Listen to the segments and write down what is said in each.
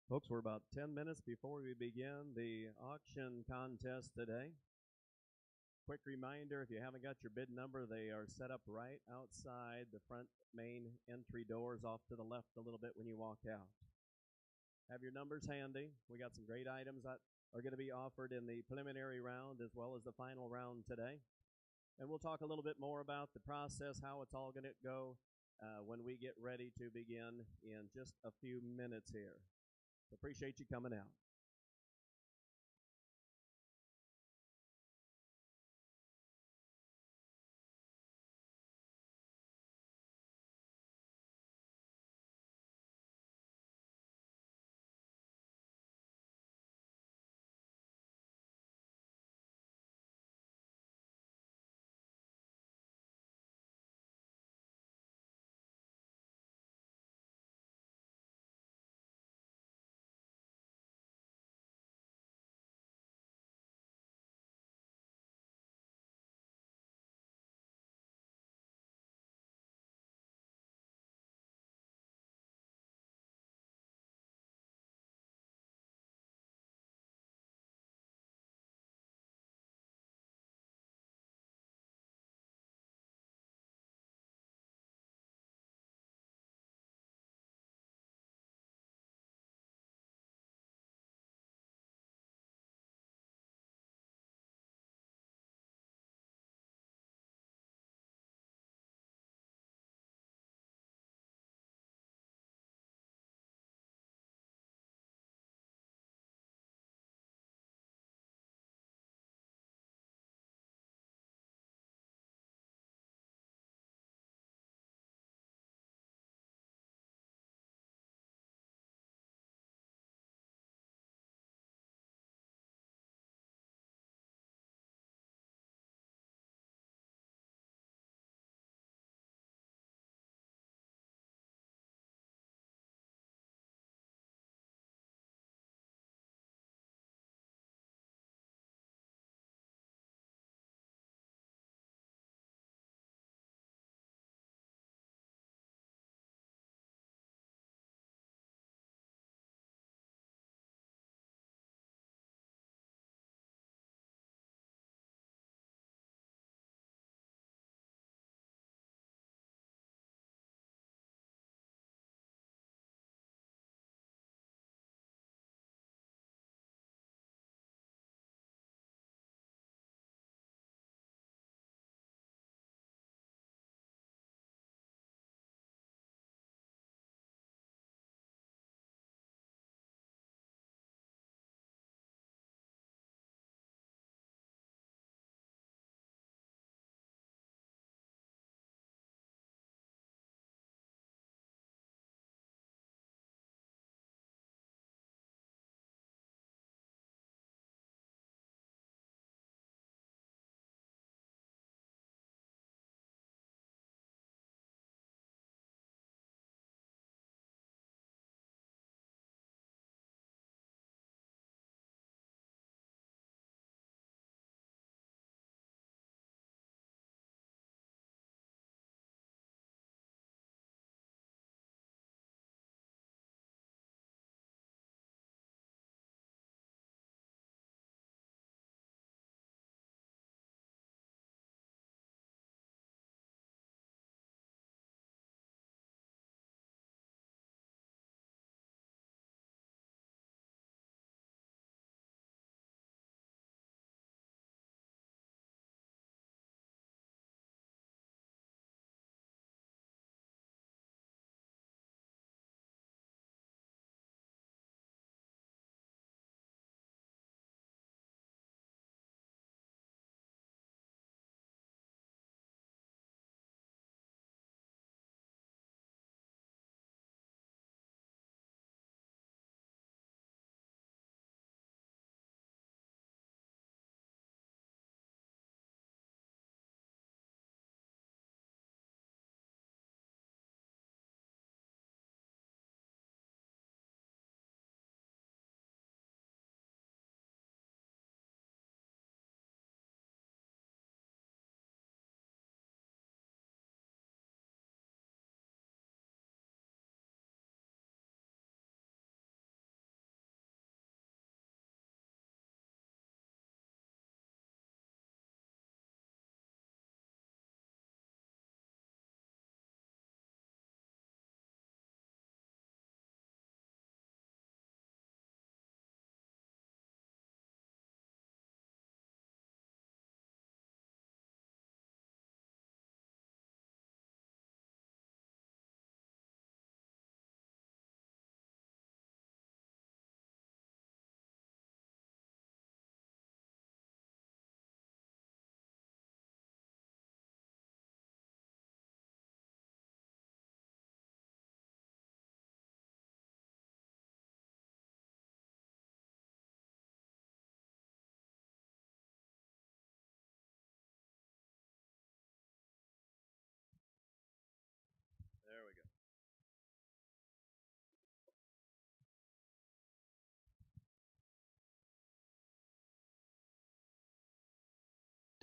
Folks, we're about 10 minutes before we begin the auction contest today. Quick reminder, if you haven't got your bid number, they are set up right outside the front main entry doors off to the left a little bit when you walk out. Have your numbers handy. We got some great items that are going to be offered in the preliminary round as well as the final round today. And we'll talk a little bit more about the process, how it's all going to go when we get ready to begin in just a few minutes here. So appreciate you coming out.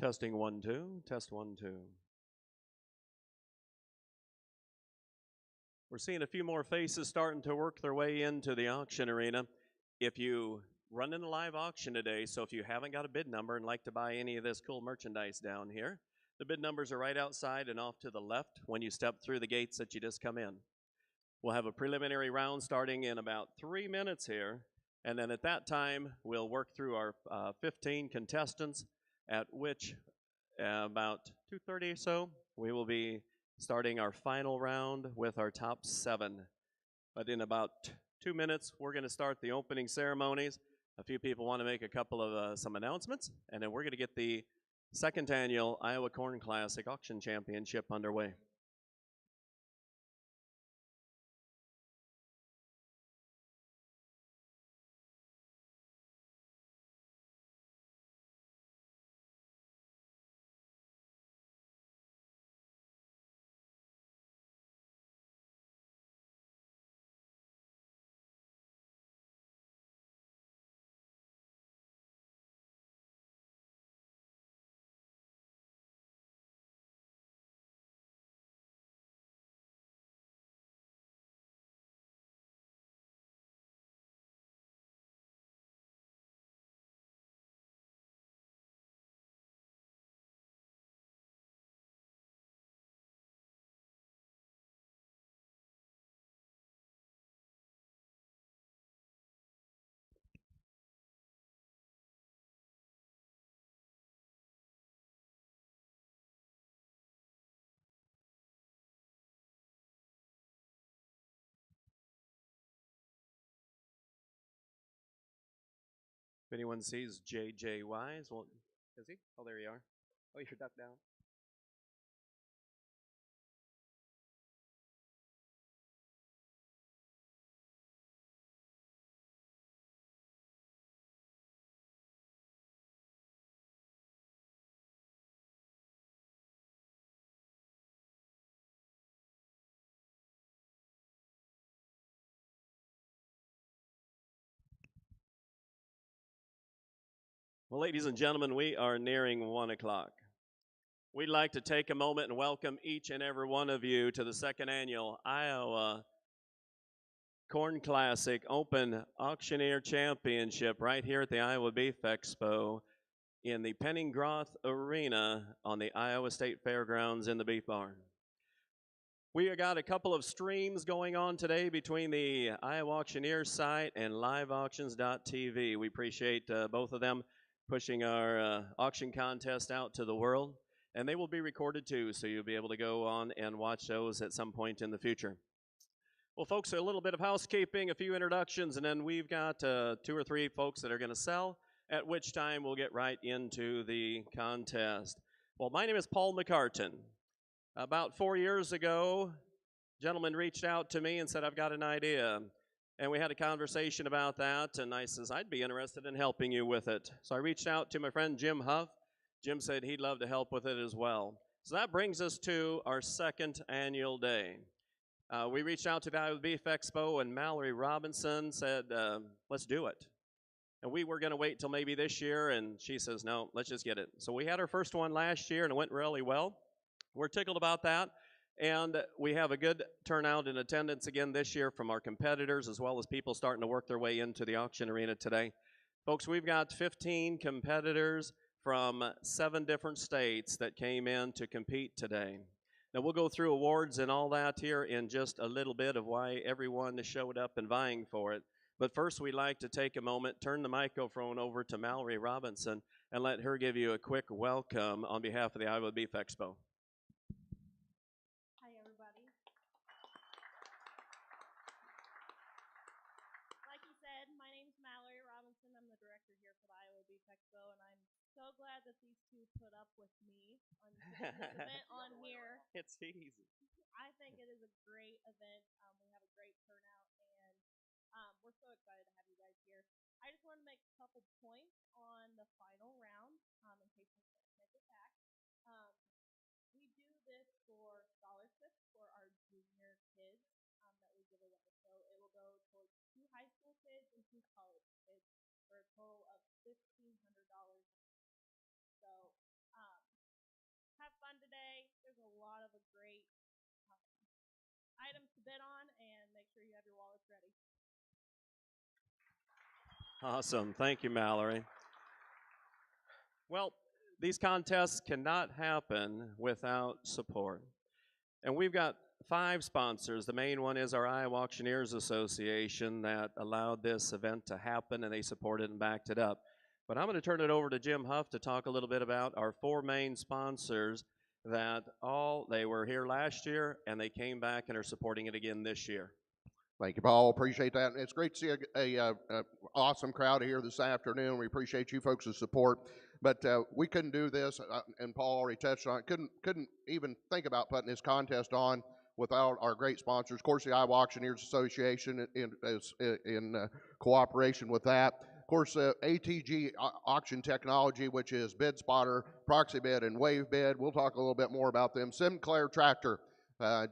Testing 1, 2. Test 1, 2. We're seeing a few more faces starting to work their way into the auction arena. If you run in a live auction today, so if you haven't got a bid number and like to buy any of this cool merchandise down here, the bid numbers are right outside and off to the left when you step through the gates that you just come in. We'll have a preliminary round starting in about 3 minutes here, and then at that time, we'll work through our 15 contestants, at which about 2:30 or so, we will be starting our final round with our top 7. But in about 2 minutes, we're going to start the opening ceremonies. A few people want to make a couple of some announcements, and then we're going to get the second annual Iowa Corn Classic Auction Championship underway. If anyone sees J.J. Wise, well, is he? Oh, there you are. Oh, you're ducked down. Well, ladies and gentlemen, we are nearing 1 o'clock. We'd like to take a moment and welcome each and every one of you to the second annual Iowa Corn Classic Open Auctioneer Championship right here at the Iowa Beef Expo in the Penningroth Arena on the Iowa State Fairgrounds in the Beef Barn. We got a couple of streams going on today between the Iowa Auctioneers site and liveauctions.tv. We appreciate both of them pushing our auction contest out to the world. And they will be recorded too, so you'll be able to go on and watch those at some point in the future. Well, folks, a little bit of housekeeping, a few introductions, and then we've got 2 or 3 folks that are going to sell, at which time we'll get right into the contest. Well, my name is Paul McCartan. About 4 years ago, a gentleman reached out to me and said, I've got an idea. And we had a conversation about that, and I says, I'd be interested in helping you with it. So I reached out to my friend Jim Huff. Jim said he'd love to help with it as well. So that brings us to our second annual day. We reached out to the Iowa Beef Expo, and Mallory Robinson said, let's do it. And we were going to wait till maybe this year, and she says, no, let's just get it. So we had our first one last year, and it went really well. We're tickled about that. And we have a good turnout in attendance again this year from our competitors, as well as people starting to work their way into the auction arena today. Folks, we've got 15 competitors from 7 different states that came in to compete today. Now, we'll go through awards and all that here in just a little bit of why everyone showed up and vying for it. But first, we'd like to take a moment, turn the microphone over to Mallory Robinson, and let her give you a quick welcome on behalf of the Iowa Beef Expo. Hi, everybody. Like you said, my name's Mallory Robinson. I'm the director here for the Iowa Beef Expo, and I'm so glad that these two put up with me on putting this event on here. It's easy. I think it is a great event. We have a great turnout, and we're so excited to have you guys here. I just want to make a couple points on the final round in case I can't make it back. We do this for scholarships for our junior kids that we give away. So it will go towards 2 high school kids and 2 college kids for a total of $1,500. So have your wallets ready. Awesome. Thank you, Mallory. Well, these contests cannot happen without support. And we've got 5 sponsors. The main one is our Iowa Auctioneers Association that allowed this event to happen, and they supported and backed it up. But I'm going to turn it over to Jim Huff to talk a little bit about our 4 main sponsors that they were here last year, and they came back and are supporting it again this year. Thank you, Paul. Appreciate that. It's great to see a awesome crowd here this afternoon. We appreciate you folks' support. But we couldn't do this, and Paul already touched on it. Couldn't even think about putting this contest on without our great sponsors. Of course, the Iowa Auctioneers Association in cooperation with that. Of course, ATG Auction Technology, which is Bid Spotter, Proxy Bid, and Wave Bid. We'll talk a little bit more about them. Sinclair Tractor.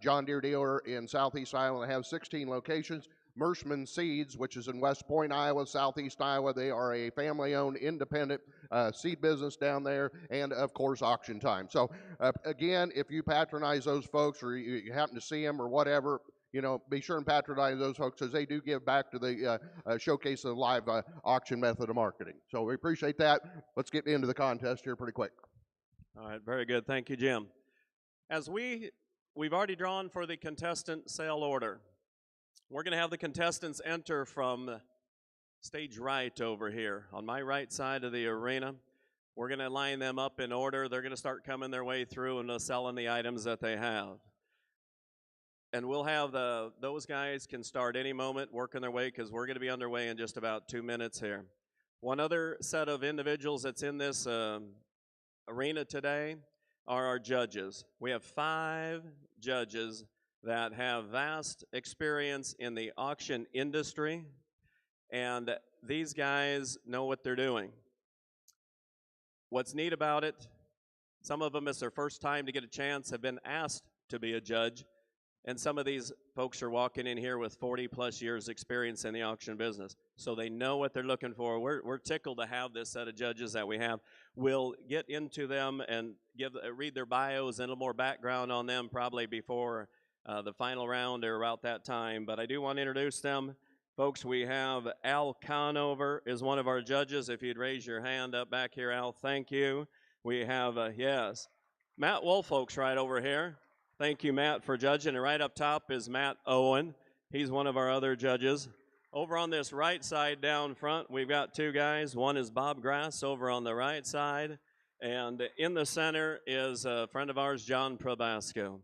John Deere dealer in Southeast Iowa. They have 16 locations. Mershman Seeds, which is in West Point, Iowa, Southeast Iowa. They are a family-owned, independent seed business down there, and of course, Auction Time. So again, if you patronize those folks, or you happen to see them, or whatever, be sure and patronize those folks, as they do give back to the showcase of the live auction method of marketing. So we appreciate that. Let's get into the contest here pretty quick. All right, very good. Thank you, Jim. As we've already drawn for the contestant sale order. We're going to have the contestants enter from stage right over here. On my right side of the arena, we're going to line them up in order. They're going to start coming their way through and selling the items that they have. And we'll have those guys can start any moment working their way, because we're going to be underway in just about 2 minutes here. One other set of individuals that's in this arena today are our judges. We have 5 judges that have vast experience in the auction industry, and these guys know what they're doing. What's neat about it, some of them, it's their first time to get a chance, have been asked to be a judge, and some of these folks are walking in here with 40-plus years experience in the auction business, so they know what they're looking for. We're tickled to have this set of judges that we have. We'll get into them and read their bios and a little more background on them probably before the final round or about that time, but I do want to introduce them. Folks, we have Al Conover is one of our judges. If you'd raise your hand up back here, Al, thank you. We have, yes, Matt Wolf, folks, right over here. Thank you, Matt, for judging. And right up top is Matt Owen. He's one of our other judges. Over on this right side down front, we've got 2 guys. One is Bob Grass over on the right side, and in the center is a friend of ours, John Probasco.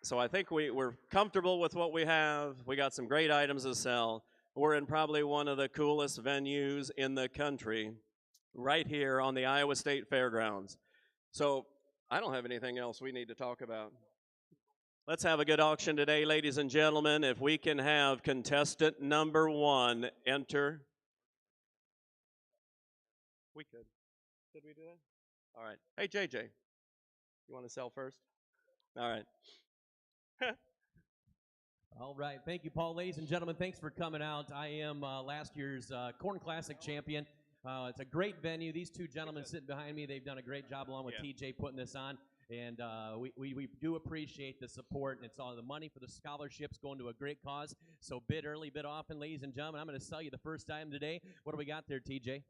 So I think we're comfortable with what we have. We got some great items to sell. We're in probably one of the coolest venues in the country, right here on the Iowa State Fairgrounds. So I don't have anything else we need to talk about. Let's have a good auction today, ladies and gentlemen. If we can have contestant number 1 enter. We could. Could we do that? All right. Hey, JJ, you want to sell first? All right. All right. Thank you, Paul. Ladies and gentlemen, thanks for coming out. I am last year's Corn Classic champion. It's a great venue. These 2 gentlemen sitting behind me, they've done a great job along with TJ putting this on. And we do appreciate the support. And it's all the money for the scholarships going to a great cause. So bid early, bid often, ladies and gentlemen. I'm going to sell you the first item today. What do we got there, TJ?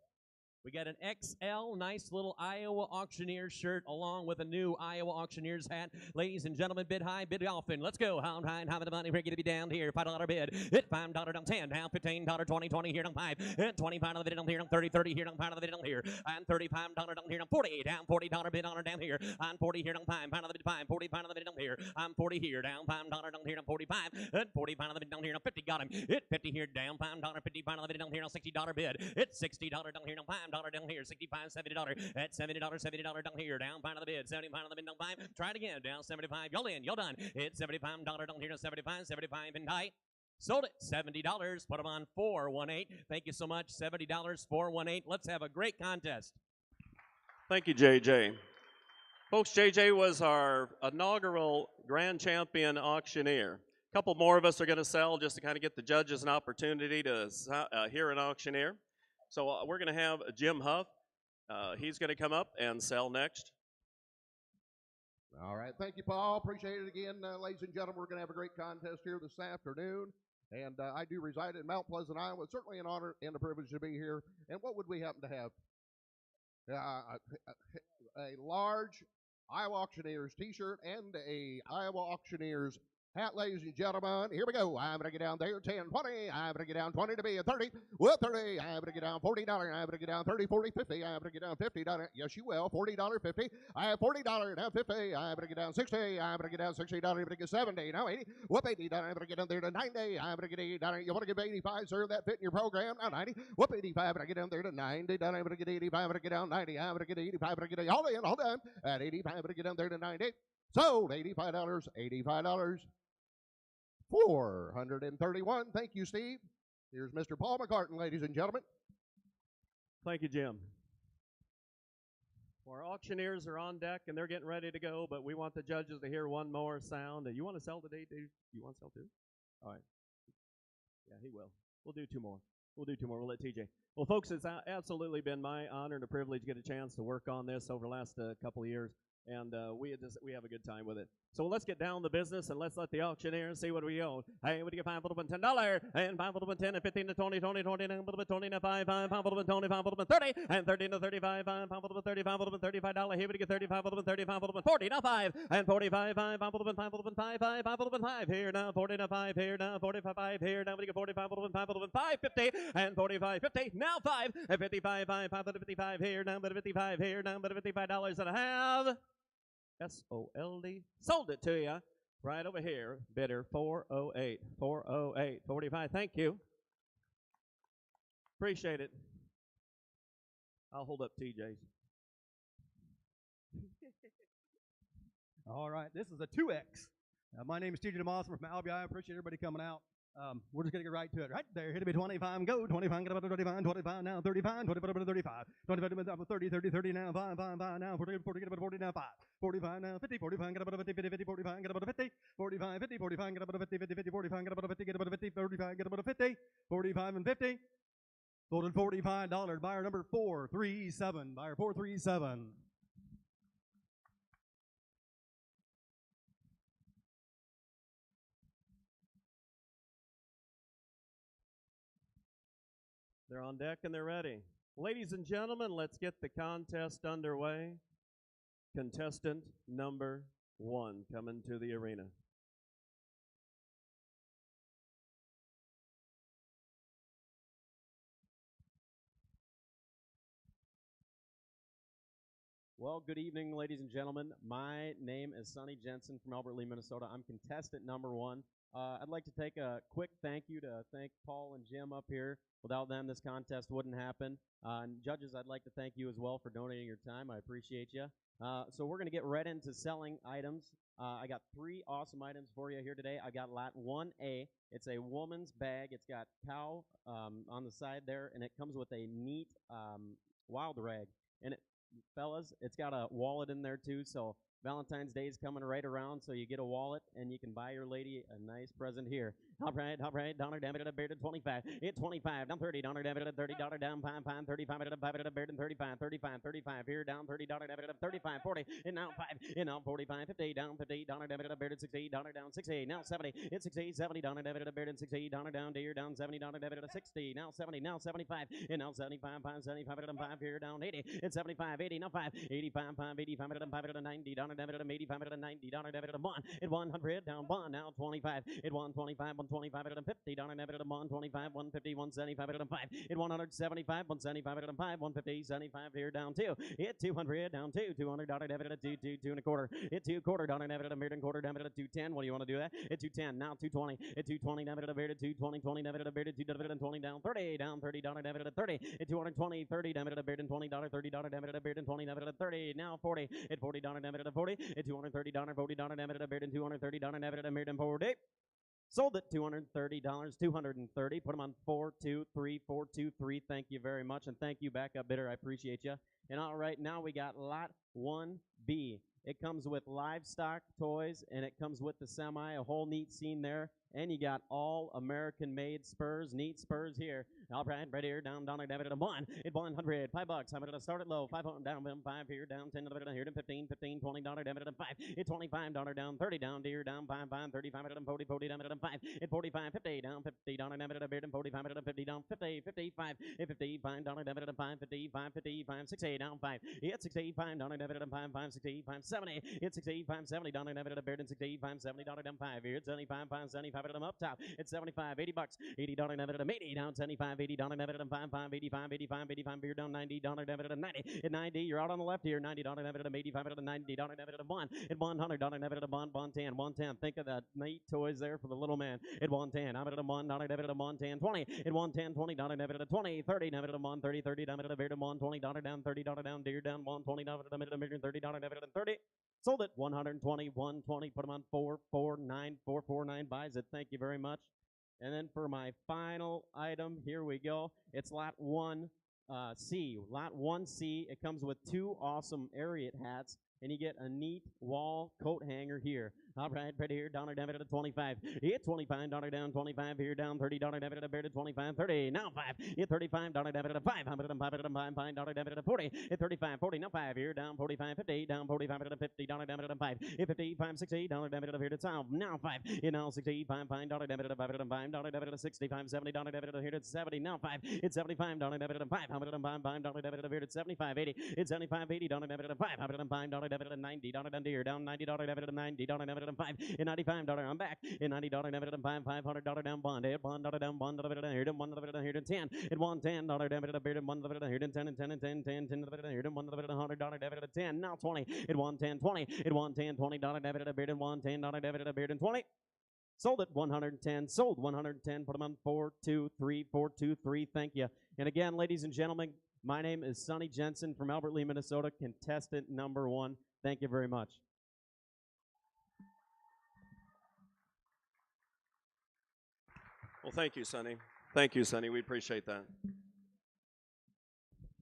We got an XL, nice little Iowa Auctioneers shirt along with a new Iowa Auctioneers hat. Ladies and gentlemen, bid high, bid often. Let's go. How high and how the money? We're going to be down here. $5 bid. Hit $5 down 10, down $15, $20 here down 5. Hit $25 on the bid down here, down 30 here down $5 on the bid down here. And $35 down here down 40, down $40 bid on her down here. On 40 here down 5, $5 on the bid 5, $40 on the bid down here. On 40 here down $5 down here down 45. Hit $45 on the bid down here down 50, got him. Hit 50 here down $5, $55 on the bid down here down $60 bid. Hit $60 down here down $5 down here. $65, $70 at $70, $70 down here, down $5 on the bid, $75 on the bid, down 5. Try it again, down 75. Y'all in, y'all done. Hit $75 down here, down 75, 75 and tight. Sold it, $70. Put them on 418. Thank you so much. $70, 418. Let's have a great contest. Thank you, JJ. Folks, JJ was our inaugural grand champion auctioneer. A couple more of us are going to sell just to kind of get the judges an opportunity to hear an auctioneer. So we're going to have Jim Huff. He's going to come up and sell next. All right. Thank you, Paul. Appreciate it again, ladies and gentlemen. We're going to have a great contest here this afternoon. And I do reside in Mount Pleasant, Iowa. It's certainly an honor and a privilege to be here. And what would we happen to have? A large Iowa Auctioneers t-shirt and a Iowa Auctioneers hat, ladies and gentlemen. Here we go. I'm going to get down there 10, 20. I'm going to get down 20 to be a 30. Well, 30. I'm going to get down $40. I'm going to get down 30, 40, 50. I'm going to get down $50. Yes, you will. $40, 50. I have $40 now, 50. I'm going to get down 60. I'm going to get down $60. I'm going to get 70. Now 80. Whoop, $80. I'm going to get down there to 90. I'm going to get $80. You want to give 85, sir? That fit in your program? Now 90. Whoop, 85. And I get down there to 90. I'm going to get 85. I'm going to get down 90. I'm going to get 85. I'm going to get all done. At 85, I'm going to get down there to 90. Sold. $85. $85. 431. Thank you, Steve. Here's Mr. Paul McCartan, ladies and gentlemen. Thank you, Jim. Well, our auctioneers are on deck, and they're getting ready to go, but we want the judges to hear one more sound. You want to sell today, dude? You want to sell too? All right. Yeah, he will. We'll do two more. We'll let TJ. Well, folks, it's absolutely been my honor and a privilege to get a chance to work on this over the last couple of years. And we have a good time with it. So let's get down to business and let's let the auctioneers see what we own. Hey, what do you get? $5 $10 and $5 10 and 15 to 20, 20, 20, and 20 to 5, $5 20, $5 30 and 30 to 35, $5 30, $5 $35. Here we get 35, $35, 40 now 5 and 45, $5 $5 5 here now 40 to 5 here now 45 here now we get 45, $5 5 50 and 45 50 now 5 and 55 5 55 here now but 55 here now but $55 and a half. S-O-L-D. Sold it to you right over here. Bidder 408. 408. 45. Thank you. Appreciate it. I'll hold up TJ's. All right. This is a 2X. My name is TJ DeMoss. I'm from Albion. I appreciate everybody coming out. We're just going to get right to it. Right there. Hit it be 25. Go. 25. Get up to 25. 25 now. 35. 25 to 35. 25 to 30. 30. 30 now. 5. 5. 5 now. 40. 40. Get up to 40 now. 5. 45 now. 50. 45. Get up to 50. 50. 50. 45. Get up to 50. 45. 50. 45. Get up to 50. 50. 50. 45. Get up to 50. Get up to 50. 45. Get up to 50. 45 and 50. Sold at $45. Buyer number 437. Buyer 437. They're on deck and they're ready. Ladies and gentlemen, let's get the contest underway. Contestant number 1 coming to the arena. Well, good evening, ladies and gentlemen. My name is Sonny Jensen from Albert Lee, Minnesota. I'm contestant number 1. I'd like to take a quick thank you to thank Paul and Jim up here. Without them, this contest wouldn't happen. And judges, I'd like to thank you as well for donating your time. I appreciate you. So we're going to get right into selling items. I got 3 awesome items for you here today. I got lot 1A. It's a woman's bag. It's got cow on the side there, and it comes with a neat wild rag. And fellas, it's got a wallet in there too, so Valentine's Day is coming right around, so you get a wallet and you can buy your lady a nice present here. All right, dollar down at beard at 25. It's 25, down 30, dollar down at $30, down 5, 35 at a beard and 35, 35 here, down $30, down at 35, 40, and now 5, and now 45, 50, down 50, dollar down at a beard at 60, dollar down 60, now 70, it's 60, 70, dollar down at a beard and 60, dollar down to here, down 70, dollar down at a 60, now 70, now 75, and now 75, 5, 75 at a 5 here, down 80, it's 75, 80, now 5, 85, 5, 85 at a 5 at a 90, dollar down at a 85 at a 90, dollar down at a 1, at 100, down 1, now 25, at 125, 125 at a 50, dollar down at a 125, 150, 175 at a 5, at 175, 175 at a 5, 150, 75 here, down 2, at 200, down 2, $200 down at a 2, 2, 2 and a quarter, at 2 quarter, down at a beard and quarter, down at a 210, what do you want to do that? At 210, now 220, at 220, down at a beard at 220, 20, down at a beard at 220, down 30, down 30, down at a 30, at 220, 30, down at a beard and $20, $30, down at a beard and 20, down at a 30, now 40, at $40, down at a 40, at $230, $40, down at a beard and 230, down at a beard and 40. Sold at $230, 230. Put them on 423, 423. Thank you very much, and thank you, backup bidder. I appreciate you. And all right, now we got lot 1B. It comes with livestock toys, and it comes with the semi, a whole neat scene there. And you got all American made spurs, neat spurs here. All right, right here, down, debit at 1. It $100, $5. I'm going to start it low. 5 down, 5 here, down 10 here, to 15, $20 debit at 5. It's $25 down, 30 down, dear, down 5, 35 at 40 down at 5. It 45, 50 down, $50 debit at a beard, and 45 at 50 down, 50, 55, $55 debit at 5, 55, 60 down 5. It's $65 debit at 5, 65, 70. It's $65, $70 debit at a beard, and $65, $70 down 5 here. It's 75, 75 at them up top. It's 75, $80, $80 debit at 80 down, 75, $80 debit at 5, 85 beer down, $90 debit at 90. At 90, you're out on the left here. $90 debit at 85 at $90 debit at 1. At $100 debit at 110, 110. Think of the neat toys there for the little man. At 110, I'm at a $1 debit at 110, 20. At 110, $20 debit at 20, 30 debit at 1, 30 debit at a beer to $120 down, $30 down, deer down, $120 debit at a minute, $30 debit at 30. Sold it 120, 120. Put them on 449, 449 buys it. Thank you very much. And then for my final item, here we go. It's lot 1C. Lot 1C, it comes with 2 awesome Ariat hats, and you get a neat wall coat hanger here. All right, right here, $1 debit at 25. It's $25 down, 25 here, down, $30 debit at a bear to 25, 30. Now 5. It's $35 debit at 5. $5 debit at 40. It's 35, 40. Now 5 here, down 45, 50, down 45 at a $50 debit at 5. It's 55, $60 debit at a here to town. Now 5. It's now $65, $5 debit at a $5 debit at a 65, $70 debit at here to 70. Now 5. It's $75 debit at a 5. $5 debit at a here to 75, 80. It's 75, $80 debit at a 5. $5 debit at a $90 down deer, down $90 debit at a $90 debit at a 5. In $95, I'm back. In $90 debit at a 5, $500 down bond. At $1 down bond debit at here to $1 debit at here to 10. At $110 debit at a beer to $1 debit at here to 10 and 10 and 10, 10, 10 debit at here to $1 debit at $100 debit at 10. Now 20. At 110, 20. At 110, $20 debit at a beer to $110 debit at a beer to 20. Sold at 110. Sold 110. Put them on 423, 423. Thank you. And again, ladies and gentlemen, my name is Sonny Jensen from Albert Lee, Minnesota, contestant number 1. Thank you very much. Well, thank you, Sonny. Thank you, Sonny. We appreciate that.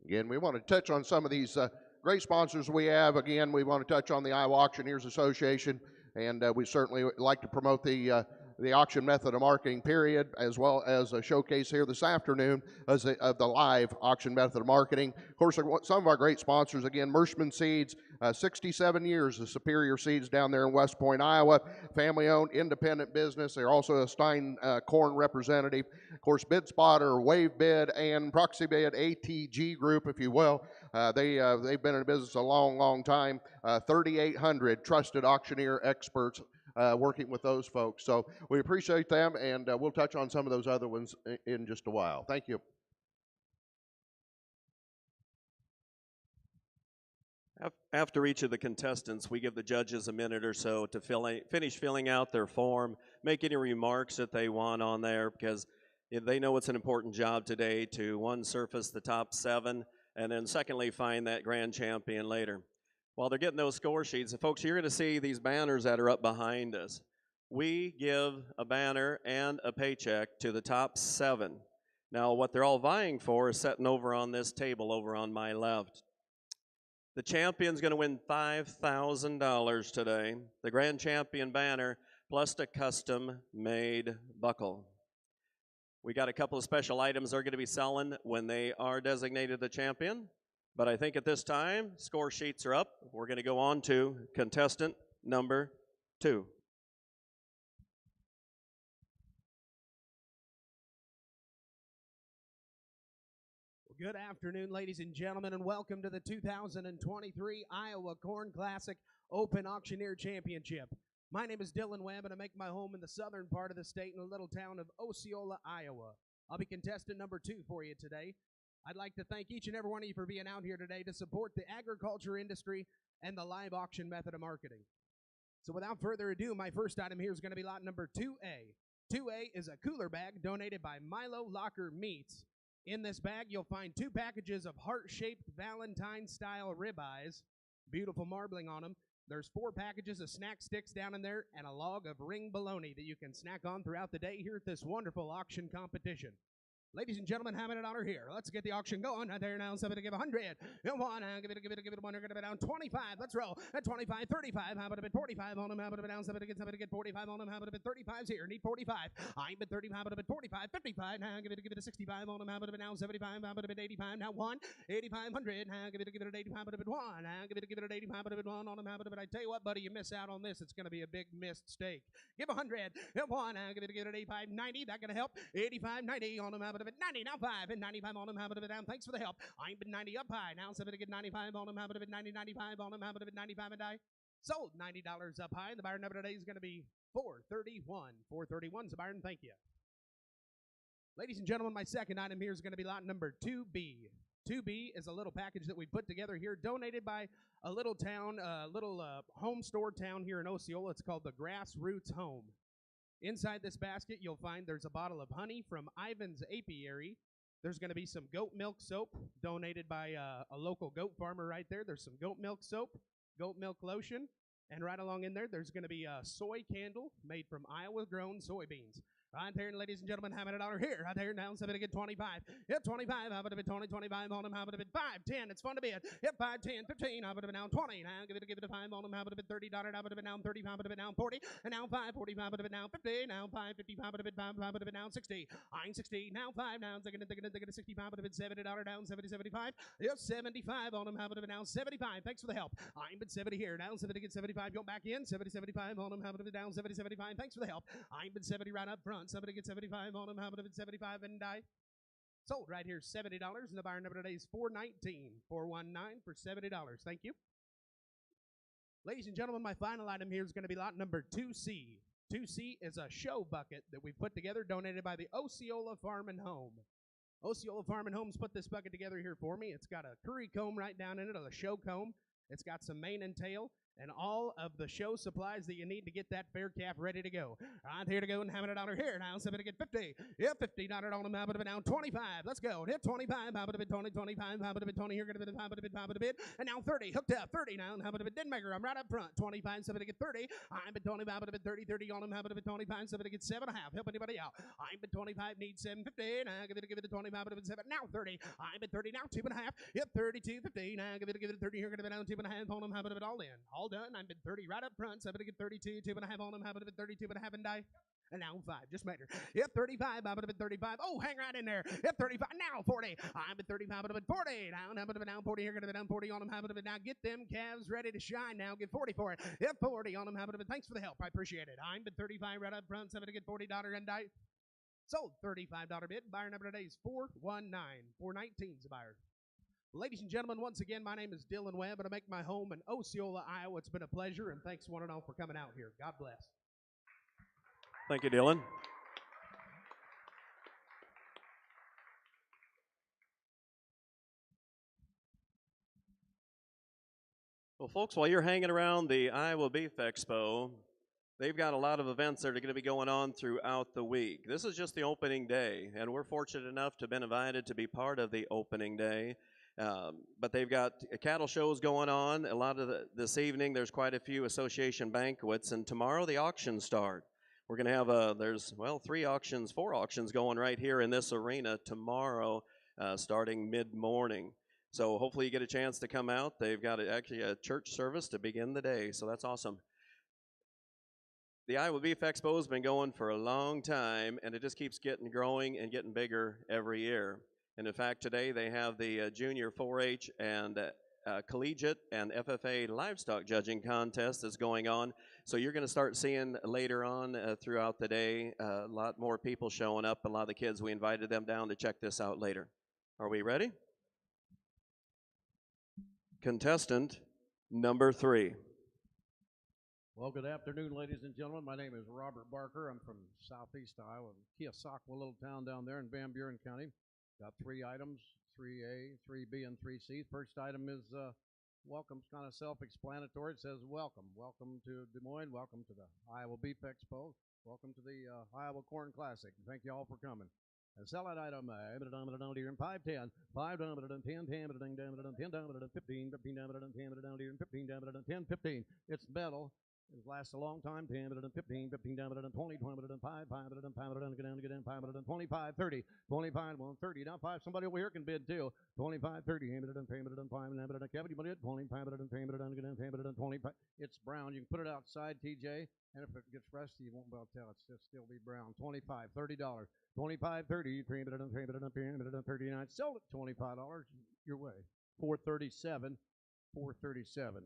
Again, we want to touch on some of these great sponsors we have. Again, we want to touch on the Iowa Auctioneers Association, and we certainly like to promote the auction method of marketing, period, as well as a showcase here this afternoon of the live auction method of marketing. Of course, some of our great sponsors, again, Mershman Seeds, 67 years of Superior Seeds down there in West Point, Iowa, family-owned, independent business. They're also a Stein Corn representative. Of course, Bid Spotter, Wave Bid, and Proxybid ATG Group, if you will. They've been in business a long, long time. 3,800 trusted auctioneer experts working with those folks. So we appreciate them, and we'll touch on some of those other ones in just a while. Thank you. After each of the contestants, we give the judges a minute or so to finish filling out their form, make any remarks that they want on there, because they know it's an important job today to, 1, surface the top 7, and then secondly, find that grand champion later. While they're getting those score sheets, and folks, you're going to see these banners that are up behind us. We give a banner and a paycheck to the top 7. Now, what they're all vying for is sitting over on this table over on my left. The champion's going to win $5,000 today, the grand champion banner, plus the custom-made buckle. We got a couple of special items they're going to be selling when they are designated the champion. But I think at this time, score sheets are up. We're going to go on to contestant number 2. Good afternoon, ladies and gentlemen, and welcome to the 2023 Iowa Corn Classic Open Auctioneer Championship. My name is Dylan Webb, and I make my home in the southern part of the state in the little town of Osceola, Iowa. I'll be contestant number 2 for you today. I'd like to thank each and every one of you for being out here today to support the agriculture industry and the live auction method of marketing. So without further ado, my first item here is going to be lot number 2A. 2A is a cooler bag donated by Milo Locker Meats. In this bag, you'll find 2 packages of heart-shaped Valentine-style ribeyes, beautiful marbling on them. There's 4 packages of snack sticks down in there and a log of ring bologna that you can snack on throughout the day here at this wonderful auction competition. Ladies and gentlemen, having it on her here. Let's get the auction going. Right there now, somebody give 100. One, give it 1. We're going to be down 25. Let's roll. At 25, 35. How about a bit 45 on him? How about a bit down? Somebody get 45 on him. How about a bit 35's here? Need 45. I'm at 35. How about a bit 45? 55. Now give it a 65 on him. How about a bit down? 75. How about a bit 85? Now 1. 8,500. Now give it an 85. How about a bit 1? Now give it an 85. How about a bit 1 on him? How about a bit? I tell you what, buddy, you miss out on this. It's going to be a big missed stake. Give 100. 1. Now give it an 85. 90. That going to help. 85. 90 on him. How about a bit 90? Now 5. And 95 on him. How about a bit down? Thanks for the help. I'm been 90 up high. Now somebody get 95 on him. How about a bit 90? 95 on him. How about a bit 95 and die? Sold $90 up high. And the buyer number today is going to be 431. 431. So Byron, thank you. Ladies and gentlemen, my second item here is going to be lot number 2B. 2B is a little package that we put together here, donated by a little town, home store town here in Osceola. It's called the Grassroots Home. Inside this basket, you'll find there's a bottle of honey from Ivan's Apiary. There's going to be some goat milk soap donated by a local goat farmer right there. There's some goat milk soap, goat milk lotion, and right along in there, there's going to be a soy candle made from Iowa-grown soybeans. Right there, ladies and gentlemen, having it on here. Right there now, somebody get 25. Hit 25. How about a bit 20, 25 on him? How about a bit 5, 10? It's fun to bid. Hit 5, 10, 15. How about a bit now 20? Now give it a 5 on him. How about a bit 30? How about a bit now 30? How about a bit now 40? And now 5, 45. How about a bit now 50? Now 5, 50. How about a bit 5? How about a bit now 60? I'm 60. Now 5. Now taking it 60. How about a bit $70 down 70, 75? Yes, 75 on him. How about a bit now 75? Thanks for the help. I'm been 70 here. Now 70 get 75. Go back in. 70, 75 on him. How about a bit down 70, 75? Thanks for the help. I'm been 70 right up front. Somebody get 75 on him. How about a bit 75 and die? Sold right here, $70. And the buyer number today is 419. 419 for $70. Thank you. Ladies and gentlemen, my final item here is going to be lot number 2C. 2C is a show bucket that we put together, donated by the Osceola Farm and Home. Osceola Farm and Home's put this bucket together here for me. It's got a curry comb right down in it, a show comb. It's got some mane and tail, and all of the show supplies that you need to get that fair calf ready to go. I'm here to go and having it on her here. Now, somebody get 50. Yeah, $50 on him. How about a bit down 25? Let's go. Hit 25. How about a bit 20, 25? How about a bit 20? Here, going to be how about a bit, how about a bit? And now 30. Hooked up. 30 now. How about a bit Denmaker? I'm right up front. 25. Somebody get 30. I'm been 25. How about a bit 30? 30 on him. How about a bit 25? Somebody get 7.5. Help anybody out. I'm been 25. Need 750. Now give it a 25. How about a bit 7. Now 30. I'm been 30 now. 2.5. Yep, 32, 50. Now give it a 30. Here, going to be down 2.5 on him. How about a bit all in? All done. I'm been 30 right up front. So I'm going to get 32, 2.5 on him. How about a bit 32.5 and die? And now 5. Just made her. Yep, 35. How about a bit 35? Oh, hang right in there. Yep, 35. Now 40. I'm at 35. How about a bit 40? Down. How about a bit down 40? Here, going to be down 40 on him. How about a bit now? Get them calves ready to shine now. Get 40 for it. Yep, 40 on him. How about a bit? Thanks for the help. I appreciate it. I'm at 35 right up front. So I'm going to get $40 and die. Sold. $35 bid. Buyer number today is 419. 419 is the buyer. Ladies and gentlemen, once again, my name is Dylan Webb, and I make my home in Osceola, Iowa. It's been a pleasure, and thanks one and all for coming out here. God bless. Thank you, Dylan. Well, folks, while you're hanging around the Iowa Beef Expo, they've got a lot of events that are going to be going on throughout the week. This is just the opening day, and we're fortunate enough to have been invited to be part of the opening day. But they've got cattle shows going on. A lot of this evening, there's quite a few association banquets, and tomorrow the auctions start. We're going to have four auctions going right here in this arena tomorrow, starting mid-morning. So hopefully you get a chance to come out. They've got actually a church service to begin the day, so that's awesome. The Iowa Beef Expo has been going for a long time, and it just keeps getting growing and getting bigger every year. And in fact, today they have the junior 4-H and collegiate and FFA livestock judging contest that's going on. So you're going to start seeing later on throughout the day a lot more people showing up. A lot of the kids, we invited them down to check this out later. Are we ready? Contestant number 3. Well, good afternoon, ladies and gentlemen. My name is Robert Barker. I'm from southeast Iowa, Keosauqua, a little town down there in Van Buren County. Got 3 items, 3A, 3B, and 3C. First item is welcome. It's kind of self-explanatory. It says welcome. Welcome to Des Moines. Welcome to the Iowa Beef Expo. Welcome to the Iowa Corn Classic. Thank you all for coming. And sell that item, 510, 510, 10, 10, 10, 10, 15, 15, 10, 10, 15, 10, 15. It's metal. It lasts a long time. 10, 15, 15 down, 20, 20, 5, 5, 5, get down, 5, 25, 30, 25, 30. Now 5. Somebody over here can bid too. 25, 30, 5, Kevin, you want it? 25, 25. It's brown. You can put it outside, TJ, and if it gets rusty, you won't be able to tell. It's still be brown. 25, $30. 25, 30, 39. Sold it. $25. Your way. 437. 437.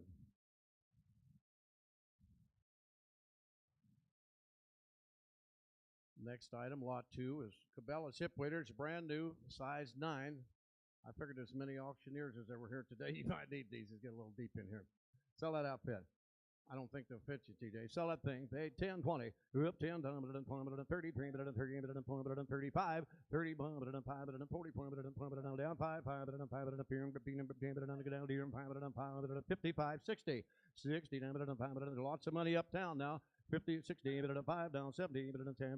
Next item, lot 2, is Cabela's hip waders, brand new, size 9. I figured as many auctioneers as there were here today, you might need these. Let's get a little deep in here. Sell that outfit. I don't think they'll fit you, TJ. Sell that thing. Pay 10, 20. Up 10, 30, 30, 35, 30, 40, down 5, 55, 60. 60, lots of money uptown now. 50, 60, 5, down 70, 10,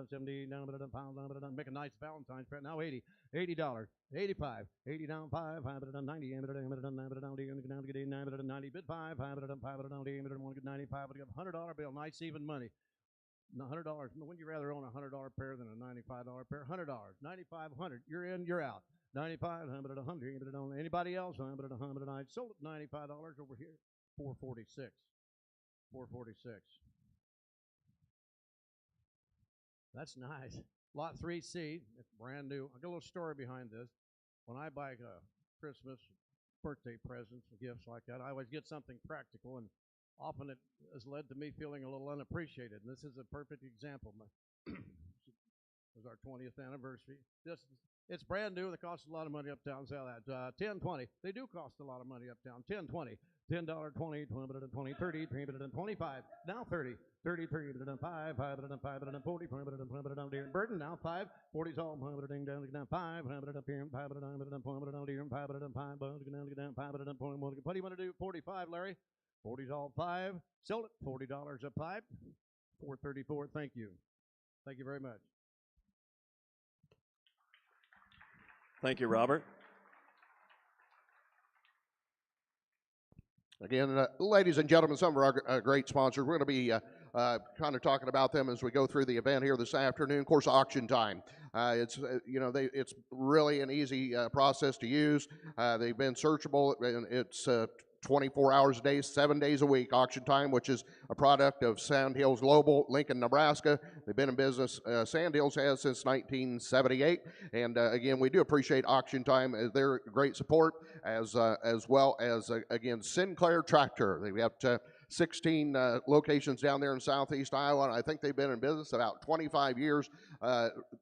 70, make a nice Valentine's present. Now 80, $80, 85, 80 down 5, 90, 90, bid 5, 95, $100 bill, nice even money. $100. Wouldn't you rather own a $100 pair than a $95 pair? $100, 9,500. You're in, you're out. 95, 100, 100. Anybody else? 100, 100. I sold it $95 over here. 446. 446. That's nice. Lot 3C. It's brand new. I got a little story behind this. When I buy Christmas, birthday presents, and gifts like that, I always get something practical, and often it has led to me feeling a little unappreciated. And this is a perfect example. It was our 20th anniversary. It's brand new. They cost a lot of money uptown. Sell that. 10, 20. They do cost a lot of money uptown. 10, 20. $10, 20, 20, 30, 25. Now 30. 30, 5, 5, 40, Burton now 5. 40's all down 5, 5, 5, what do you want to do? 45, Larry. 40's all 5. Sold it. $40 a pipe. 434. Thank you. Thank you very much. Thank you, Robert. Again, ladies and gentlemen, some of our great sponsors. We're going to be kind of talking about them as we go through the event here this afternoon. Of course, auction time. It's it's really an easy process to use. They've been searchable, and it's 24 hours a day, 7 days a week. Auction time, which is a product of Sandhills Global, Lincoln, Nebraska. They've been in business. Sandhills has since 1978, and again, we do appreciate Auction Time as their great support, as well as again Sinclair Tractor. They've got 16 locations down there in southeast Iowa. I think they've been in business about 25 years.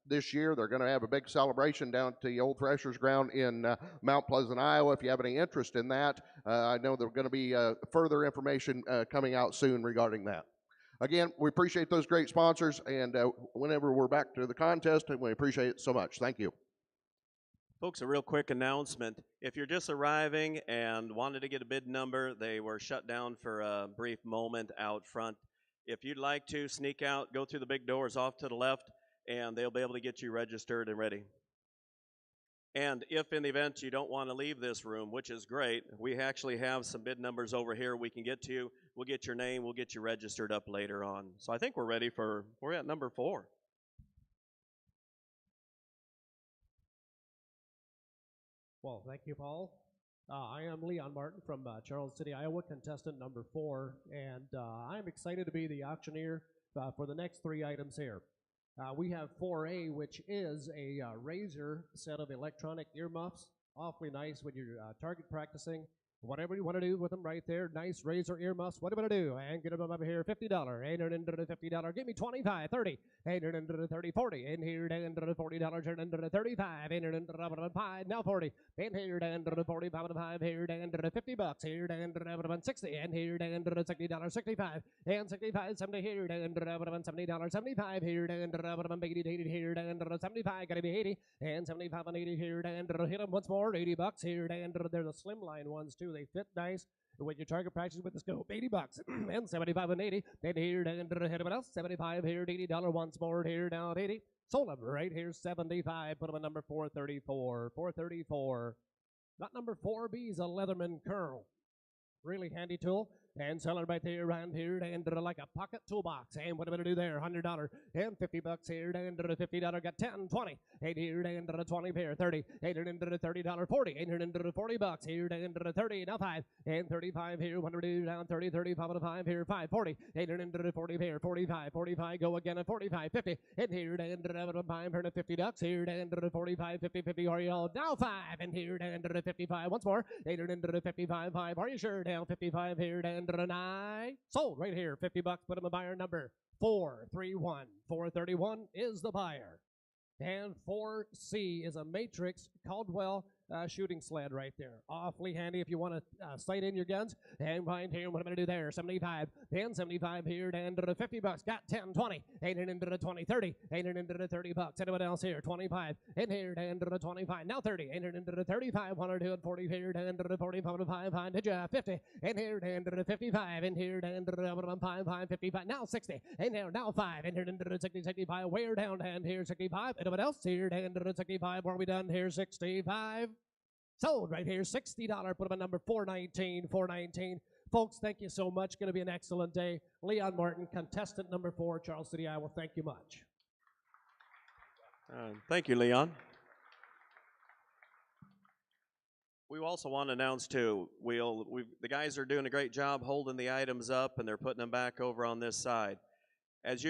This year, they're going to have a big celebration down at the Old Threshers Ground in Mount Pleasant, Iowa. If you have any interest in that, I know there's going to be further information coming out soon regarding that. Again, we appreciate those great sponsors, and whenever we're back to the contest, we appreciate it so much. Thank you. Folks, a real quick announcement. If you're just arriving and wanted to get a bid number, they were shut down for a brief moment out front. If you'd like to sneak out, go through the big doors off to the left, and they'll be able to get you registered and ready. And if in the event you don't want to leave this room, which is great, we actually have some bid numbers over here we can get to. We'll get your name, we'll get you registered up later on. So I think we're ready we're at number 4. Well, thank you, Paul. I am Leon Martin from Charles City, Iowa, contestant number 4, and I'm excited to be the auctioneer for the next 3 items here. We have 4A, which is a Razor set of electronic earmuffs. Awfully nice when you're target practicing. Whatever you want to do with them right there. Nice Razor earmuffs. What do you want to do? And get them over here. $50. $50. Give me 25, 30. 30, 40. In here, $40. $35. Now 40. In here, $45. Here, $50. Here, $60. And here, $60. 65. And 65, 70 here, $70. 75 here, $80 here, $75. Gotta be 80. And 75 and 80 here, hit them once more. $80 here, there's a slimline ones too. They fit nice. When you target practice with the scope, $80 and 75 and 80. Then here, hit them else. 75 here, $80 once more here, down at 80. Sold them right here, 75. Put them at number 434. 434. Not number 4B is a Leatherman curl. Really handy tool. and selling right there around here and like a pocket toolbox. And what am I gonna do there? $100 and $50 here and $50 got 10, 20, 8 here and 20 pair, 30, 800 $30, 40, 800 $40 here and 30, now 5 and 35 here. What do we do down 30, 35 and 5 here, 5, 40, 840 pair, 45, 45 go again at 45, 50 and here and 5 and $50 here and 45, 50, 50 are you all now 5 and here and 55 once more 855 5 are you sure down 55 here and 9 sold right here $50 put him a buyer number 431 431 is the buyer. And 4C is a Matrix Caldwell shooting sled right there. Awfully handy if you want to sight in your guns. And right here, what am I going to do there? 75, and 75 here, and $50. Got 10, 20, 820, 30, 830 bucks. Anyone else here? 25, and here, and 25. Now 30, 835, 140 here, and 45, did you? 50, and here, and 55, and here, and 5, 55. Now 60, and here, now 5, and here, 60, 65. Where down, and here, 65. Anyone else here, and 65. Are we done here? 65. Sold right here, $60. Put them at number 419, 419. Folks, thank you so much. Going to be an excellent day. Leon Martin, contestant number 4, Charles City, Iowa. Thank you much. Thank you, Leon. We also want to announce too, the guys are doing a great job holding the items up, and they're putting them back over on this side. If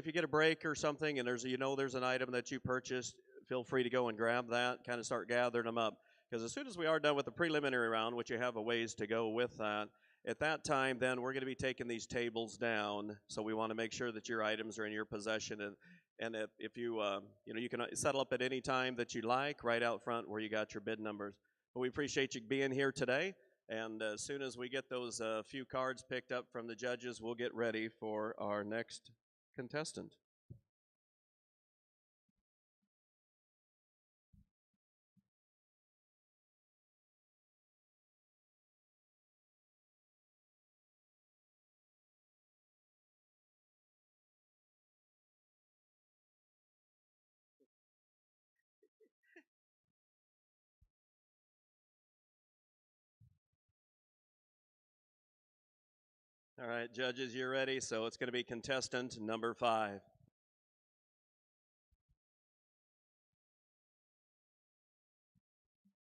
you get a break or something, and there's an item that you purchased, feel free to go and grab that. Kind of start gathering them up. Because as soon as we are done with the preliminary round, which you have a ways to go with that, at that time, then we're going to be taking these tables down. So we want to make sure that your items are in your possession, and if you you can settle up at any time that you like, right out front where you got your bid numbers. But we appreciate you being here today. And as soon as we get those few cards picked up from the judges, we'll get ready for our next contestant. All right, judges, you're ready. So it's going to be contestant number 5.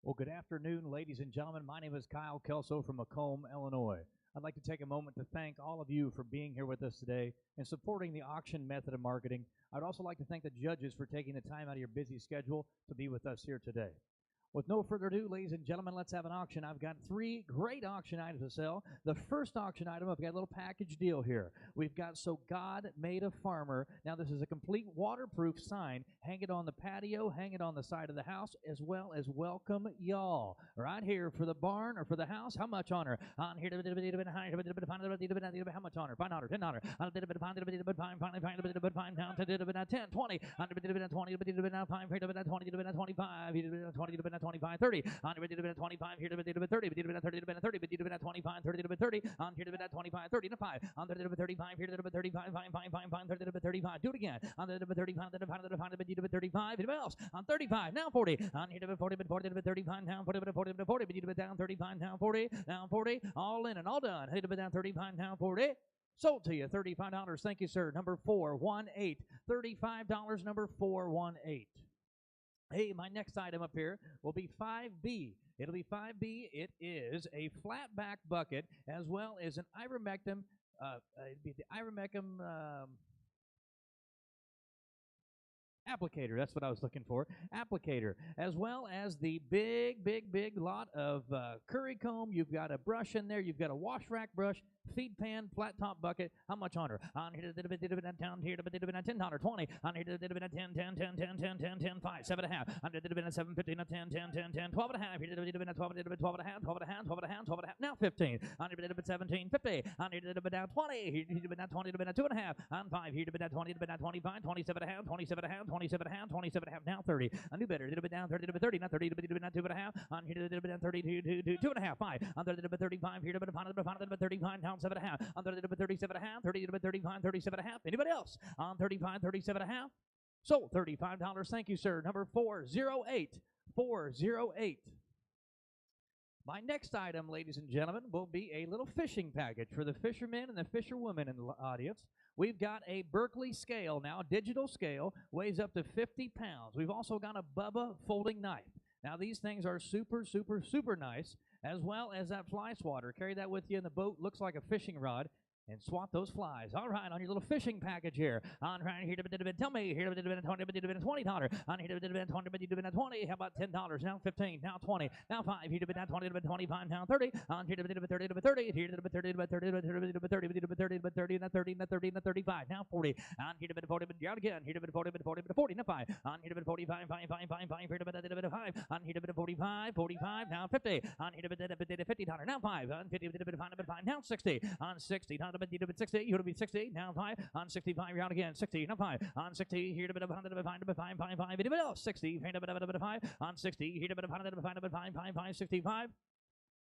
Well, good afternoon, ladies and gentlemen. My name is Kyle Kelso from Macomb, Illinois. I'd like to take a moment to thank all of you for being here with us today and supporting the auction method of marketing. I'd also like to thank the judges for taking the time out of your busy schedule to be with us here today. With no further ado, ladies and gentlemen, let's have an auction. I've got 3 great auction items to sell. The first auction item, I've got a little package deal here. We've got So God Made a Farmer. Now, this is a complete waterproof sign. Hang it on the patio, hang it on the side of the house, as well as welcome y'all. Right here for the barn or for the house. How much on her? On here, how much on her? $5, $10, $10, 20, 25, 30, on here to 25, here to 30, 30, 30, 25, 30, 30, on here to 25, 30 to 5, on the 35, here to 35, 5, 5, 5, 5, 30 to 35, do it again, on the 35, to 35, anybody else, on 35, now 40, on here to 40, but 40 to 35, now 40, but 40 to 40, but you down 35, now 40, now 40, all in and all done, hit it down 35, now 40. Sold to you, $35. Thank you, sir. Number 418, $35. Number 418. Hey, my next item up here will be 5B. It'll be 5B. It is a flat back bucket as well as an ivermectin. It'd be the ivermectin applicator. That's what I was looking for. Applicator, as well as the big lot of curry comb. You've got a brush in there. You've got a wash rack brush, feed pan, flat top bucket. How much on her? On here, down here, $10, 20. On here, 10, 5, 7.5. On here, 7, 15, 10, 12.5. Here, 12 and a half. Now 15. On here, 17, 50. On here, down 20. Here, 20, 2.5. On 5. Here, 20, 25, 27.5, 27.5. 27.5, now 30. A new better, a little bit down, 30, 30, not 30, not 2.5. On here, a little bit down, 30, 2.5, 5. On the 35, here, a little bit 35, down 7.5. On the 37.5, 30, 35, 37.5. Anybody else? On 35, 37.5. Sold, $35. Thank you, sir. Number 408, 408. My next item, ladies and gentlemen, will be a little fishing package for the fishermen and the fisherwomen in the audience. We've got a Berkeley scale now, digital scale, weighs up to 50 pounds. We've also got a Bubba folding knife. Now, these things are super, super, super nice, as well as that fly swatter. Carry that with you in the boat, looks like a fishing rod, and swat those flies. All right, on your little fishing package here. On right here, tell me here, $20. On here, $20. How about $10? Now 15. Now 20. Now 5. Here, $20, 25. Now 30. On here, $30. Here, $30, 30, 30, 30, 35. Now 40. On here, $40. Down again. Here, $40, 40. Now 5. On here, $45. 5. Here, $5. On here, $45. 45. Now 50. On here, $50. Now 5. On 50, 5. Now 60. On 60. 60, you would be 60, now 5, on 65, you're out again, 60, now 5, on 60, here to bit of 5, 60, here to bit of 5, on 60, here to bit of 5, 65.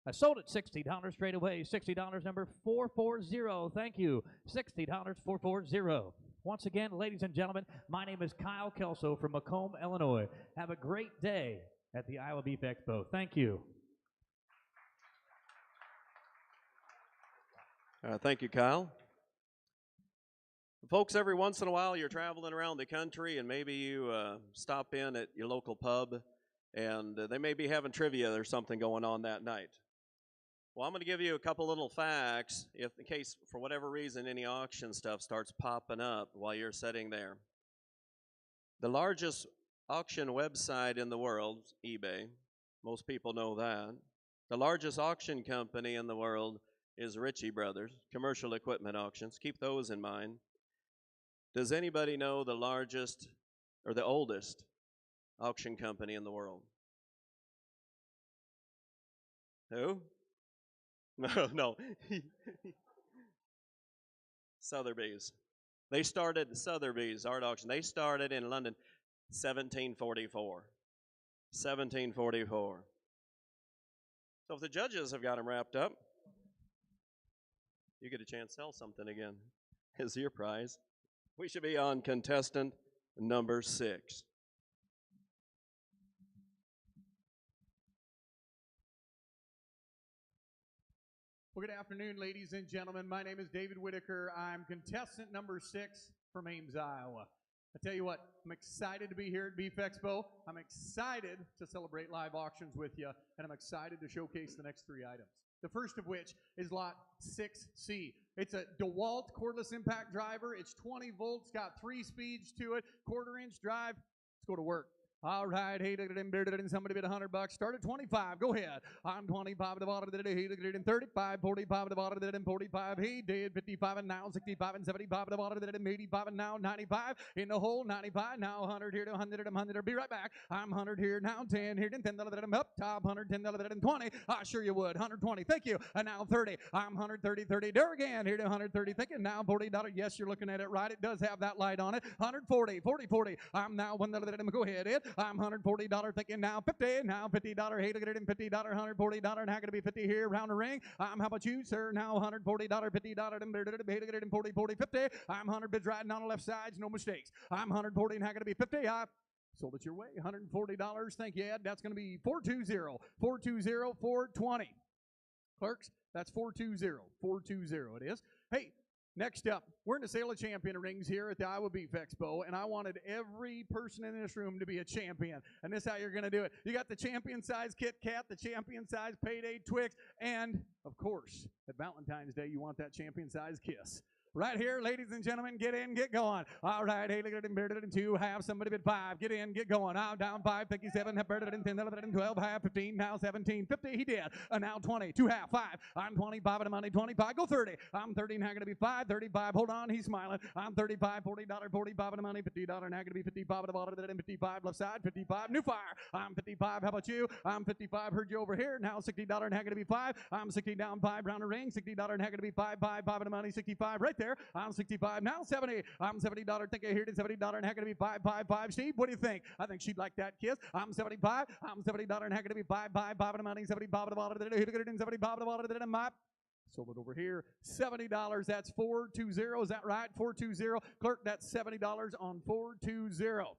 I sold it $60 straight away, $60 number 440, thank you, $60 440. Once again, ladies and gentlemen, my name is Kyle Kelso from Macomb, Illinois. Have a great day at the Iowa Beef Expo. Thank you. Thank you, Kyle. Folks, every once in a while you're traveling around the country and maybe you stop in at your local pub and they may be having trivia or something going on that night. Well, I'm going to give you a couple little facts in case, for whatever reason, any auction stuff starts popping up while you're sitting there. The largest auction website in the world, eBay, most people know that. The largest auction company in the world is Ritchie Brothers, Commercial Equipment Auctions. Keep those in mind. Does anybody know the largest or the oldest auction company in the world? Who? No. Sotheby's. They started Sotheby's Art Auction. They started in London 1744. 1744. So if the judges have got them wrapped up, you get a chance to sell something again as your prize. We should be on contestant number 6. Well, good afternoon, ladies and gentlemen. My name is David Whitaker. I'm contestant number 6 from Ames, Iowa. I tell you what, I'm excited to be here at Beef Expo. I'm excited to celebrate live auctions with you, and I'm excited to showcase the next 3 items. The first of which is lot 6C. It's a DeWalt cordless impact driver. It's 20 volts, got 3 speeds to it, 1/4-inch drive. Let's go to work. All right, hey, somebody bid $100. Start at 25. Go ahead. I'm 25 at the bottom of the day. 35, 45 at the bottom of the day. 45. He did 55 and now 65 and 75 at the bottom of the day. 85 and now 95 in the hole. 95 now 100 here to 100 and 100. I'll be right back. I'm 100 here now 10 here and 10 I'm up top 100 10 and 20. I sure you would. 120. Thank you. And now 30. I'm 130 30 there again here to 130. Thank you. Now $40. Yes, you're looking at it right. It does have that light on it. 140 40. I'm now $1. Go ahead, Ed. I'm $140 thinking now 50, now $50. Hey, look at it in $50, $140, and how can it be 50 here around the ring? How about you, sir? Now $140, $50, and hey, look at it in 40, 40, 50. I'm 100 bids riding on the left sides, no mistakes. I'm 140, and how can it be 50? I sold it your way, $140. Thank you, Ed. That's going to be 420, 420, 420. Clerks, that's 420, 420 it is. Hey, next up, we're in the Sale of Champion rings here at the Iowa Beef Expo, and I wanted every person in this room to be a champion. And this is how you're going to do it. You got the champion size Kit Kat, the champion size Payday Twix, and, of course, at Valentine's Day, you want that champion size kiss. Right here, ladies and gentlemen, get in, get going. All right, hey, look at it, better than 2, half, somebody bid 5. Get in, get going. I'm down 5, 57, better than 10, 11, 12, half, 15, now 17, 50, he did. Now 20, 2 half, 5. I'm 25 and I'm money, 25, go 30. I'm 30, now going to be 5, 35, hold on, he's smiling. I'm 35, $40, 45 and the money, $50, now going to be 55 at the bottom, 55, left side, 55, new fire. I'm 55, how about you? I'm 55, heard you over here. Now $60, now going to be 5. I'm 60 down 5, round the ring, $60, now going to be 5, 5 at the money, 65, right there. I'm 65, now 70. I'm $70, think I heard it, $70, and how can it be 5, 5, 5? Steve, what do you think? I think she'd like that kiss. I'm 75, I'm $70, and how can it be 5, 5, 5 at the money, 70, at the bottom, 70, at the bottom, my sold it over here. $70, that's 420, is that right? 420. Clerk, that's $70 on 420.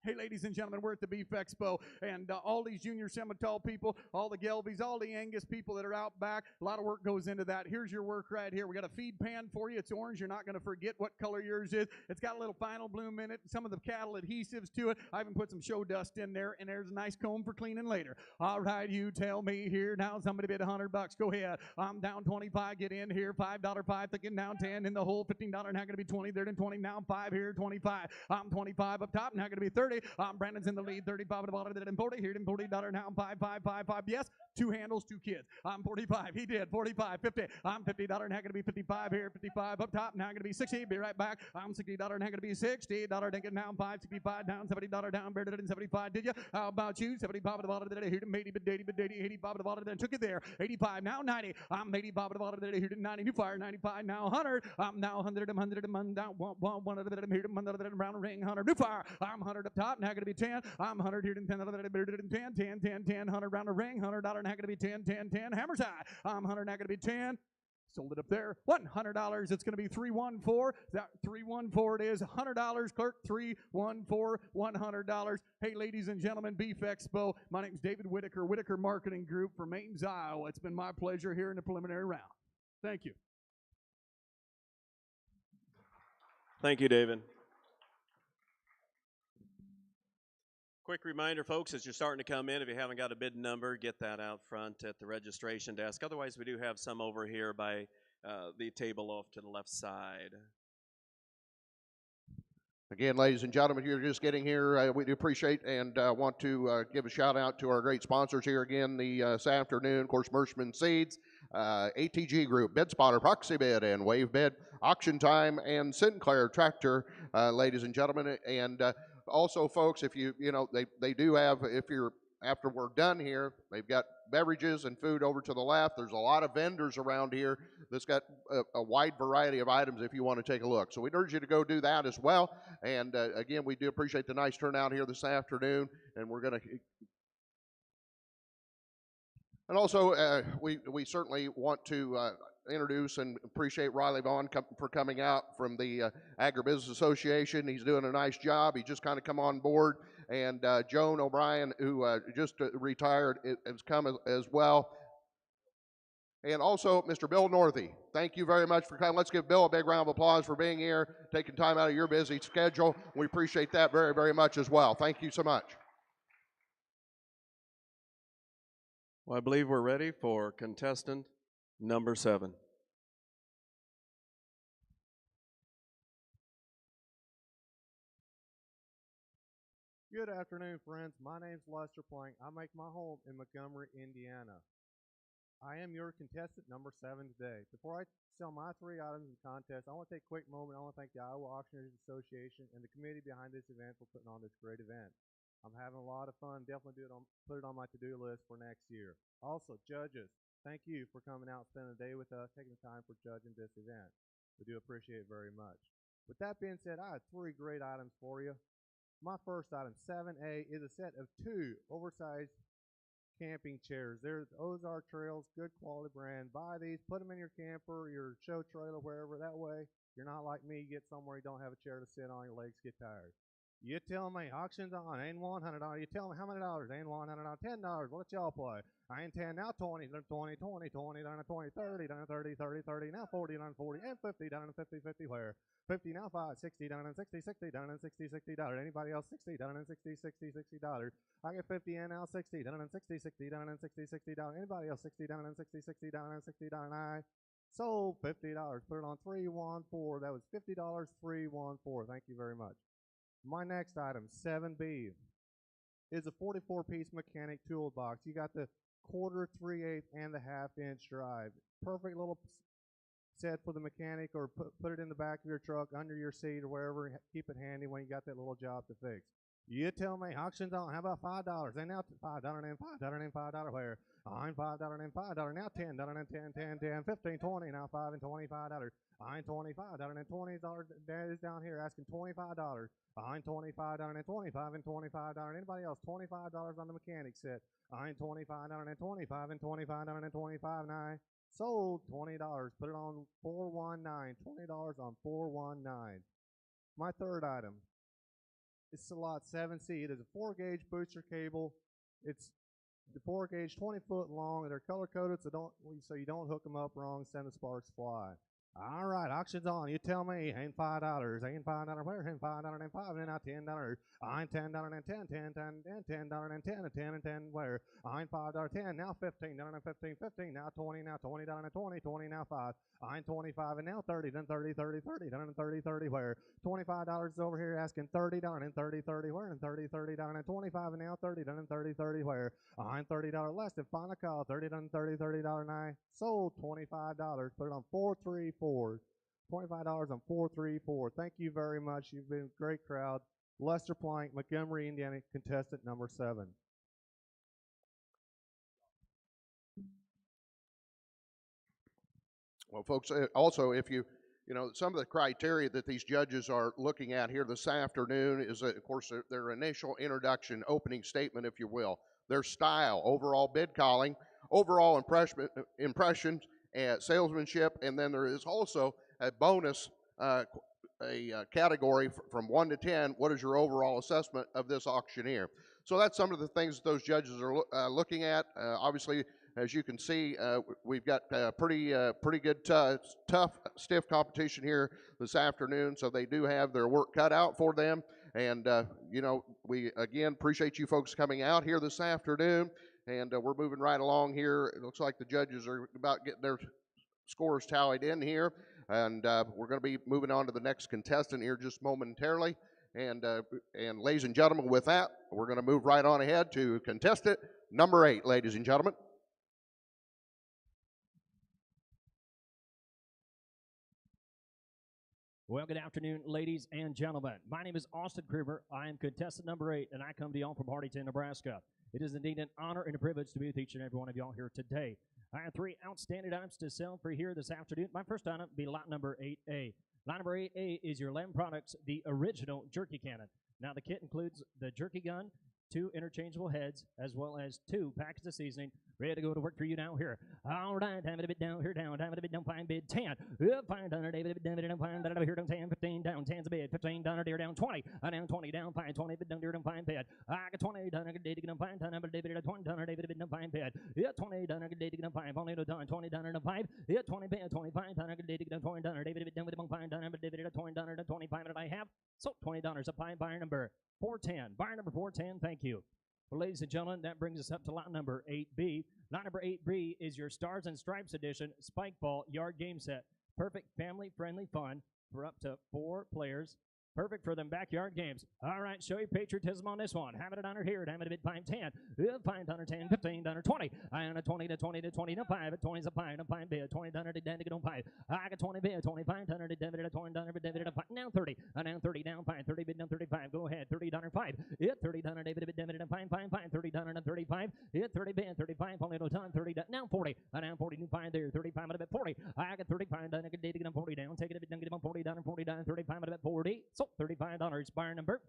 Hey, ladies and gentlemen, we're at the Beef Expo, and all these junior Semitole people, all the Gelbies, all the Angus people that are out back, a lot of work goes into that. Here's your work right here. We got a feed pan for you. It's orange. You're not going to forget what color yours is. It's got a little final bloom in it, some of the cattle adhesives to it. I even put some show dust in there, and there's a nice comb for cleaning later. All right, you tell me here now. Somebody bid $100. Go ahead. I'm down 25. Get in here. $5, 5. Thinking down 10 in the hole. $15. Now going to be 20. There and 20. Now 5 here. 25. I'm 25 up top. Now going to be 30. Brandon's in the lead. 35 at the bottom. Then 40. Here and $40. Now 5, 5, 5, 5. Yes. 2 handles, 2 kids. I'm 45. He did. 45, 50. I'm $50. Now going to be 55 here. 55 up top. Now going to be 60. Be right back. I'm $60. Now going to be $60. Now 5. 65 down. $70 down. Better than 75. Did you? How about you? 75 at the bottom. Here to 80, but 85 at the bottom. Then took it there. 85. Now 90. I'm 85 at the bottom. Here to 90. New fire. 95. Now 100. I'm now 100. I'm 100. I'm down. 1 of them here to 100. Round ring. 100. New fire. I'm 100 up top. Now going to be 10. I'm 100 here to 10. 10. 10. 10. 10. 100 round the ring. $100. Now going to be 10. 10. 10. Hammers high. I'm 100. Now going to be 10. Sold it up there. $100. It's going to be 314. That 314 it is. $100. Clerk 314. $100. Hey, ladies and gentlemen, Beef Expo. My name is David Whitaker, Whitaker Marketing Group from Ames, Iowa. It's been my pleasure here in the preliminary round. Thank you. Thank you, David. Quick reminder, folks, as you're starting to come in, if you haven't got a bid number, get that out front at the registration desk. Otherwise, we do have some over here by the table off to the left side. Again, ladies and gentlemen, you're just getting here. We do appreciate and want to give a shout out to our great sponsors here again this afternoon. Of course, Mershman Seeds, ATG Group, Bid Spotter, Proxy Bid, and Wave Bid, Auction Time, and Sinclair Tractor, ladies and gentlemen. And also, folks, if they do have, if you're, after we're done here, they've got beverages and food over to the left. There's a lot of vendors around here that's got a wide variety of items if you want to take a look. So we'd urge you to go do that as well. And again, we do appreciate the nice turnout here this afternoon. And we're going to, and also we certainly want to introduce and appreciate Riley Vaughn for coming out from the Agribusiness Association. He's doing a nice job. He just kind of come on board. And Joan O'Brien, who just retired, has come as well. And also, Mr. Bill Northey, thank you very much for coming. Let's give Bill a big round of applause for being here, taking time out of your busy schedule. We appreciate that very, very much as well. Thank you so much. Well, I believe we're ready for contestant number 7. Good afternoon, friends. My name's Lester Plank. I make my home in Montgomery, Indiana. I am your contestant number 7 today. Before I sell my 3 items in the contest, I want to take a quick moment. I want to thank the Iowa Auctioneers Association and the committee behind this event for putting on this great event. I'm having a lot of fun. Definitely put it on my to-do list for next year. Also, judges, thank you for coming out and spending the day with us, taking the time for judging this event. We do appreciate it very much. With that being said, I have 3 great items for you. My first item, 7A, is a set of 2 oversized camping chairs. They're Ozark Trails, good quality brand. Buy these, put them in your camper, your show trailer, wherever. That way, you're not like me, you get somewhere you don't have a chair to sit on, your legs get tired. You tell me, auction's on, ain't $100. You tell me how many dollars, ain't $100, $10. Let y'all play. I ain't 10, now 20, then 20, 20, 20, then 20, 30, then 30, 30, 30, now 40, then 40, and 50, down and 50, 50, where? 50, now 5, 60, down and 60, 60, down and 60, $60. Anybody else? 60, down and 60, 60, $60. I get 50 and now 60, down and 60, 60, down and 60, $60. Anybody else? 60, down and 60, 60, down and $60. And I sold $50. Put it on 314. That was $50, 314. Thank you very much. My next item, 7B, is a 44-piece mechanic toolbox. You got the 1/4, 3/8, and the 1/2-inch drive. Perfect little set for the mechanic, or put it in the back of your truck, under your seat, or wherever. Keep it handy when you got that little job to fix. You tell me, auction's on. How about $5? And now $5 and $5 and $5 where? I'm $5 and $5 now $10 and 10, 10, 10, 15, 20 now $5 and $25. I'm $25 and $20. Dad is down here asking $25. I'm $25 and $25 and $25. Anybody else? $25 on the mechanic set. I'm $25 and $25 and $25 and $25. And I sold $20. Put it on 419. $20 on 419. My third item It's the lot 7C. It is a 4-gauge booster cable. It's the 4-gauge, 20-foot long, and they're color-coded so you don't hook them up wrong, send the sparks fly. All right, auction's on. You tell me. Ain't $5. Ain't $5. Where? Ain't $5 and $5 and now $10. Ain't $10 and 10, 10, 10, and $10 and 10 and 10 and 10. Where? Ain't $5, 10, now $15 and 15, 15, now 20, now $20 and 20, 20, now 5. Ain't 25 and now 30, then 30, 30, 30, then 30, 30. Where? $25 is over here asking $30 and 30, 30. Where? And 30, 30 down and 25 and now 30, then 30, 30. Where? Ain't $30 less than final call. 30, then 30, $30 nine. Sold $25. Put it on 434. $25 on 434. Thank you very much. You've been a great crowd. Lester Plank, Montgomery, Indiana, contestant number 7. Well, folks, also, if you know, some of the criteria that these judges are looking at here this afternoon is, of course, their initial introduction, opening statement, if you will, their style, overall bid calling, overall impressions, salesmanship, and then there is also a bonus, a category from 1 to 10. What is your overall assessment of this auctioneer? So that's some of the things that those judges are looking at. Obviously, as you can see, we've got pretty good, tough, stiff competition here this afternoon. So they do have their work cut out for them. And, you know, we, again, appreciate you folks coming out here this afternoon. And we're moving right along here. It looks like the judges are about getting their scores tallied in here. And we're going to be moving on to the next contestant here just momentarily. And ladies and gentlemen, with that, we're going to move right on ahead to contestant number 8, ladies and gentlemen. Well, good afternoon, ladies and gentlemen. My name is Austin Kruger. I am contestant number 8, and I come to y'all from Hardyton, Nebraska. It is indeed an honor and a privilege to be with each and every one of y'all here today. I have 3 outstanding items to sell for here this afternoon. My first item will be lot number 8A. Lot number 8A is your Lamb Products, the original jerky cannon. Now, the kit includes the jerky gun, 2 interchangeable heads, as well as 2 packets of seasoning, ready to go to work for you now here. All right, time it a bit down here, down, time it a bit down, fine bid 10. Up, fine, down, David, down, down, fine, down, here, down, 10, 15, down, 10's a bid, 15, down, there, down, 20, down, 20, down, fine, 20, bid, down, there, down, fine bid. I got 20, down, I got David, down, fine, down, David, down, 20, down, David, down, fine bid. Yeah, 20, down, I got David, down, fine, only down, 20, down, down, 5. Yeah, 20 bid, 25, down, I got David, down, 20, down, David, down, with fine, down, David, down, 20, down, 25 that I have. So $20 up high, buyer number 410. Buyer number 410, thank you. Well, ladies and gentlemen, that brings us up to lot number 8B. Lot number 8B is your Stars and Stripes edition spike ball yard game set. Perfect family-friendly fun for up to 4 players. Perfect for them backyard games. All right, show your patriotism on this one. Have it on here. Have it a bit pine 10. Pine down 10, 15 down 20. I on a 20 to 20 to 20 to 5. 20's a pine bid. 20 down to den to get on 5. I got 20 bid. 25 down to David 20 down to David now 30. Now 30 down pine. 30 bid down 35. Go ahead. 30 down 5. 30 down to David David pine 30 down to 35. 30 bid 35. Only no time. 30 down now 40. Now 40 new pine there. 35 out of it 40. I got 35 down. I get David 40 down. Take it a bit down. Get him 40 down and 40 down. 35 out of it 40. So $35. Buyer number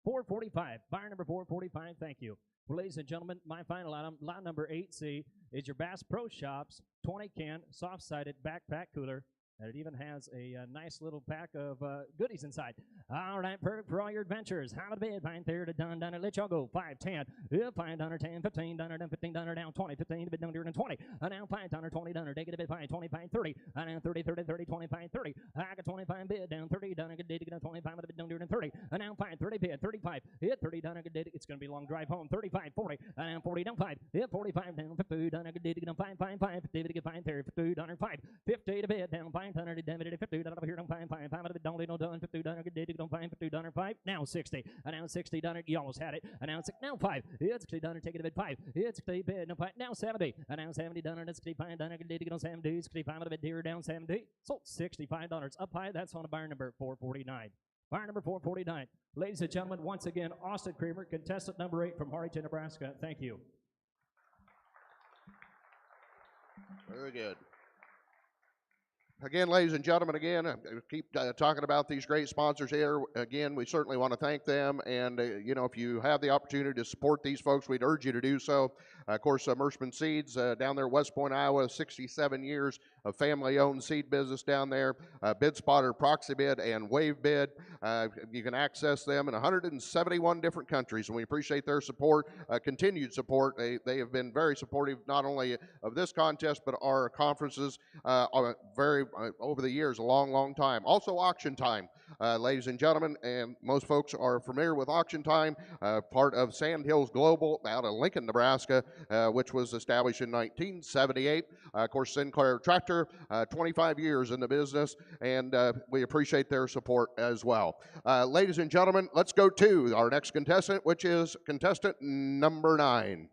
445. Buyer number 445. Thank you. Well, ladies and gentlemen, my final item, lot number 8C, is your Bass Pro Shops 20-can soft-sided backpack cooler. And it even has a nice little pack of goodies inside. All right, perfect for all your adventures. How to bid, fine there to done, done it. Let y'all go. 5, 10, $5, 10, 15, down, $15, down, 20, 15, a bit down, 20. Now $5, 20, down, take it a bit, 5, 25, 30. Now 30, 30, 30, 25, 30. I got 25 bid down, 30, down, I get did 25, a bit down, 30. Now 5, 30 bid, 35, 30 down, I get did. It's going to be a long drive home. 35, 40, now 40 down, 5, 45 down, 50 down, I get did 5, 5, 5, 50 to get 5, 30, 50 down, 5, 50 to bid down, 5, 100 down, 50 down here, down 5, 5, 5, don't no done, 50 down, get did, don't 50 down, 5, now 60, now 60 down, you almost had it, now 6, now 5, it's 60 down, take it a bit 5, it's 60 bid, no 5, now 70, now 70 down, and 65 down, get did, 70, 65 a bit dear, down 70, so $65 up high, that's on a buyer number 449. Buyer number 449. Ladies and gentlemen, once again, Austin Kramer, contestant number 8 from Hardyton, Nebraska. Thank you. Very good. Again, ladies and gentlemen, again, keep talking about these great sponsors here. Again, we certainly want to thank them. And, you know, if you have the opportunity to support these folks, we'd urge you to do so. Of course, Mershman Seeds down there, West Point, Iowa, 67 years a family-owned seed business down there, Bid Spotter, ProxyBid, and WaveBid. You can access them in 171 different countries, and we appreciate their support, continued support. They have been very supportive not only of this contest but our conferences over the years, a long, long time. Also, Auction Time, ladies and gentlemen, and most folks are familiar with Auction Time, part of Sand Hills Global out of Lincoln, Nebraska, which was established in 1978. Of course, Sinclair Tractor, 25 years in the business, and we appreciate their support as well. Ladies and gentlemen, let's go to our next contestant, which is contestant number 9.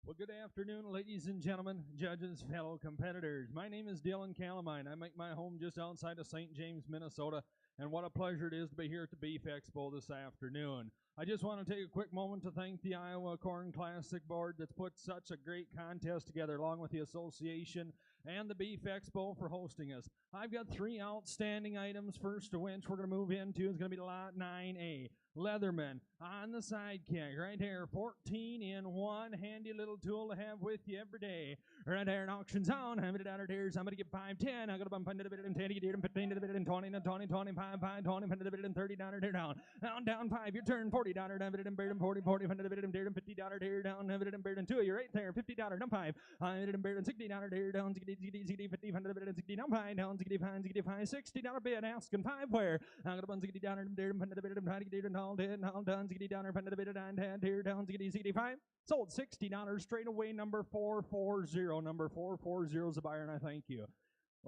Well, good afternoon, ladies and gentlemen, judges, fellow competitors. My name is Dylan Calamine. I make my home just outside of St. James, Minnesota, and what a pleasure it is to be here at the Beef Expo this afternoon. I just want to take a quick moment to thank the Iowa Corn Classic Board that's put such a great contest together, along with the association and the Beef Expo for hosting us. I've got 3 outstanding items. First of which we're going to move into is going to be Lot 9A. Leatherman on the sidekick right here, 14 in 1, handy little tool to have with you every day. Right there in auctions on, I'm going to here, somebody get 5, 10, I'm going to bump into the bit and 10, get 15 to the bit and 20, and 20, 25, 5, 20, into the bit and $30 here down. Down 5, your turn, $40, down bit and beard and 40, 40, into the bit and beard and $50 here down, have it and beard and 2, you're right there, $50, down 5, I'm it and beard and $60 here down, ziggy, 50, under the bit and 60, down 5, down, ziggy, $5, $60 bid, asking 5 where, I'm going to bun ziggy down and beard and under the bit and try to get it and all dead and all done, ziggy down and under the bit and hand here down, ziggy 5. Sold $60 straight away, number 440. Number 440 is the buyer, and I thank you.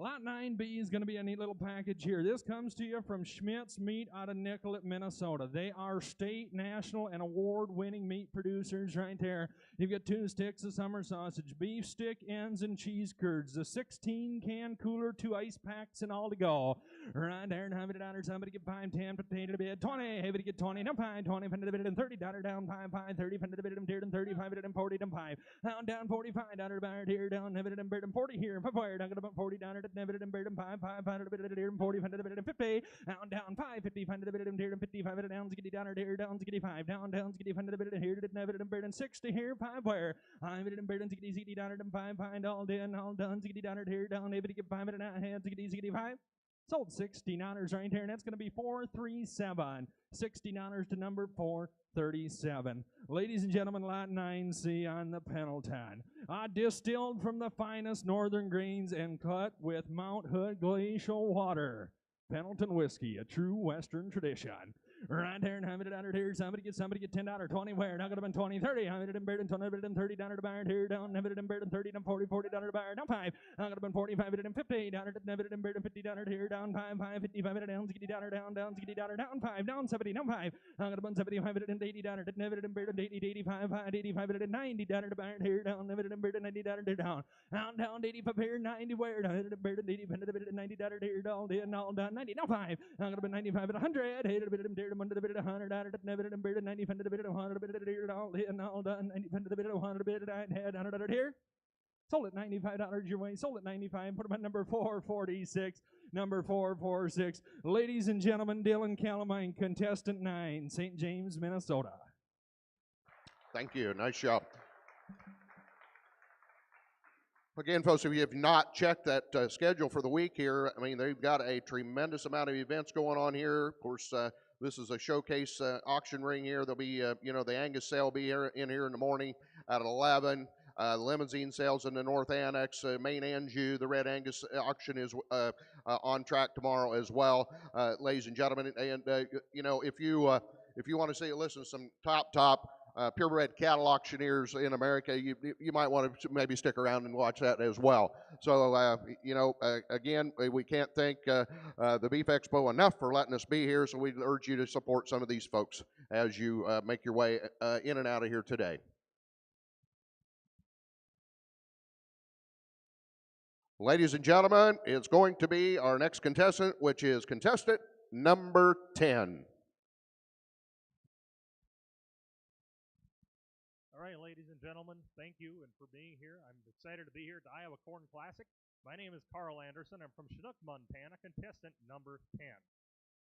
Lot 9B is going to be a neat little package here. This comes to you from Schmidt's Meat out of Nicollet, Minnesota. They are state, national, and award-winning meat producers right there. You've got 2 sticks of summer sausage, beef stick ends, and cheese curds. The 16-can cooler, 2 ice packs, and all to go. Right there, and have it down there. Somebody get 5, 10, potato to bid, 20. Have it get 20, down 5, 20, $20, and $30 down 5, 5, 30, $20, and 35, and 40, down 5. Down $45 buyer here, down, have it and 40 here. 5 wire, down about $40. Never and beard and 5, 500 bit and 40, 100 and 50, down 5, 50, 100 bit and 55 down, ziggy down here, down, ziggy 5, down, ziggy 100 bit and here, never and beard and 60 here, 5 where, I'm it and beard and ziggy down and 5, find all done, ziggy down here, down, able to get 5 and a half, ziggy 5. Sold $60 right here, and that's going to be 437. $60 to number 437. Ladies and gentlemen, Lot 9C on the Pendleton. Distilled from the finest northern grains and cut with Mount Hood glacial water. Pendleton whiskey, a true Western tradition. Right there and have it out here. Somebody get $10, 20 where? Now gonna be 20, 30. Have it in beard and $30 to buy it here down. Have it in beard and 30 and 40, $40 to buy it down 5. Now gonna be 45 and $50. Have it in beard and $50 here down 5, 5, 55 and down, $60 down, $60 down 5, down 70, down 5. Now gonna be 75 and $80. Have it in beard and 80, 85, 85 and $90 to buy it here down. Have it in beard and $90 down. Down 85 here, 90 where? Have it in beard and 80, $90 here down, all done 90, now 5. Now gonna be 95 and 100. Hate it a bit under the bit of $100, never and bit of 90, under the bit of 100, bit of here, all done, 90, under the bit of 100, bit of I had $100 here. Sold at $95 your way, sold at 95, put them at number 446, number 446. Ladies and gentlemen, Dylan Calamine, contestant 9, St. James, Minnesota. Thank you, nice job. Again, folks, if you have not checked that schedule for the week here, I mean, they've got a tremendous amount of events going on here. Of course, this is a showcase auction ring here. There'll be, the Angus sale will be here in the morning at 11. Limousine sales in the North Annex, Main Anjou, the Red Angus auction is on track tomorrow as well, ladies and gentlemen. And if you want to see, listen to some top purebred cattle auctioneers in America, you might want to maybe stick around and watch that as well. So, again, we can't thank the Beef Expo enough for letting us be here, so we urge you to support some of these folks as you make your way in and out of here today. Ladies and gentlemen, it's going to be our next contestant, which is contestant number 10. All right, ladies and gentlemen, thank you and for being here. I'm excited to be here at the Iowa Corn Classic. My name is Carl Anderson. I'm from Chinook, Montana, contestant number 10.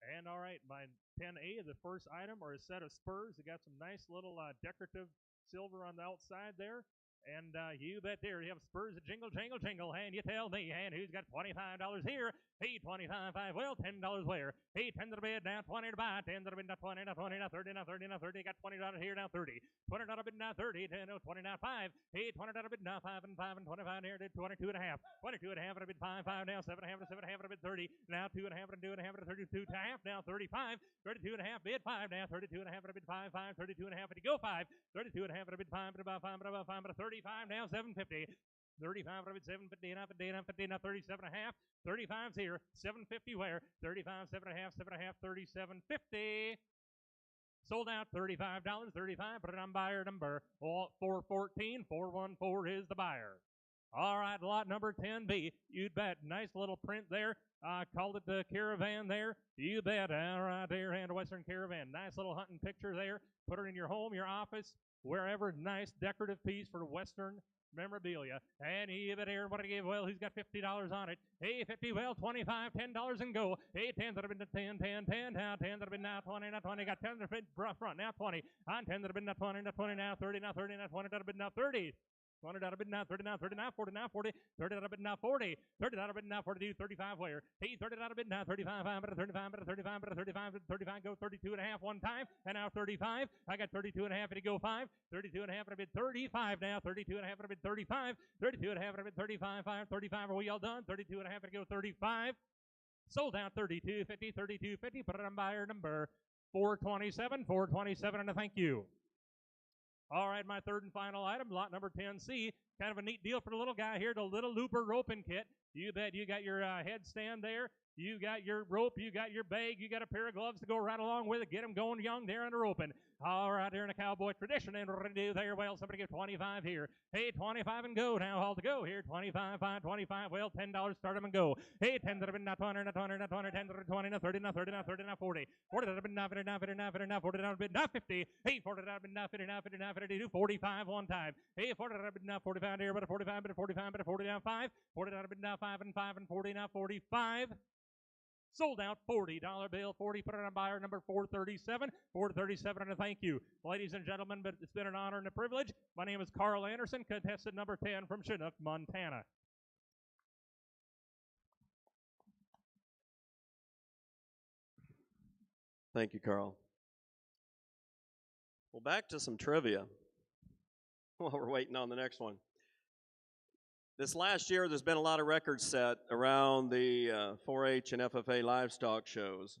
And all right, my 10A, the first item, are a set of spurs. They got some nice little decorative silver on the outside there. And you bet there you have spurs that jingle, jingle, jingle. And you tell me, and who's got $25 here? Hey, 25, well, $10 where? Hey, 10 to the bid, now 20 to buy. 10 to the bid, now 20, now 20, now 30, now 30, now 30. Got $20 here, now 30. $20 bid, now 30. 10, no, 20, now 5. Hey, $20 bid, now 5 and 5 and 25 here. Did 22 and a half. 22 and a half, and a bid 5, 5 now. 7 and a half, and 7 and a half, and a bid 30. Now 2 and a half, and 2 and a half, and a 32 and a half. Now 35. 32 and a half, bid 5 now. 32 and a half, and a bid 5, 5. 32 and a half, and to go 5. 32 and a half, and a bid 5, and about 5, and about 5, and a 35 now. 750. 35 of it, 750, and up, and up, and up, 37 and a half. 35's here. 750 where? 35, 7 and a half, 7 and a half, 37.50. Sold out $35, 35. Put it on buyer number 414. 414 is the buyer. All right, lot number 10B. You bet. Nice little print there. Called it the Caravan there. You bet. All right, there, and Western Caravan. Nice little hunting picture there. Put it in your home, your office, wherever. Nice decorative piece for Western memorabilia. And even here, what do you give? Well, who's got $50 on it? Hey, 50, well, 25, $10 and go. Hey, 10 that have been to 10, 10, 10, now 10 that have been now 20, now 20. Got 10 that have been front, now 20. On 10 that have been now 20, now 20, now 30, now 30, now 20 that have been now 30. 20 out of bid now, 30 now, 30 now, 40 now, 40, 30 out of bid now, 40, 30 out of bid now, 42, 35 where? Hey, 30 out of bid now, 35, 35, 35, 35, 35, go 32 and a half one time, and now 35. I got 32 and a half to go 5, 32 and a half at a bid 35 now, 32 and a half at a bid 35, 32 and a half at a bid 35, 5, 35, are we all done? 32 and a half to go 35. Sold out 32.50, 32.50, put it on buyer number 427, 427, and a thank you. All right, my third and final item, lot number 10C. Kind of a neat deal for the little guy here, the little looper roping kit. You bet you got your headstand there. You got your rope, you got your bag, you got a pair of gloves to go right along with it. Get them going young there on the roping. All right, there in a cowboy tradition, and we're going to do there. Well, somebody get 25 here. Hey, 25 and go now. All to go here. 25, 5, 25. Well, $10, start them and go. Hey, 10 that have been now 20, now 20, now 20, 10 that have been 20, now 30, now 30, now 30, now 40. 40 that have been now 50, now 50, now 50, now 40 that have been now 50. Hey, 40 that have been now 50, now 50, now 50, 45 one time. Hey, 40 that have been now 45 here, but a 45, but a 45, but a 40 now 5. 40 that have been now 5 and 5 and 40 now 45. Sold out, $40 bill, 40, put it on buyer number 437, 437, and a thank you. Ladies and gentlemen, but it's been an honor and a privilege. My name is Carl Anderson, contestant number 10 from Chinook, Montana. Thank you, Carl. Well, back to some trivia while we're waiting on the next one. This last year, there's been a lot of records set around the 4-H and FFA livestock shows.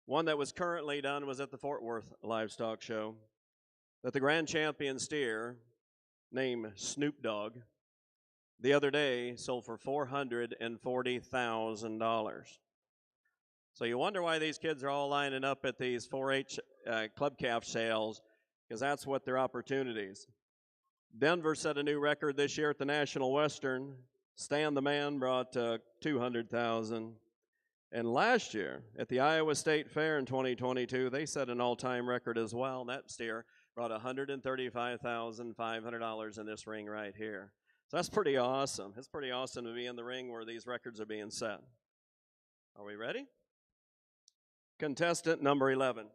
One that was currently done was at the Fort Worth Livestock Show, that the grand champion steer, named Snoop Dogg, the other day sold for $440,000. So you wonder why these kids are all lining up at these 4-H club calf sales, because that's what their opportunities. Denver set a new record this year at the National Western. Stan the Man brought $200,000. And last year at the Iowa State Fair in 2022, they set an all-time record as well. That steer brought $135,500 in this ring right here. So that's pretty awesome. It's pretty awesome to be in the ring where these records are being set. Are we ready? Contestant number 11.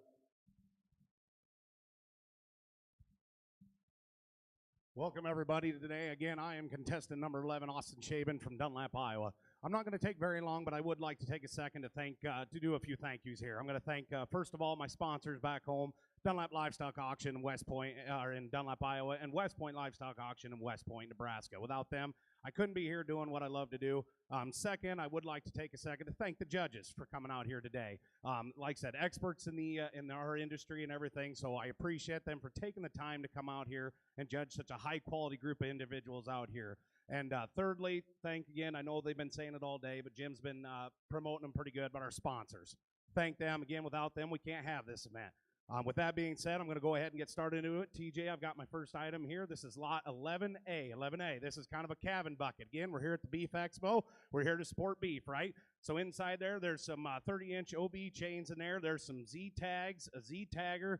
Welcome, everybody, to today. Again, I am contestant number 11, Austin Shaben from Dunlap, Iowa. I'm not going to take very long, but I would like to take a second to to do a few thank yous here. I'm going to thank, first of all, my sponsors back home, Dunlap Livestock Auction in West Point, or in Dunlap, Iowa, and West Point Livestock Auction in West Point, Nebraska. Without them, I couldn't be here doing what I love to do. Second, I would like to take a second to thank the judges for coming out here today. Like I said, experts in our industry and everything, so I appreciate them for taking the time to come out here and judge such a high-quality group of individuals out here. And thirdly, thank again, I know they've been saying it all day, but Jim's been promoting them pretty good, but our sponsors. Thank them. Again, without them, we can't have this event. With that being said, I'm going to go ahead and get started into it. TJ, I've got my first item here. This is lot 11A. 11A. This is kind of a calving bucket. Again, we're here at the Beef Expo. We're here to support beef, right? So inside there's some 30-inch OB chains in there. There's some Z tags, a Z tagger,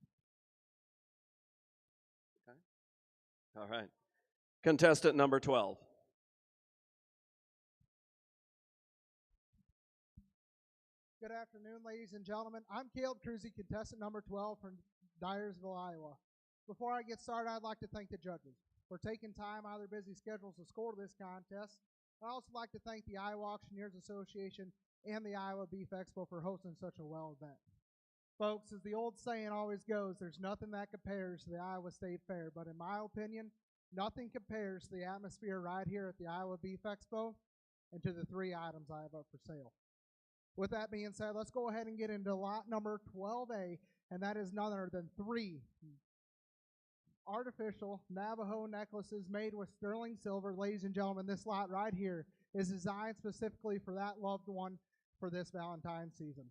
All right. Contestant number 12. Good afternoon, ladies and gentlemen. I'm Caleb Cruzy, contestant number 12 from Dyersville, Iowa. Before I get started, I'd like to thank the judges for taking time out of their busy schedules to score this contest. I'd also like to thank the Iowa Auctioneers Association and the Iowa Beef Expo for hosting such a well event. Folks, as the old saying always goes, there's nothing that compares to the Iowa State Fair, but in my opinion, nothing compares to the atmosphere right here at the Iowa Beef Expo and to the 3 items I have up for sale. With that being said, let's go ahead and get into lot number 12A, and that is none other than 3 artificial Navajo necklaces made with sterling silver. Ladies and gentlemen, this lot right here is designed specifically for that loved one for this Valentine's season.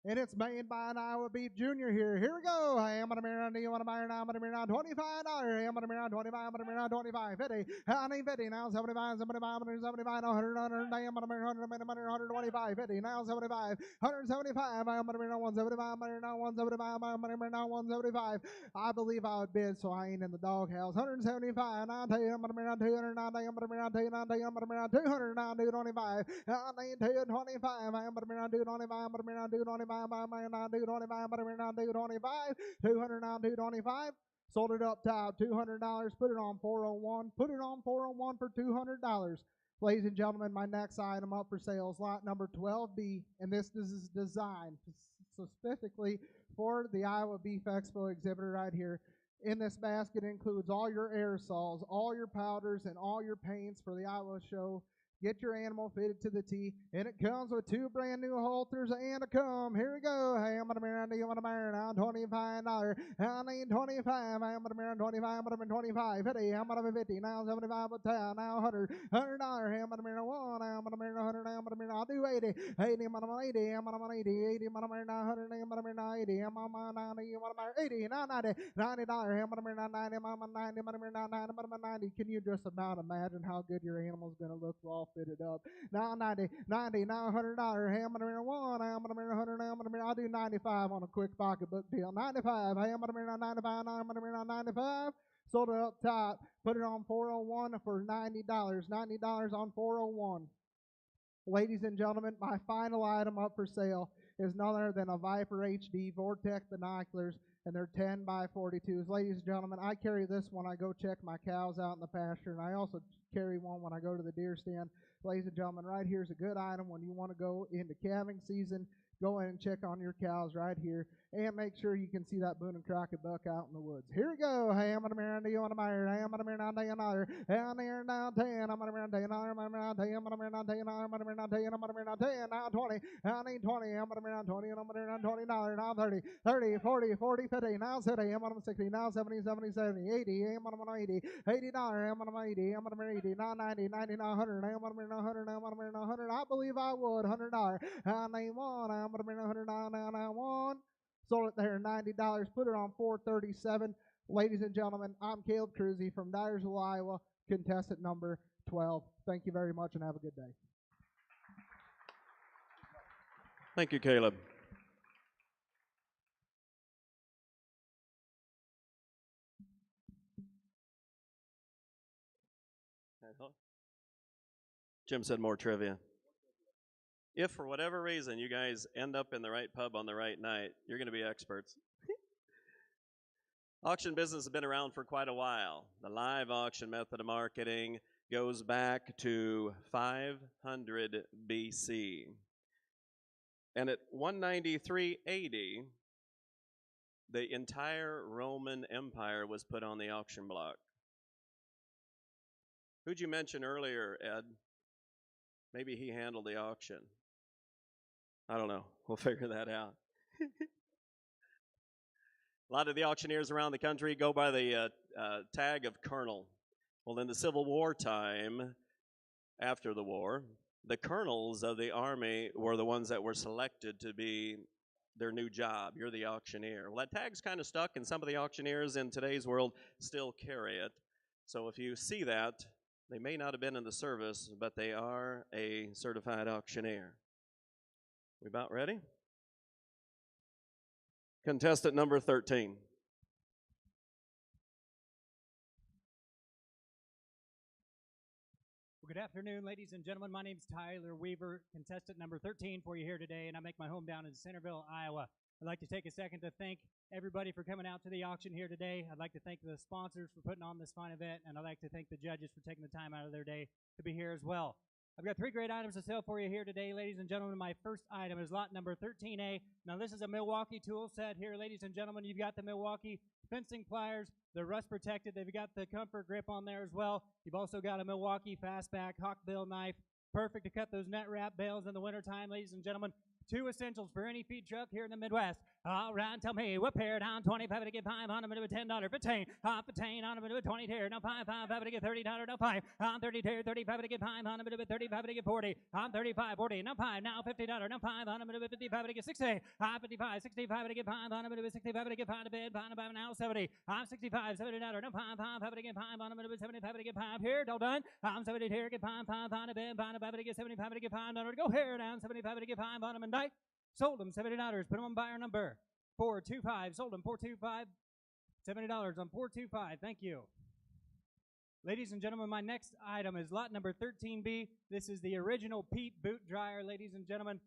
And it's made by an Iowa Beef Junior here. Here we go. Hey, I'm going to be around, you want to buy her now? I'm going to be around $25. Hey, I'm going to be around 25. I'm going to be around 25. 50. Honey, 50. Now 75, 75, 175, 100, 100. Hey, I'm going to be around 100, 125. 50. Now 75, 175. I'm going to be around 175. I'm going to be around 175. I'm going to be around 175. I believe I would bid, so I ain't in the doghouse. 175. Now I'll tell you, I'm going to be around 200. Now I'm going to be around 200. I'm going to be around 200. Now 225. I need 225. I'm going to be around 225. I'm going to be around 225. 225. Sold it up top, $200. Put it on 401. Put it on 401 for $200. Ladies and gentlemen, my next item up for sale is lot number 12B, and this is designed specifically for the Iowa Beef Expo exhibitor right here. In this basket includes all your aerosols, all your powders, and all your paints for the Iowa show. Get your animal fitted to the T, and it comes with 2 brand new halters and a comb. Here we go. Hey, I'm going to be around, you want to buy her now? $25. I need 25. I'm going to be around 25. I'm going to be 25. 50. I'm going to be 50. Now 75 a town. Now $100. $100. Hey, I'm going to be around 1. I'm going to be around 100. I'm going to be around, I'll do 80. 80. I'm going to be 80. I'm going to be 80. 80. I'm going to be around 100. I'm going to be around 80. I'm on my 90. You want to buy 80. Now 90. $90. I'm going to be around 90. I'm on 90. I'm going to be around 90. I'm going to be 90. Can you just about imagine how good your animal's going to look all fitted up? Now 90, now $100. Hey, I'm gonna be 1. I'm gonna be 100. I'm gonna be. I'll do 95 on a quick pocketbook deal. 95. Hey, I'm gonna be around 95. Now I'm gonna be around 95. Sold it up top. Put it on 401 for $90. $90 on 401. Ladies and gentlemen, my final item up for sale is none other than a Viper HD Vortec binoculars, and they're 10 by 42s. Ladies and gentlemen, I carry this when I go check my cows out in the pasture, and I also carry one when I go to the deer stand. Ladies and gentlemen, right here is a good item when you want to go into calving season. Go in and check on your cows right here, and make sure you can see that Boone and Crockett buck out in the woods. Here we go. Hey, I'm going to be around, do you want to buy her? Hey, I'm going to be around $10. Hey, I'm here now 10. I'm going to be around $10. I'm going to be around 10. I'm going to be around $10. I'm going to be around 10. I'm going to be around 10. Now 20. I need 20. I'm going to be around 20. And I'm going to be around $20. Now 30. 30, 40, 40, 50. Now 60. I'm going to be 60. Now 70, 70, 70, 80. I'm going to be 80. $80. I'm going to be 80. I'm going to be 80. Now 90, 90, now 100. I'm going to be 100. I'm going to be 100. I believe I would. $100. I need 1. I'm going to be 100. Now 1. Sold it there, $90. Put it on 437. Ladies and gentlemen, I'm Caleb Cruzy from Dyersville, Iowa, contestant number 12. Thank you very much and have a good day. Thank you, Caleb. Jim said more trivia. If for whatever reason you guys end up in the right pub on the right night, you're going to be experts. Auction business has been around for quite a while. The live auction method of marketing goes back to 500 BC. And at 193 AD, the entire Roman Empire was put on the auction block. Who'd you mention earlier, Ed? Maybe he handled the auction. I don't know. We'll figure that out. A lot of the auctioneers around the country go by the tag of colonel. Well, in the Civil War time, after the war, the colonels of the army were the ones that were selected to be their new job. You're the auctioneer. Well, that tag's kind of stuck, and some of the auctioneers in today's world still carry it. So if you see that, they may not have been in the service, but they are a certified auctioneer. We about ready? Contestant number 13. Well, good afternoon, ladies and gentlemen. My name is Tyler Weaver, contestant number 13 for you here today, and I make my home down in Centerville, Iowa. I'd like to take a second to thank everybody for coming out to the auction here today. I'd like to thank the sponsors for putting on this fine event, and I'd like to thank the judges for taking the time out of their day to be here as well. I've got 3 great items to sell for you here today, ladies and gentlemen. My first item is lot number 13A. Now, this is a Milwaukee tool set here, ladies and gentlemen. You've got the Milwaukee fencing pliers. They're rust protected. They've got the comfort grip on there as well. You've also got a Milwaukee fastback hawkbill knife. Perfect to cut those net wrap bales in the wintertime, ladies and gentlemen. 2 essentials for any feed truck here in the Midwest. All right, tell me, what pair down 25 to get 5 on them to a $10, 15, 15 on them to a 20 tier, no 5, 5 to get $30, no 5, on 30 tier, 35 to get 5 on them to a 35 to get 40, on 35, 40, no 5, now $50, no 5 on them to a 55 to get 60, 55, 65 to get 5 on them to a 65 to get 5 to bed, 5 now 70, I'm 65, $70, no 5, 5 to get 5 on them to a 75 to get 5 here, all done, I'm 70 here, get 5, 5 on to bed, 5 to get 75 to get 5, $1 to go here, down 75 to get 5 on them and die. Sold them $70. Put them on buyer number 425. Sold them 425. $70 on 425. Thank you. Ladies and gentlemen, my next item is lot number 13B. This is the original Pete boot dryer, ladies and gentlemen.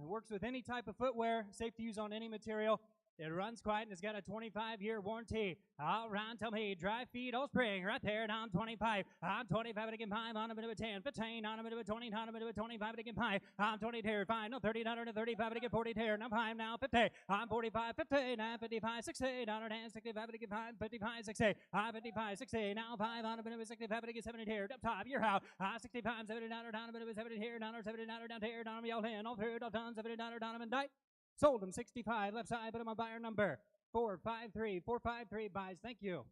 Works with any type of footwear, safe to use on any material. It runs quiet and it's got a 25-year warranty. All right, tell me, dry feed all spring, right there, down 25. I'm 25 to get 5, on a bit of a 10, 15, on a bit of a 20, on a bit of a 25 to get 5. I'm 20 tier, 5, no 30, to 35 to get 40 tier, no 5, now 50. I'm 45, 50, now 55, 60, $10, 65 to get 5, 55, 60. I'm 55, 60, now 5, on a bit of a 65 to get 70 tier, up top, your house. 65, $70, down a bit of a 70 tier, $70, down tier, down me all in, all through, all done, $70, down them and die. Sold them 65, left side, put them on buyer number 453. 453 buys. Thank you.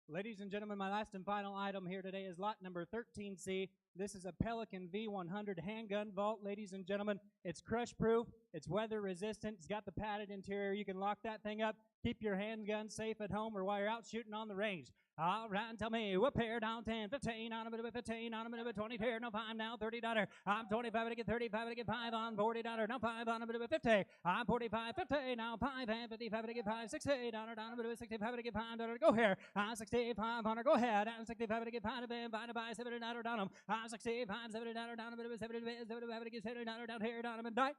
Ladies and gentlemen, my last and final item here today is lot number 13C. This is a Pelican V100 handgun vault, ladies and gentlemen. It's crush proof, it's weather resistant, it's got the padded interior. You can lock that thing up, keep your handgun safe at home or while you're out shooting on the range. All right, tell me, what pair down 10, 15, on a bit of a 15, on a bit of a 20 tier, no 5 now, $30. I'm 25 to get 35 to get 5 on $40, no 5 on a bit of a 50. I'm 45, 50, now 5 and 55 to get 5, $60, down a bit of a 65 to get $5 to go here. I'm 65 on go ahead. I'm 65 to get 5 to buy $70 down them. I'm 65, $70 down a bit of a 75 to get $70 down here, down them and die.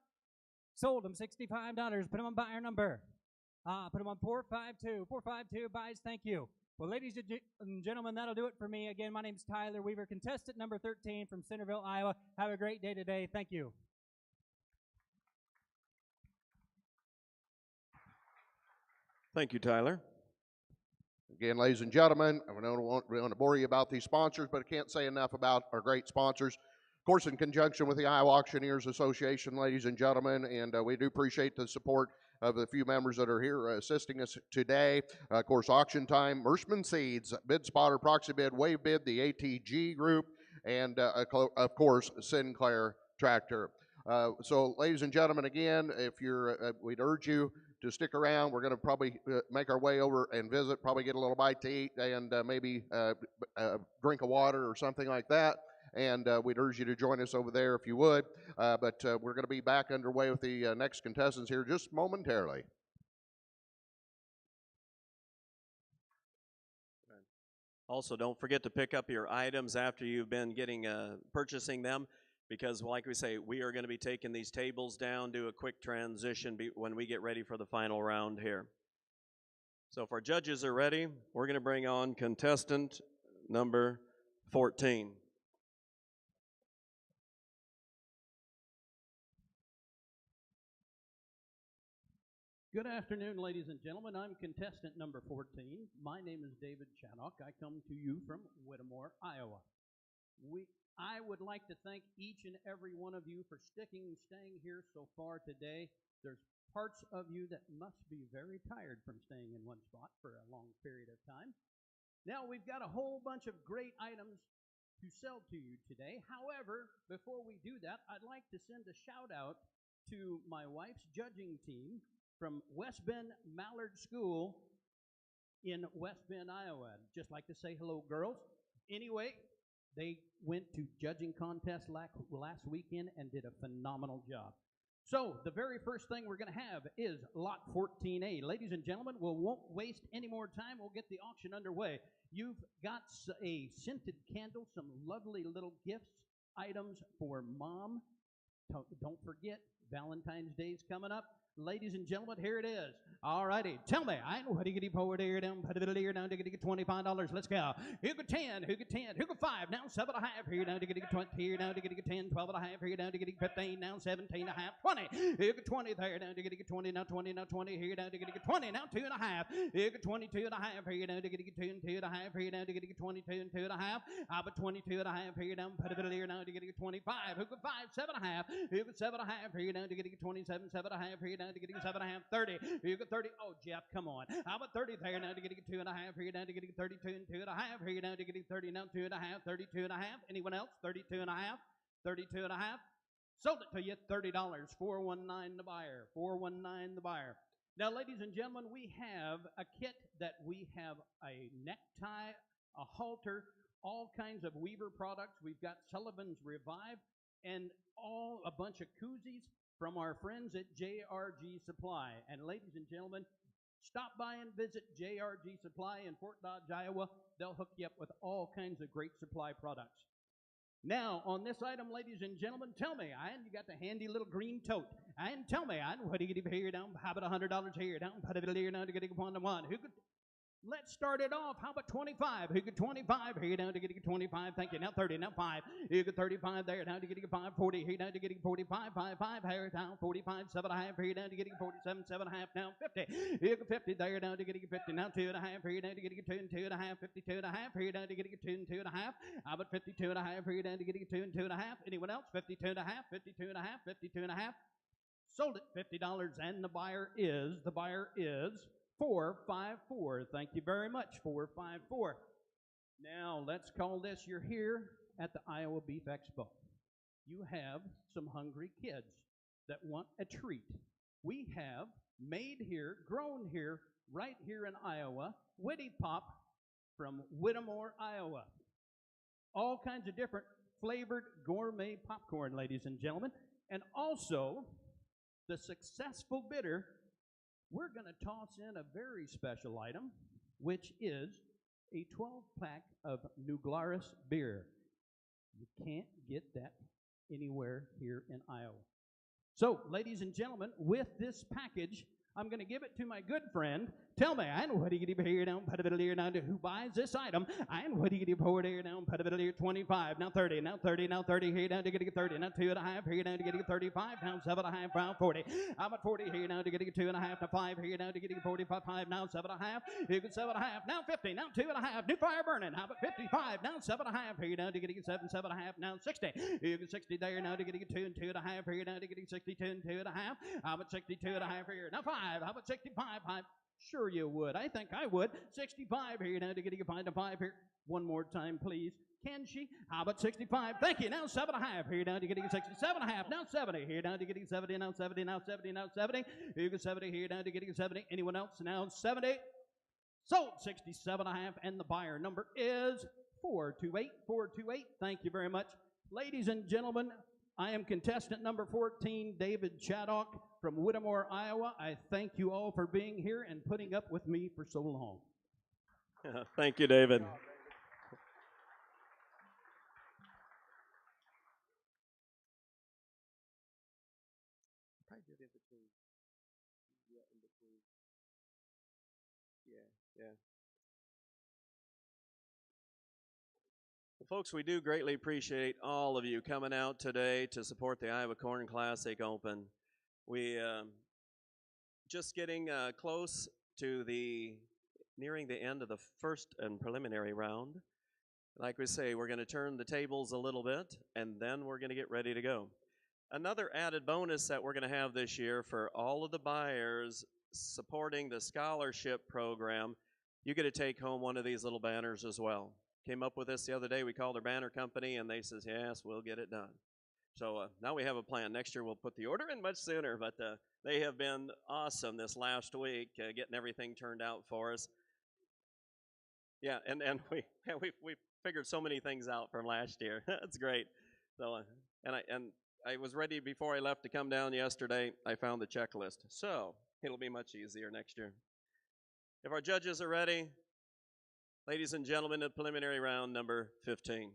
Sold them $65. Put them on buyer number. Put them on 452. 452 buys. Thank you. Well, ladies and gentlemen, that'll do it for me. Again, my name's Tyler Weaver, contestant number 13 from Centerville, Iowa. Have a great day today. Thank you. Thank you, Tyler. Again, ladies and gentlemen, I don't want to bore you about these sponsors, but I can't say enough about our great sponsors. Of course, in conjunction with the Iowa Auctioneers Association, ladies and gentlemen, and we do appreciate the support of the few members that are here assisting us today. Of course, Auction Time, Mershman Seeds, Bid Spotter, Proxy Bid, Wave Bid, the ATG Group, and of course, Sinclair Tractor. So, ladies and gentlemen, again, if you're, we'd urge you to stick around. We're going to probably make our way over and visit, probably get a little bite to eat, and maybe drink of water or something like that. And we'd urge you to join us over there if you would. But we're going to be back underway with the next contestants here just momentarily. Also, don't forget to pick up your items after you've been purchasing them, because like we say, we are going to be taking these tables down, do a quick transition when we get ready for the final round here. So if our judges are ready, we're going to bring on contestant number 14. Good afternoon, ladies and gentlemen. I'm contestant number 14. My name is David Chanock. I come to you from Whittemore, Iowa. I would like to thank each and every one of you for staying here so far today. There's parts of you that must be very tired from staying in one spot for a long period of time. Now, we've got a whole bunch of great items to sell to you today. However, before we do that, I'd like to send a shout out to my wife's judging team from West Bend Mallard School in West Bend, Iowa. I'd just like to say hello, girls. Anyway, they went to judging contest last weekend and did a phenomenal job. So the very first thing we're going to have is lot 14A. Ladies and gentlemen, we won't waste any more time. We'll get the auction underway. You've got a scented candle, some lovely little gifts, items for mom. Don't forget, Valentine's Day's coming up. Ladies and gentlemen, here it is. All righty. Tell me, I know what you get forward here down, put it here down to get $25. Let's go. Who got 10? Who got 10? Who got 5? Now 7.5 here down to get 20 here down to get 10, 12.5 here down to get 15, now 17.5, 20. Who got 20 there down to get 20, now 20, now 20 here down to get 20, now 2.5. Who got 22.5 here down to get 2 and 2.5 here down to get 22 and 2.5. How about 22.5 here down, put it here down to get 25. Who got 5? 7.5. Who got 7.5 here down to get 27, 7.5 here down to get 7.5, 30. You get 30. Oh, Jeff, come on. How about 30 there now to get 2.5 here down to get 32 and 2.5 here down to get 30 now 2.5, 32.5. Anyone else? 32.5, 32.5. Sold it to you $30. 419 the buyer. 419 the buyer. Now, ladies and gentlemen, we have a kit that we have a necktie, a halter, all kinds of Weaver products. We've got Sullivan's Revive and a bunch of koozies from our friends at JRG Supply. And ladies and gentlemen, stop by and visit JRG Supply in Fort Dodge, Iowa. They'll hook you up with all kinds of great supply products. Now, on this item, ladies and gentlemen, tell me, you got the handy little green tote. And tell me, what do you get here down? How about $100 here down? Put it here now to get 1-to-1. Who could? Let's start it off. How about 25? Who get 25? Here down to get 25. Thank you. Now 30. Now 5. You get 35 there. Down to get 5. 40. Here down to get 45. 5. 5. Here down 45. 7.5. Here down to get 47. 7.5. Now 50. You get 50 there. Down to get 50. Now 2.5. Here down to get 2 and 2.5. 52.5. Here down to get 2 and 2.5. How about 52.5? Here down to get 2 and 2.5. Anyone else? 52.5. 52.5. 52.5. Sold it $50, and the buyer is 454. Thank you very much, 454. Now, let's call this, you're here at the Iowa Beef Expo. You have some hungry kids that want a treat. We have made here, grown here, right here in Iowa, Whitty Pop from Whittemore, Iowa. All kinds of different flavored gourmet popcorn, ladies and gentlemen. And also, the successful bidder, we're going to toss in a very special item, which is a 12-pack of New Glarus beer. You can't get that anywhere here in Iowa. So, ladies and gentlemen, with this package, I'm going to give it to my good friend. Tell me, I know what do you get here down, put a bit here down to who buys this item. I know what do you get forward here down, put a bit here 25, now 30, now 30, now 30 here down to get 30, now 2.5 here down to get 35, now 7.5, now 40. I'm at 40 here down to get 2.5, now 5 here down to get 45, 5, now 7.5, you get 7.5, now 50, now 2.5, new fire burning. How about 55, now 7.5 here down to get 7, 7.5, now 60. You get 60 there now to get 2 and 2.5 here down to get 62 and 2.5. How about 62.5 here, now 5. How about 65? 5. Sure you would. I think I would. 65 here now to get 5 to 5 here. One more time, please. Can she? How about 65? Thank you. Now 7.5 here down to getting 67.5. Now 70 here down to getting 70. Now 70. Now 70. Now 70. You get 70 here down to getting 70. Anyone else? Now 70. Sold 67.5, and the buyer number is 428. 428. Thank you very much, ladies and gentlemen. I am contestant number 14, David Chaddock from Whittemore, Iowa. I thank you all for being here and putting up with me for so long. Thank you, David. Probably did in between. Yeah, in between. Yeah. Well, folks, we do greatly appreciate all of you coming out today to support the Iowa Corn Classic Open. We just getting close to nearing the end of the first and preliminary round. Like we say, we're going to turn the tables a little bit, and then we're going to get ready to go. Another added bonus that we're going to have this year for all of the buyers supporting the scholarship program, you get to take home one of these little banners as well. Came up with this the other day. We called our banner company, and they says, yes, we'll get it done. So now we have a plan. Next year we'll put the order in much sooner, but they have been awesome this last week, getting everything turned out for us. Yeah, and we figured so many things out from last year. That's great. So and I was ready before I left to come down yesterday. I found the checklist. So it'll be much easier next year. If our judges are ready, ladies and gentlemen, the preliminary round number 15.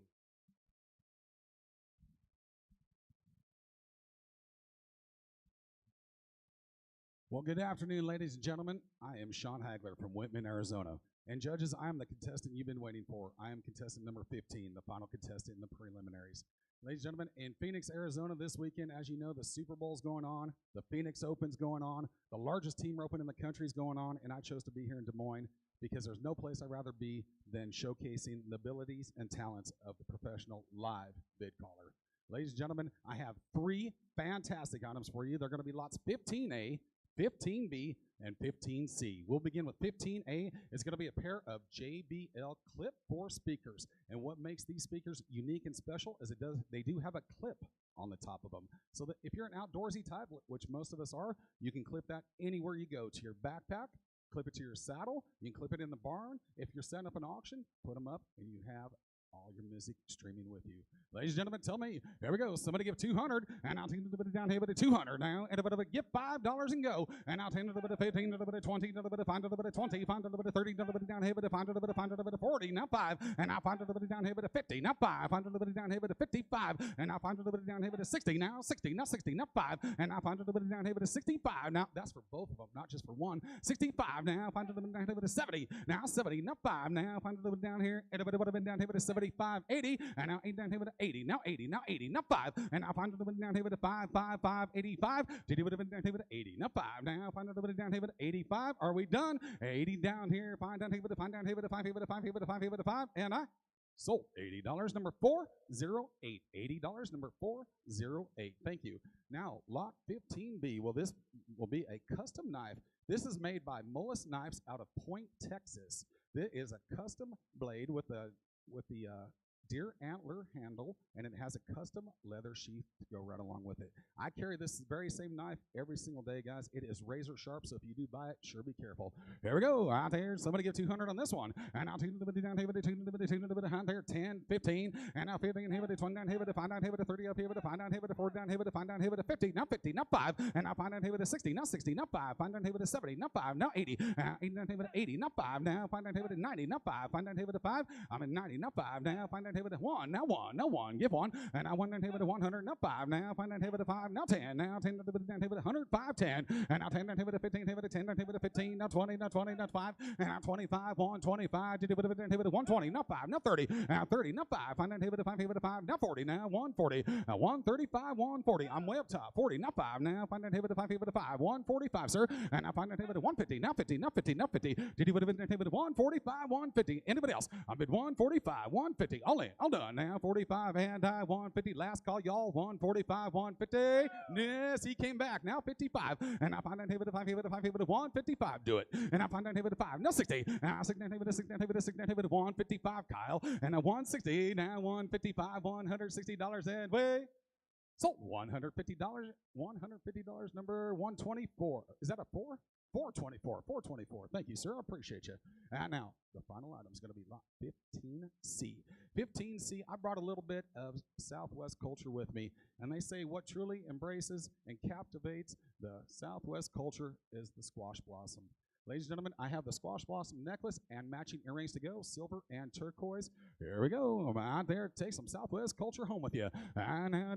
Well, good afternoon, ladies and gentlemen. I am Sean Hagler from Whitman, Arizona. And judges, I am the contestant you've been waiting for. I am contestant number 15, the final contestant in the preliminaries. Ladies and gentlemen, in Phoenix, Arizona this weekend, as you know, the Super Bowl's going on, the Phoenix Open's going on, the largest team open in the country is going on, and I chose to be here in Des Moines because there's no place I'd rather be than showcasing the abilities and talents of the professional live bid caller. Ladies and gentlemen, I have 3 fantastic items for you. They're going to be lots 15A, 15B, and 15C. We'll begin with 15A. It's going to be a pair of JBL Clip 4 speakers. And what makes these speakers unique and special is they do have a clip on the top of them. So that if you're an outdoorsy type, which most of us are, you can clip that anywhere you go, to your backpack, clip it to your saddle, you can clip it in the barn. If you're setting up an auction, put them up and you have all your music streaming with you. Ladies and gentlemen, tell me, here we go. Somebody give 200, and I'll take a bit down here with 200 now, and a bit of a give $5 and go, and I'll take a bit of 15, a bit of 20, a bit of 5, a bit of 20, 5, a bit of 30, a bit down here with 5, a bit of 5, a bit of 40, now 5, and I'll find a bit down here with 50, now 5, find a bit down here with 55, and I'll find a bit down here with 60, now 60, now 60, now 5, and I'll find a bit down here with 65. Now that's for both of them, not just for one. 65 now, find a bit down here with 70, now 70, now 5, now find a bit down here, and a bit of down here with 75, 80. And now 8 down here with 80, now 80, now 80, now 5, and I'll find a little bit down here with 5, 5, 5, 85. Did you put it down here with 80, now 5, now find a little bit down here with 85. Are we done? 80 down here, 5 down here with 5 down here with 5 here with 5 here with 5 here with 5, and I sold $80, number 408. $80, number 408. Thank you. Now, lot 15B. Well, this will be a custom knife. This is made by Mullis Knives out of Point, Texas. This is a custom blade with the deer antler handle, and it has a custom leather sheath to go right along with it. I carry this very same knife every single day, guys. It is razor sharp, so if you do buy it, sure be careful. Here we go. Out there, somebody give 200 on this one. And I'll take the down here with the 2 down there, 10, 15, and I'll 15 here with the 20 down here with the 5 down here with the 30 up here with the 5 down here with the 4 down here with the 5 down here with the 50, now 50, now 5, and I'll 5 down here with the 60, now 60, now 5, 5 down here with the 70, now 5, now 80, 8 down here with the 80, now 5, now 5 down here with the 90, now 5, 5 down here with the 5, I'm at 90, now 5, now 5 down here with the 1, now 1, now 1, give 1, and I 1 down here with the 100, now 5, now 5 down here with the 5, now 10, now 10 down here with the 100, 5, 10, and I'll 10 down here with the 15, here with the 10 down here with the 15, now 20, now 20, now 5, and I'll 25, 125, did it with the down here with the 120, now 5, now 30, now 30, now 5, 5 down here with the 5, here with the 5, now 40, now 140, now 135, 140, I'm way up top, 40, now 5, now 5 down here with the 5, here with the 5, 145, sir, and I 5 down here with the 150, now 50, now 50, now 50, did you with the down here with the 145, 150, anybody else? I'm at 145, 150, all in, all done, now 45, and I 150, last call, y'all, 145, 150, yes, he came back, now 55, and I 5 down here with the 5, here with the 5, here with the 155, do it, and I 5 down here with the 5, now 60, and I 6 down here with the 6 down here with the 6 down here with the 155, Kyle, and a 160, now 155, $160, and wait. So $150, $150, number 124. Is that a 4? 424, 424. Thank you, sir. I appreciate you. And now, the final item is going to be lot 15C. 15C, I brought a little bit of Southwest culture with me, and they say what truly embraces and captivates the Southwest culture is the squash blossom. Ladies and gentlemen, I have the squash blossom necklace and matching earrings to go, silver and turquoise. Here we go. Out there, take some Southwest culture home with you. And now,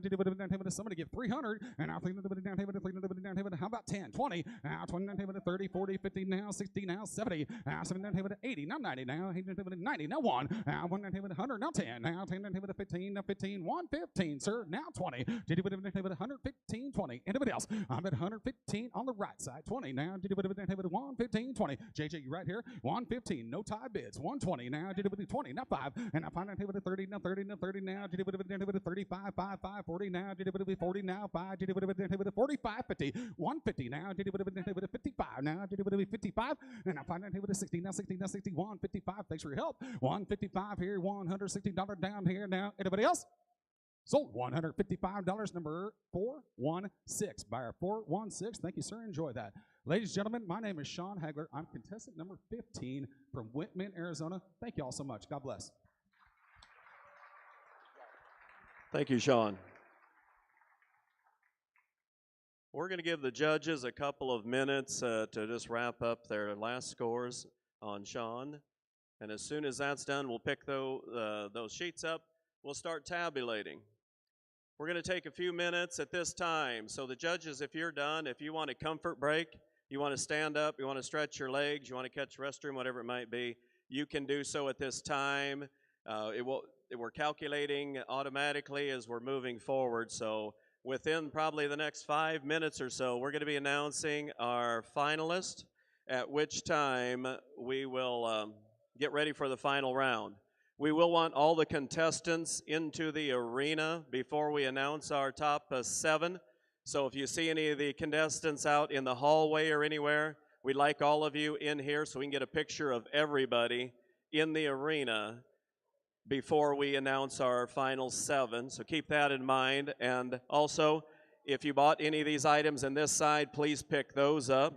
somebody give 300, and I'll think down here, down here, how about 10, 20, now 20 down here, 30, 40, 50, now 60, now 70, now 70 down here, 80, now 90, now 90, now 1, now 1 down here, 100, now 10, now 10 down here, 15, now 15, 115, sir, now 20, did you put it down here, 115, 20, anybody else? I'm at 115 on the right side, 20, now did you put it down here, 115, 20. JJ, you right here. 115, no tie bids. 120 now. Did it with the 20, now 5. And I find out here with the 30, now 30, now 30 now. Did it with the 35, 5, 5, 40 now. Did it with the 40 now, 5. Did it with the 45, 50, 150 now. Did it with the 55 now. Did it with the 55. And I find out here with the 60, now 60, now 61, 55. Thanks for your help. 155 here, $160 down here now. Anybody else? Sold $155, number 416. Buyer 416. Thank you, sir. Enjoy that. Ladies and gentlemen, my name is Sean Hagler. I'm contestant number 15 from Whitman, Arizona. Thank you all so much. God bless. Thank you, Sean. we're going to give the judges a couple of minutes to just wrap up their last scores on Sean. And as soon as that's done, we'll pick those sheets up. We'll start tabulating. We're going to take a few minutes at this time. So the judges, if you're done, if you want a comfort break, you want to stand up, you want to stretch your legs, you want to catch the restroom, whatever it might be, you can do so at this time. We're calculating automatically as we're moving forward. So within probably the next 5 minutes or so, we're going to be announcing our finalist, at which time we will get ready for the final round. We will want all the contestants into the arena before we announce our top 7. So if you see any of the contestants out in the hallway or anywhere, we'd like all of you in here so we can get a picture of everybody in the arena before we announce our final 7. So keep that in mind. And also, if you bought any of these items in this side, please pick those up.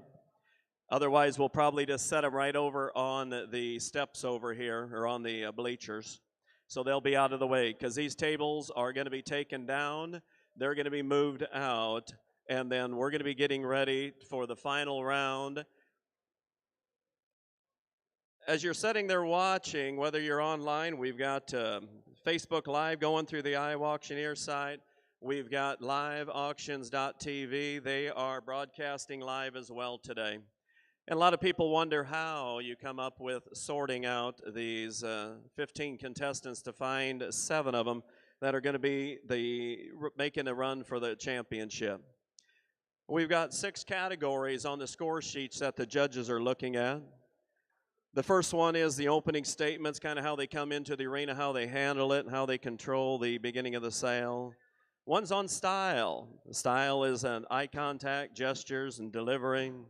Otherwise, we'll probably just set them right over on the steps over here or on the bleachers. So they'll be out of the way because these tables are going to be taken down. They're going to be moved out. And then we're going to be getting ready for the final round. As you're sitting there watching, whether you're online, we've got Facebook Live going through the Iowa Auctioneer site. We've got liveauctions.tv. They are broadcasting live as well today. And a lot of people wonder how you come up with sorting out these 15 contestants to find 7 of them that are going to be making a run for the championship. We've got 6 categories on the score sheets that the judges are looking at. The first one is the opening statements, kind of how they come into the arena, how they handle it, how they control the beginning of the sale. One's on style. Style is an eye contact, gestures, and delivering.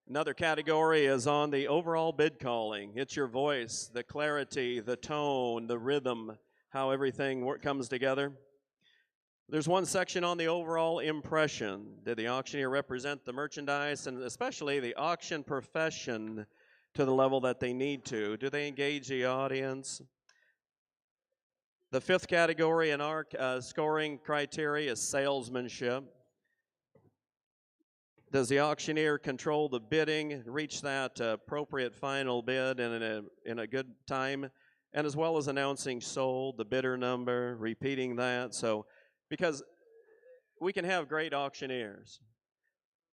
Another category is on the overall bid calling. It's your voice, the clarity, the tone, the rhythm, how everything comes together. There's one section on the overall impression. Did the auctioneer represent the merchandise and especially the auction profession to the level that they need to? Do they engage the audience? The 5th category in our scoring criteria is salesmanship. Does the auctioneer control the bidding, reach that appropriate final bid in a good time, and as well as announcing sold, the bidder number, repeating that? So, because we can have great auctioneers,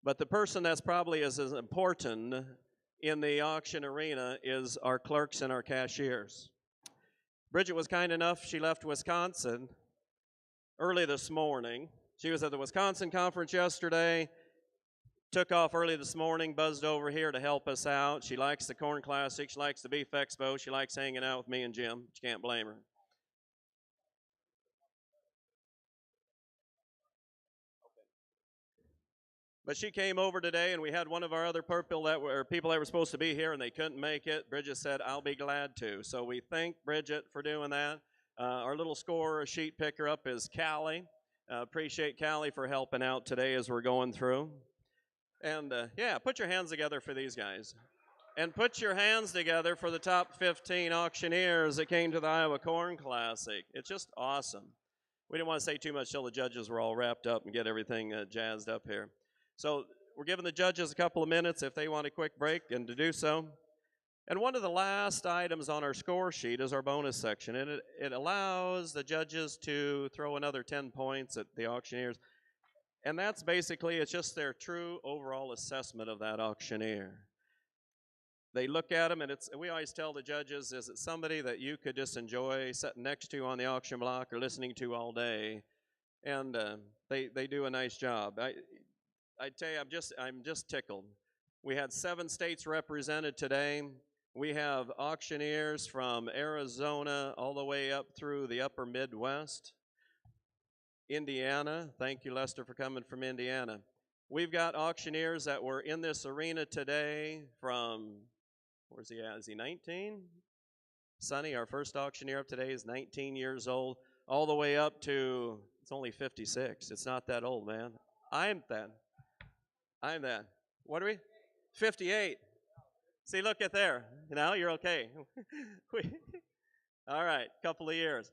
but the person that's probably as important in the auction arena is our clerks and our cashiers. Bridget was kind enough, she left Wisconsin early this morning. She was at the Wisconsin conference yesterday. Took off early this morning, buzzed over here to help us out. She likes the Corn Classic. She likes the Beef Expo. She likes hanging out with me and Jim. You can't blame her. But she came over today, and we had one of our other people that were supposed to be here, and they couldn't make it. Bridget said, I'll be glad to. So we thank Bridget for doing that. Our little score sheet picker up is Callie. Appreciate Callie for helping out today as we're going through. And yeah, put your hands together for these guys. And put your hands together for the top 15 auctioneers that came to the Iowa Corn Classic. It's just awesome. We didn't want to say too much till the judges were all wrapped up and get everything jazzed up here. So we're giving the judges a couple of minutes if they want a quick break and to do so. And one of the last items on our score sheet is our bonus section. And it allows the judges to throw another 10 points at the auctioneers. And that's basically, it's just their true overall assessment of that auctioneer. They look at them, and we always tell the judges, is it somebody that you could just enjoy sitting next to on the auction block or listening to all day? And they do a nice job. I tell you, I'm just tickled. We had 7 states represented today. We have auctioneers from Arizona all the way up through the upper Midwest. Indiana, thank you, Lester, for coming from Indiana. We've got auctioneers that were in this arena today from, where's he at? Is he 19? Sonny, our first auctioneer of today, is 19 years old, all the way up to, it's only 56. It's not that old, man. I'm that. What are we? 58. See, look at there. Now you're okay. All right, couple of years.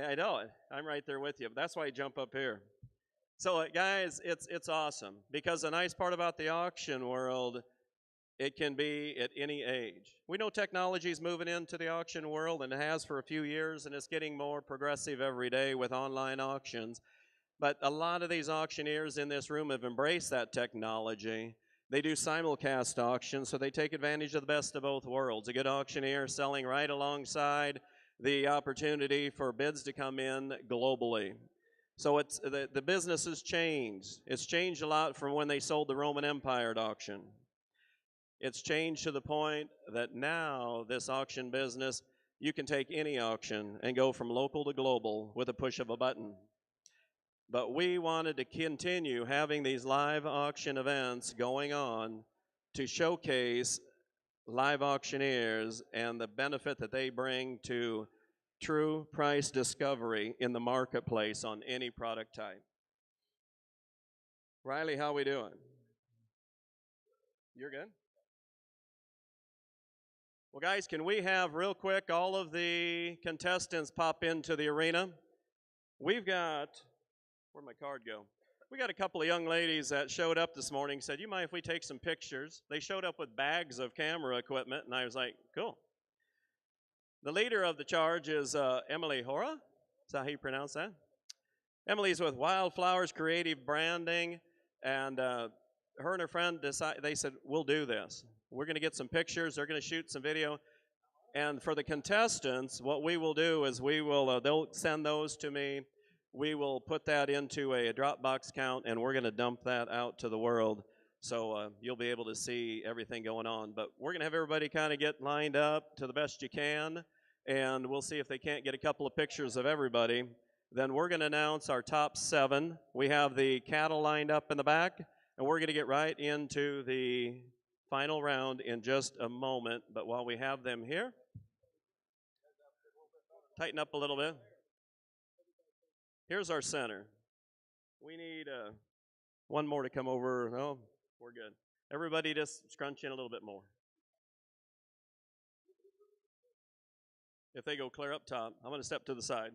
I know it. I'm right there with you. But that's why I jump up here. So, guys, it's awesome because the nice part about the auction world, it can be at any age. We know technology is moving into the auction world and it has for a few years, and it's getting more progressive every day with online auctions. But a lot of these auctioneers in this room have embraced that technology. They do simulcast auctions, so they take advantage of the best of both worlds. A good auctioneer selling right alongside the opportunity for bids to come in globally. So it's the business has changed. It's changed a lot from when they sold the Roman Empire at auction. It's changed to the point that now this auction business, you can take any auction and go from local to global with a push of a button. But we wanted to continue having these live auction events going on to showcase live auctioneers and the benefit that they bring to true price discovery in the marketplace on any product type. Riley, how we doing? You're good? Well, guys, can we have real quick all of the contestants pop into the arena? We've got, where'd my card go? We got a couple of young ladies that showed up this morning, said, you mind if we take some pictures? They showed up with bags of camera equipment, and I was like, cool. The leader of the charge is Emily Hora. Is that how you pronounce that? Emily's with Wildflowers Creative Branding, and her and her friend decided, they said, we'll do this. We're going to get some pictures. They're going to shoot some video. And for the contestants, what we will do is we will, they'll send those to me. We will put that into a Dropbox account, and we're going to dump that out to the world. So you'll be able to see everything going on. But we're going to have everybody kind of get lined up to the best you can, and we'll see if they can't get a couple of pictures of everybody. Then we're going to announce our top 7. We have the cattle lined up in the back, and we're going to get right into the final round in just a moment. But while we have them here, tighten up a little bit. Here's our center. We need one more to come over. Oh, we're good. Everybody just scrunch in a little bit more. If they go clear up top, I'm going to step to the side.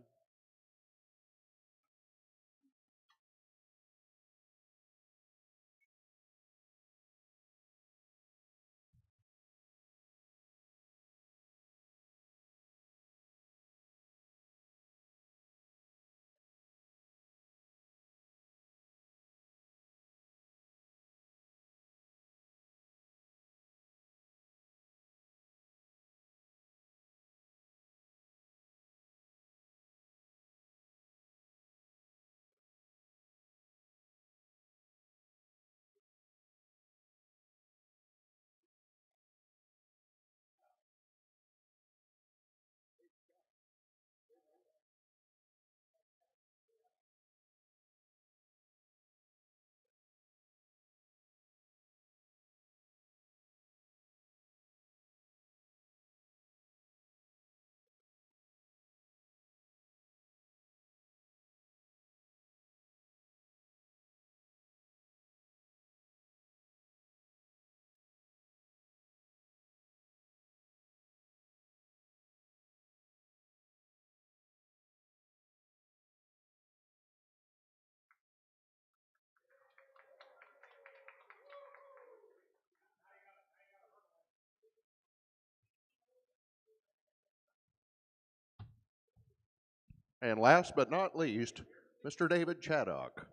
And last but not least, Mr. David Chaddock.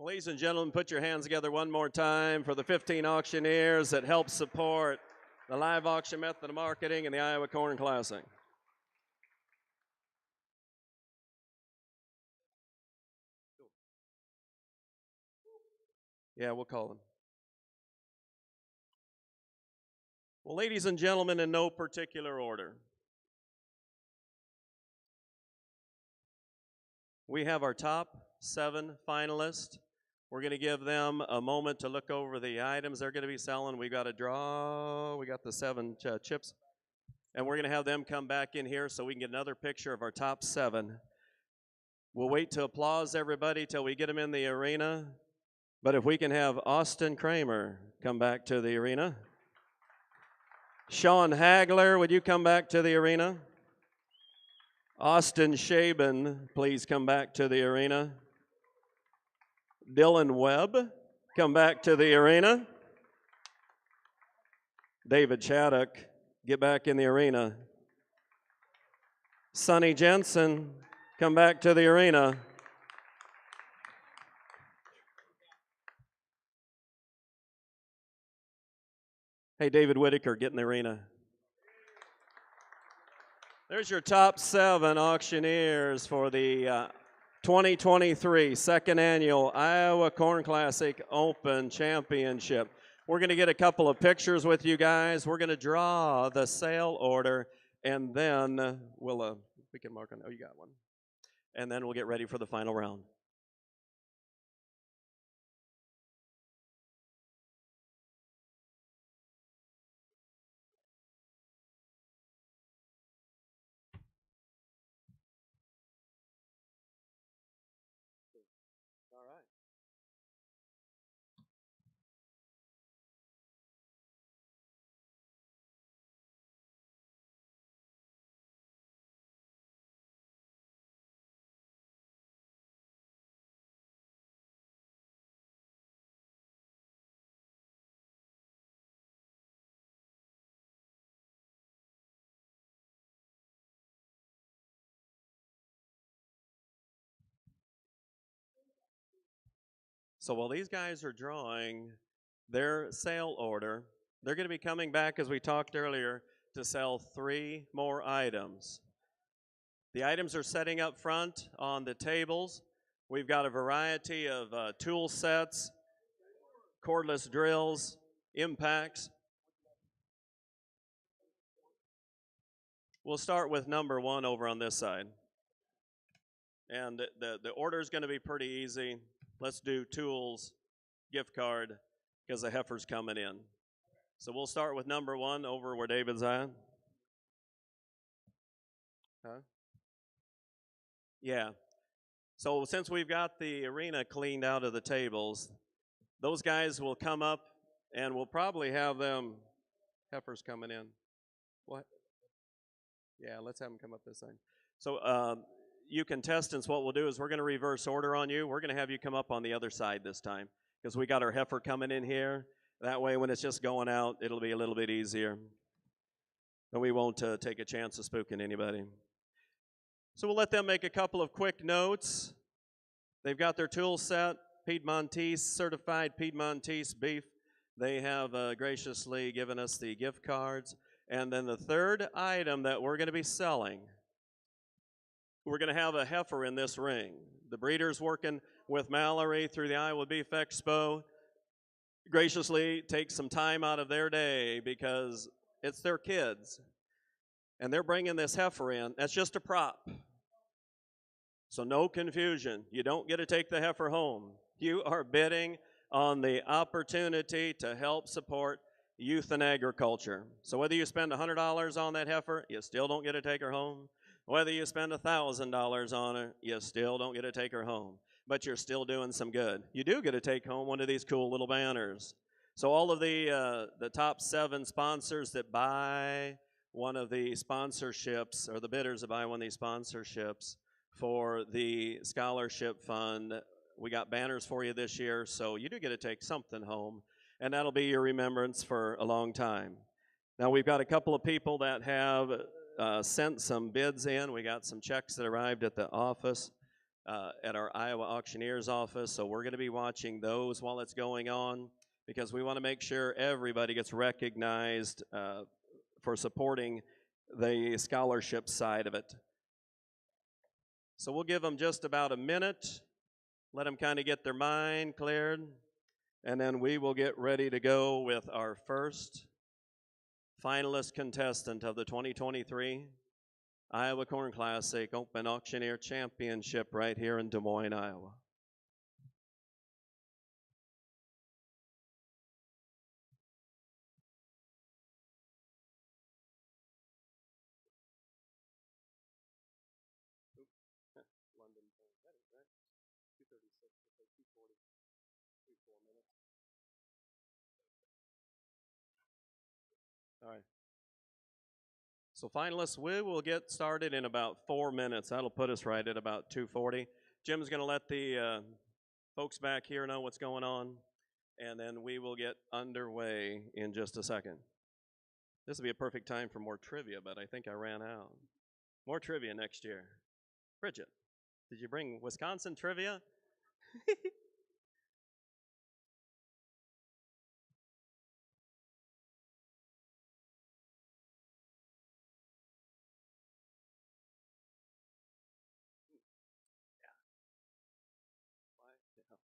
Ladies and gentlemen, put your hands together one more time for the 15 auctioneers that help support the live auction method of marketing and the Iowa Corn Classic. Yeah, we'll call them. Well, ladies and gentlemen, in no particular order, we have our top 7 finalists. We're going to give them a moment to look over the items they're going to be selling. We got a draw. We got the 7 chips. And we're going to have them come back in here so we can get another picture of our top 7. We'll wait to applause everybody till we get them in the arena. But if we can have Austin Kramer come back to the arena. Sean Hagler, would you come back to the arena? Austin Shaben, please come back to the arena. Dylan Webb, come back to the arena. David Chaddock, get back in the arena. Sonny Jensen, come back to the arena. Hey, David Whitaker, get in the arena. There's your top 7 auctioneers for the 2023 second annual Iowa Corn Classic Open Championship. We're going to get a couple of pictures with you guys. We're going to draw the sale order, and then we'll we can mark on. Oh, you got one. And then we'll get ready for the final round. All right. So while these guys are drawing their sale order, they're going to be coming back, as we talked earlier, to sell 3 more items. The items are setting up front on the tables. We've got a variety of tool sets, cordless drills, impacts. We'll start with number 1 over on this side. And the order is going to be pretty easy. Let's do tools, gift card, because the heifer's coming in. So we'll start with number 1 over where David's at. Huh? Yeah. So since we've got the arena cleaned out of the tables, those guys will come up and we'll probably have them, heifers coming in. What? Yeah, let's have them come up this side. So you contestants, what we'll do is we're going to reverse order on you. We're going to have you come up on the other side this time because we got our heifer coming in here. That way when it's just going out, it'll be a little bit easier. And we won't take a chance of spooking anybody. So we'll let them make a couple of quick notes. They've got their tool set, Piedmontese, certified Piedmontese beef. They have graciously given us the gift cards. And then the third item that we're going to be selling, we're going to have a heifer in this ring. The breeder's working with Mallory through the Iowa Beef Expo. Graciously take some time out of their day because it's their kids. And they're bringing this heifer in. That's just a prop. So no confusion. You don't get to take the heifer home. You are bidding on the opportunity to help support youth and agriculture. So whether you spend $100 on that heifer, you still don't get to take her home. Whether you spend $1,000 on her, you still don't get to take her home. But you're still doing some good. You do get to take home one of these cool little banners. So all of the top 7 sponsors that buy one of the sponsorships, or the bidders that buy one of these sponsorships for the scholarship fund, we got banners for you this year, so you do get to take something home, and that'll be your remembrance for a long time. Now we've got a couple of people that have sent some bids in. We got some checks that arrived at the office, at our Iowa Auctioneers office, so we're going to be watching those while it's going on because we want to make sure everybody gets recognized for supporting the scholarship side of it. So we'll give them just about a minute, let them kind of get their mind cleared, and then we will get ready to go with our first finalist contestant of the 2023 Iowa Corn Classic Open Auctioneer Championship right here in Des Moines, Iowa. London, that is right. 236, 240, 4 minutes. All right. So finalists, we will get started in about 4 minutes. That'll put us right at about 2:40. Jim's going to let the folks back here know what's going on, and then we will get underway in just a second. This will be a perfect time for more trivia, but I think I ran out. More trivia next year. Bridget, did you bring Wisconsin trivia?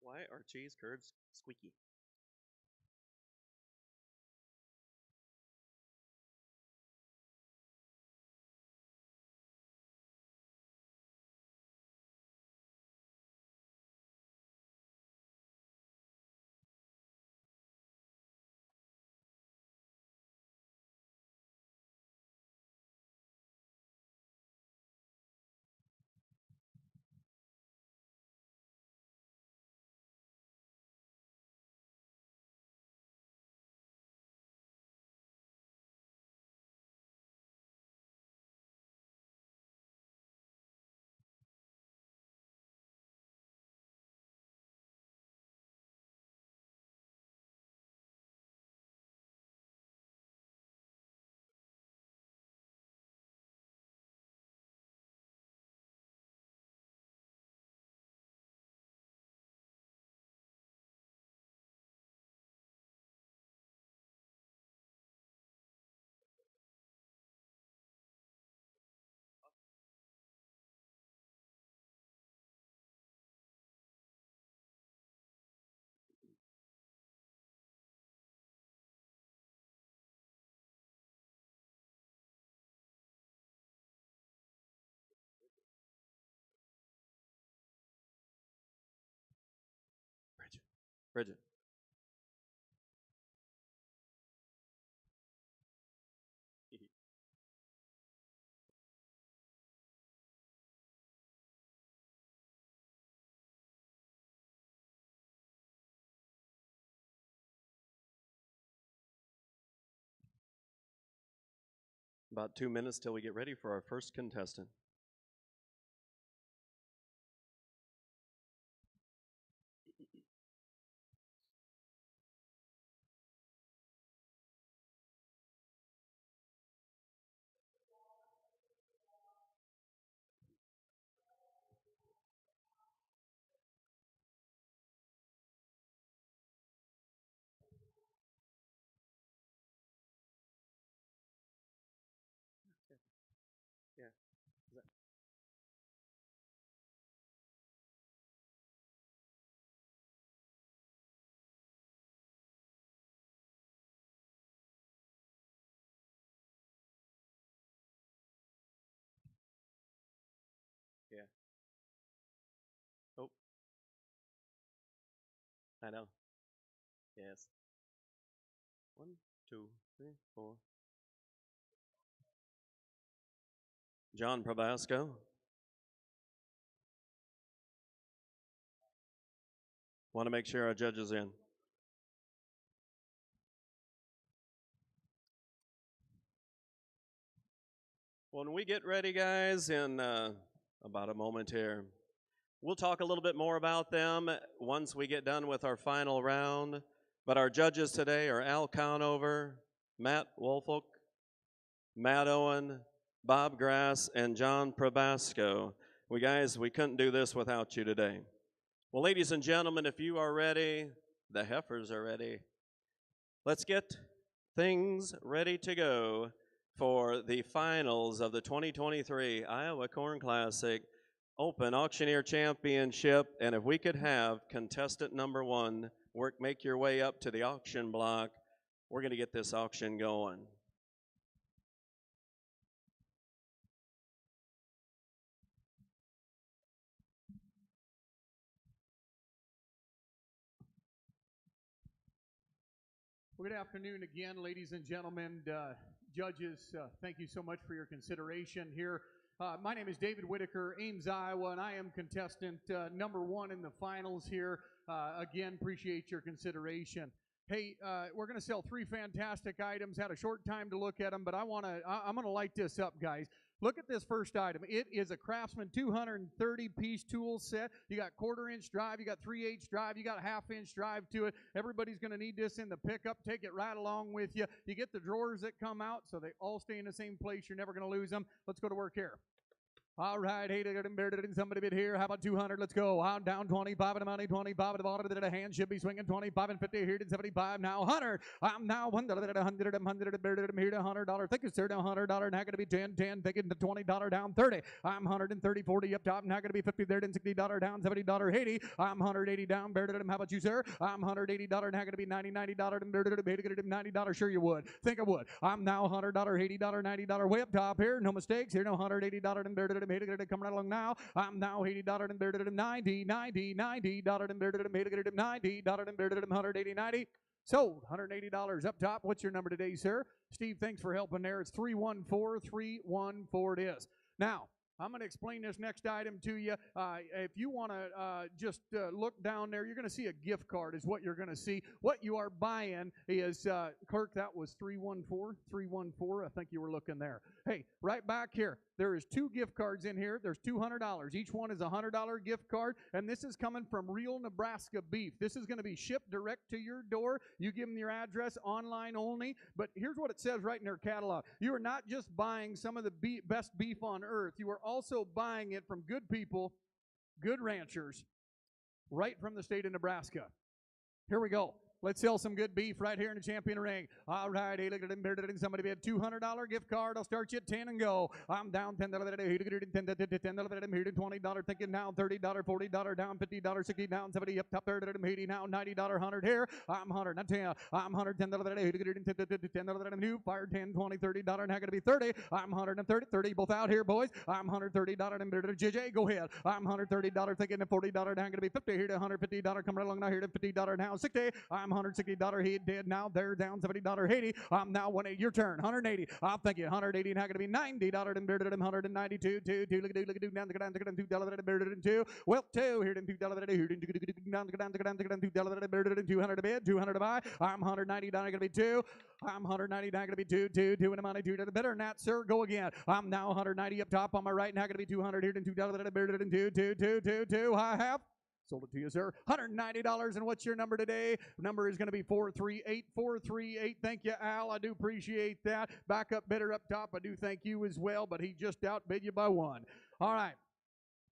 Why are cheese curds squeaky? Bridget. About 2 minutes till we get ready for our first contestant. Yeah. Is that Yeah. Oh, I know. Yes. 1, 2, 3, 4. John Probasco. Want to make sure our judge is in. When we get ready, guys, in about a moment here, we'll talk a little bit more about them once we get done with our final round. But our judges today are Al Conover, Matt Wolfolk, Matt Owen, Bob Grass, and John Probasco. We couldn't do this without you today. Well, ladies and gentlemen, if you are ready, the heifers are ready. Let's get things ready to go for the finals of the 2023 Iowa Corn Classic Open Auctioneer Championship. And if we could have contestant number 1 make your way up to the auction block, we're going to get this auction going. Well, good afternoon again, ladies and gentlemen. Judges, thank you so much for your consideration here. My name is David Whitaker, Ames, Iowa, and I am contestant number 1 in the finals here. Again, appreciate your consideration. Hey, we're going to sell 3 fantastic items. Had a short time to look at them, but I'm going to light this up, guys. Look at this first item. It is a Craftsman 230-piece tool set. You got 1/4-inch drive, you got 3/8 drive, you got a 1/2-inch drive to it. Everybody's going to need this in the pickup. Take it right along with you. You get the drawers that come out, so they all stay in the same place. You're never going to lose them. Let's go to work here. All right, hey, somebody bit here. How about 200? Let's go. On down 25 and the money, 25 at the bottom. The hand should be swinging 25 and 50 here to 75. Now 100. I'm now 100 here to $100. Thank you, sir. Now $100. Now going to be 10, 10. Taking the $20 down 30. I'm 130, 40 up top. Now going to be 50 there, then $60 down, $70, 80. I'm 180 down. How about you, sir? I'm $180. Now going to be $90, $90. Sure you would. Think I would. I'm now $100, $80, $90 way up top here. No mistakes here. No $180 and coming right along now. I'm now $80 and $90, $90, $90 and $90, $180, 90. Sold. $180 up top. What's your number today, sir? Steve, thanks for helping there. It's 314 it is. Now, I'm going to explain this next item to you. If you want to just look down there, you're going to see a gift card is what you're going to see. What you are buying is, Kirk, that was 314. I think you were looking there. Hey, right back here, there is 2 gift cards in here. There's $200. Each one is a $100 gift card, and this is coming from real Nebraska beef. This is going to be shipped direct to your door. You give them your address, online only, but here's what it says right in their catalog. You are not just buying some of the best beef on earth. You are also buying it from good people, good ranchers, right from the state of Nebraska. Here we go. Let's sell some good beef right here in the champion ring. All right, hey, look at him. Somebody bid $200 gift card. I'll start you at 10 and go. I'm down $10. $20 thinking now. $30, $40 down, $50, $60 down, 70 up top. $80 now, $90, $100 here. I'm 100, not 10. I'm $110. New fire 10, $20, $30. Now going to be 30. I'm 130, 30 both out here, boys. I'm $130 and JJ, go ahead. I'm $130 thinking $40 now going to be 50 here to $150 coming right along now here to $50 now 60. I'm $160 he dead now there down $70 80. I'm now 180 your turn 180. I'm thinking 180 now going to be $90 and bearded 192 2 look at do down the down $2 bearded 2 well 2 here $2 here down $2 bearded 200 a bid 200 to buy. I'm 190 down going to be 2. I'm 190 down going to be 2 in the money 2 to the better than that, sir. Go again. I'm now 190 up top on my right now going to be 200 here $2 bearded 2 I have sold it to you, sir. $190. And what's your number today? Number is going to be 438. 438. Thank you, Al. I do appreciate that. Backup bidder up top. I do thank you as well, but he just outbid you by 1. All right.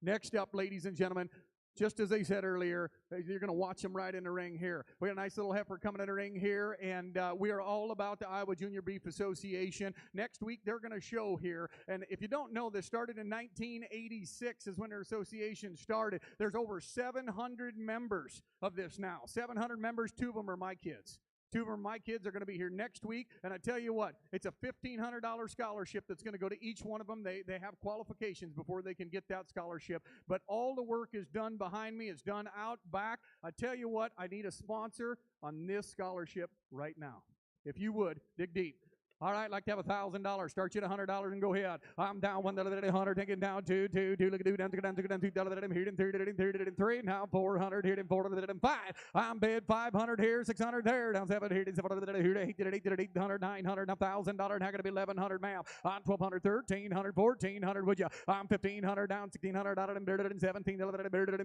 Next up, ladies and gentlemen, just as they said earlier, you're going to watch them right in the ring here. We got a nice little heifer coming in the ring here, and we are all about the Iowa Junior Beef Association. Next week, they're going to show here, and if you don't know, this started in 1986 is when their association started. There's over 700 members of this now. 700 members, 2 of them are my kids. 2 of my kids are going to be here next week, and I tell you what, it's a $1,500 scholarship that's going to go to each one of them. They have qualifications before they can get that scholarship, but all the work is done behind me. It's done out back. I tell you what, I need a sponsor on this scholarship right now. If you would, dig deep. All right, like to have $1,000. Start you at $100 and go ahead. I'm down $100, taking down 2, look at do down $2, here 3, now 400, here 400, 5. I'm bid 500 here, 600 there, down 7 here, 800, 900, $1,000. Now going to be 1,100, ma'am. I'm 1,200, 1,300, 1,400, would you? I'm 1,500 down, $1,600 and bearded and 17,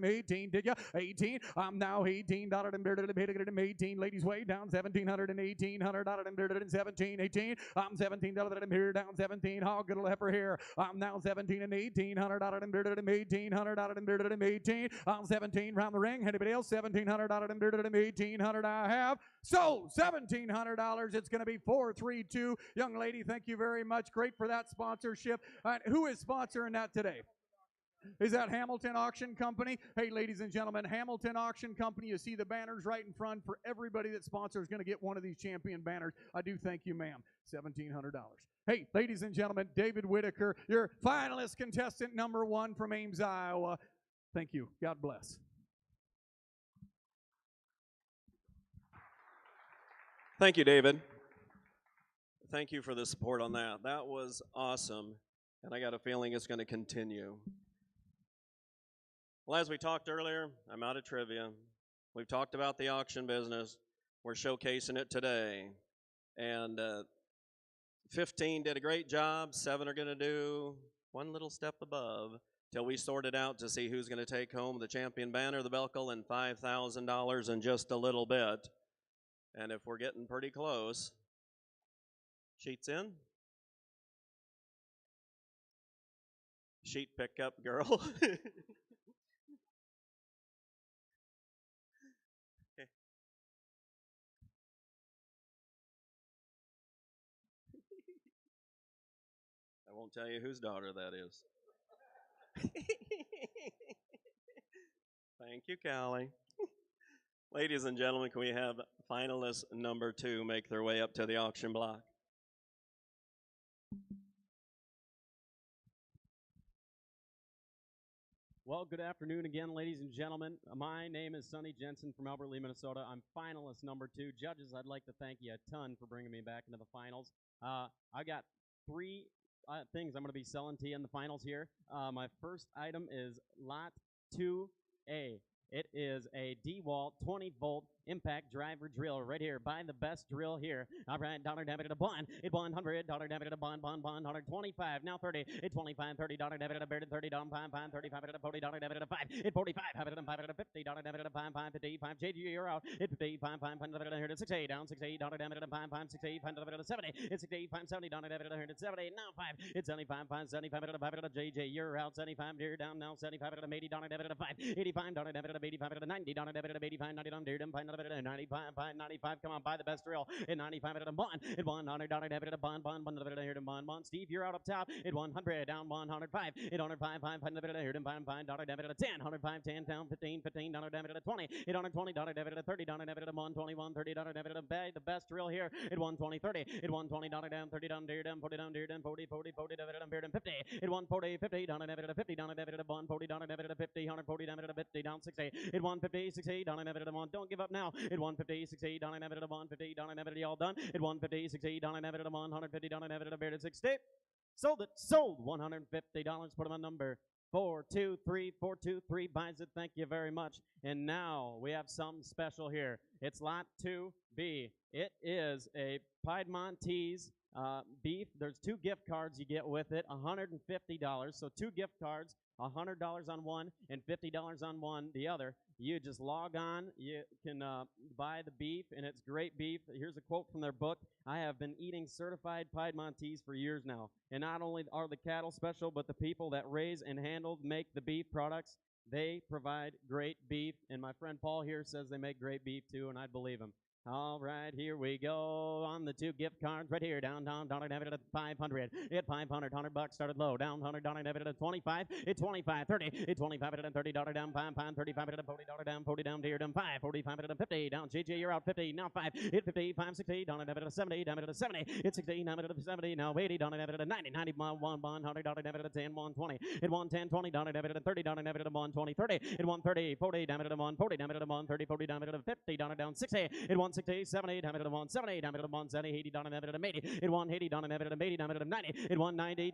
18, did you? 18. I'm now $18 and bearded and 18. Ladies way down 1,700 and 1,800 and bearded and 17, 18. I'm $17 that I'm here down 17. Hog good heifer here. I'm now 17 and 1800 out and bearded and 1800 out and bearded and 18. I'm 17 round the ring. Anybody else? 1700 out and bearded and 1800 I have. So $1,700. It's going to be 432. Young lady, thank you very much. Great for that sponsorship. Who is sponsoring that today? Is that Hamilton Auction Company? Hey, ladies and gentlemen, Hamilton Auction Company, you see the banners right in front. For everybody that sponsors is going to get one of these champion banners. I do thank you, ma'am. $1,700. Hey, ladies and gentlemen, David Whitaker, your finalist contestant number 1 from Ames, Iowa. Thank you. God bless. Thank you, David. Thank you for the support on that. That was awesome, and I got a feeling it's going to continue. Well, as we talked earlier, I'm out of trivia. We've talked about the auction business. We're showcasing it today. And 15 did a great job. 7 are going to do one little step above till we sort it out to see who's going to take home the champion banner, the Belkel, and $5,000 in just a little bit. And if we're getting pretty close, sheets in. Sheet pickup girl. I won't tell you whose daughter that is. Thank you, Callie. Ladies and gentlemen, can we have finalist number 2 make their way up to the auction block? Well, good afternoon again, ladies and gentlemen. My name is Sonny Jensen from Albert Lee, Minnesota. I'm finalist number 2. Judges, I'd like to thank you a ton for bringing me back into the finals. I got 3 things I'm going to be selling to you in the finals here. My first item is Lot 2A. It is a DeWalt 20-volt impact driver drill right here. Buy the best drill here. All right, dollar debit a bond. It $100, dollar debit a bond, $125. Now 30. It 25, $30, debit a bearded $30, $5, $35, $40, debit a 5. It 45, $5, $50, debit a 5, 55. JG, you're out. It 55, $5, here to 68, down 68, dollar debit a 5, 68, $5, 70. It's 68, $5, $70, dollar debit a 170. Now 5. It's 75, $5, 75, JJ, you're out. 75, dear down now 75, $80, dollar debit a 5, 85, dollar debit a 85, $90, dollar debit a 85, $90, dear 95, 95, come on, buy the best drill. At 95 at a bond. At $100 debit at a bond, here to bond. Steve, you're out up top. At 100, down 105. At 105, 500 here to $5 debit at a 10. 105, 10, down 15, $15 debit at a 20. At $120 debit at a $30 debit at a 121, $30 debit at a buy the best drill here. At 120, 30. At $120 down, 30 down, dear down, 40 down, dear down, 40, 40, 40 debit at a beard and 50. At 140, 50 down debit at a 50 down debit at a bond, $40 debit at a 50, 140 debit at a 50 down 60. At 150, 60 down debit at a 1. Don't give up now. At 150, 60 down debit at a 150 down debit y'all done. At 150, 60 down debit at a 150 down debit at a beard at 60. Sold it. Sold $150. Put them on number 423. 423 buys it. Thank you very much. And now we have something special here. It's Lot 2B. It is a Piedmontese beef. There's 2 gift cards you get with it, $150. So 2 gift cards, $100 on one and $50 on one the other. You just log on. You can buy the beef, and it's great beef. Here's a quote from their book. I have been eating certified Piedmontese for years now. And not only are the cattle special, but the people that raise and handle, make the beef products, they provide great beef. And my friend Paul here says they make great beef too, and I believe him. All right, here we go on the 2 gift cards right here. Down, dollar debit at 500. At 500, $100 started low. Down, $100 debit at 25. At 25, 30. At 25 at a $30 down, $5, 35 at a $40 down, 40 down, dear down, 5, 45 at a 50 down. JJ, you're out 50. Now 5. At 50, 5, 60. Down debit at a 70. Down at a 70. At 60, down at a 70. Now 80. Down debit at a 90. 90, $100 debit at a 10, 120. At 110, 20. Down debit at a 30. Down debit at a 120, 30. At 130, 40. Down at a 140. Down at a 130, 40. Down at a 50. Down 60. At 160, 70. Down at a 170. Down at a 170. 80. Down at a 80. At 180. Down at a 80. Down at a 90. At 190.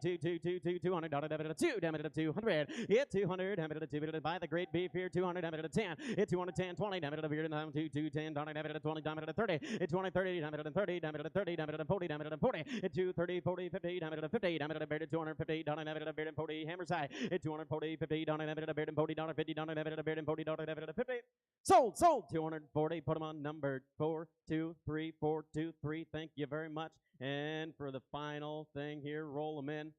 200. Down at a 2. Down at a 200. At 200. Down at a 2. Buy the great beef here. 200. Down at a 10. At 210. 20. Down at a beer. Down to 210. Down at a 20. Down at a 30. At 20. 30. Down at a 30. Down at a 30. Down at a 40. Down at a 40. At 230. 40. 50. Down at a 50. Down at a beer. 250. Down at a beer and 40. Hammers high. At 240. 50. Down at a beer and 40. Down at 50. Down at a beer and 40. Down at a 50. Sold. 240. Put them on number 423. 423. Thank you very much. And for the final thing here, roll them in.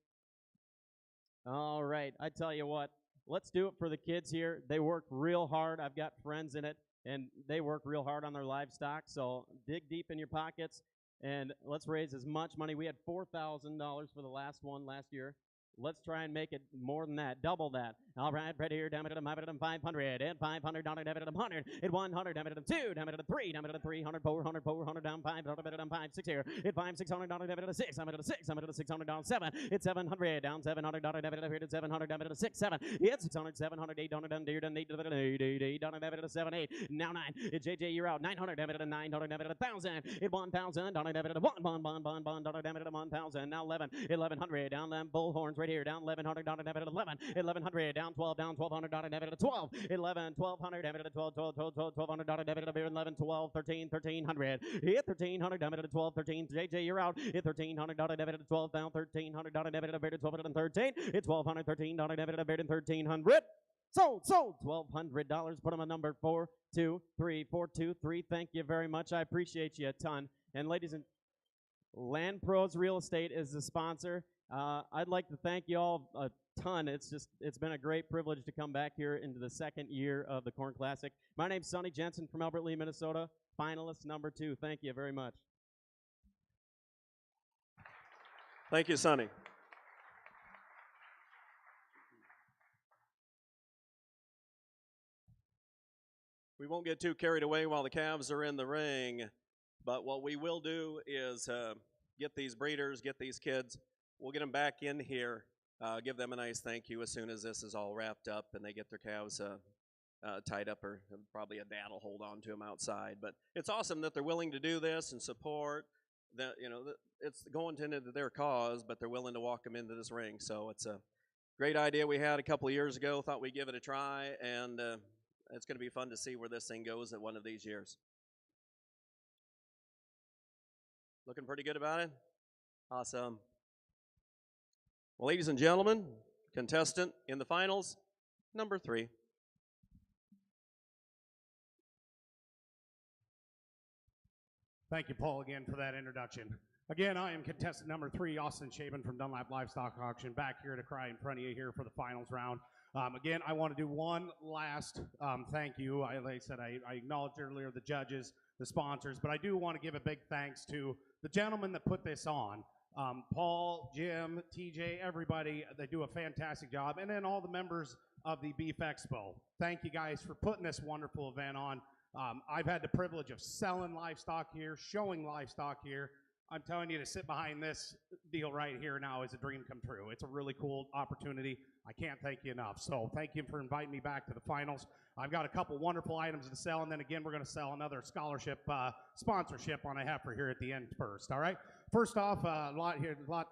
All right. I tell you what, let's do it for the kids here. They work real hard. I've got friends in it, and they work real hard on their livestock. So dig deep in your pockets, and let's raise as much money. We had $4,000 for the last one last year. Let's try and make it more than that, double that. All right, right here, down at 500, and $500, down at 100, at 100, down at 2, down at 3, down at 300, 400, down 500, down 5, 6 here, at 5, $600, down at 6, I'm at 6, I'm at 600, down 7, it's 700, down 700, down at 700, down at 6, 7, it's 600, 700, 800, down there, down 8, down at 7, 8, now 9, it's JJ, you're out, 900, down at 900, down at 1,000, at 1,000, down at 1, down at 1,000, now 11, 1,100, down them bullhorns right here, down 1,100, down at 11, 1,100, down 12, down 1,200, down at 12, 11, 1,200, down at 12, 1,200, down at 11, 12, 13, 1,300, hit 1,300, down at 12, 13, JJ, you're out, hit 1,300, down at 12, down 1,300, down at 12, and 13, it's 1,200, 13, down at 1,300, sold, $1,200, put on number 423, 423, thank you very much, I appreciate you a ton, and ladies and Land Pros Real Estate is the sponsor. I'd like to thank you all a ton. It's been a great privilege to come back here into the second year of the Corn Classic. My name's Sonny Jensen from Albert Lee, Minnesota. Finalist number 2. Thank you very much. Thank you, Sonny. We won't get too carried away while the calves are in the ring, but what we will do is get these breeders, get these kids, we'll get them back in here, give them a nice thank you as soon as this is all wrapped up and they get their calves tied up, or probably a dad will hold on to them outside. But it's awesome that they're willing to do this and support. That, you know, it's going into their cause, but they're willing to walk them into this ring. So it's a great idea we had a couple of years ago. Thought we'd give it a try, and it's going to be fun to see where this thing goes at one of these years. Looking pretty good about it? Awesome. Well, ladies and gentlemen, contestant in the finals, number 3. Thank you, Paul, again for that introduction. Again, I am contestant number 3, Austin Shaven from Dunlap Livestock Auction, back here to cry in front of you here for the finals round. Again, I want to do one last thank you. Like I said, I acknowledged earlier the judges, the sponsors, but I do want to give a big thanks to the gentlemen that put this on. Paul, Jim, TJ, everybody, they do a fantastic job. And then all the members of the Beef Expo. Thank you guys for putting this wonderful event on. I've had the privilege of selling livestock here, showing livestock here. I'm telling you, to sit behind this deal right here now is a dream come true. It's a really cool opportunity. I can't thank you enough. So thank you for inviting me back to the finals. I've got a couple wonderful items to sell, and then again, we're going to sell another scholarship sponsorship on a heifer here at the end first, all right? First off, lot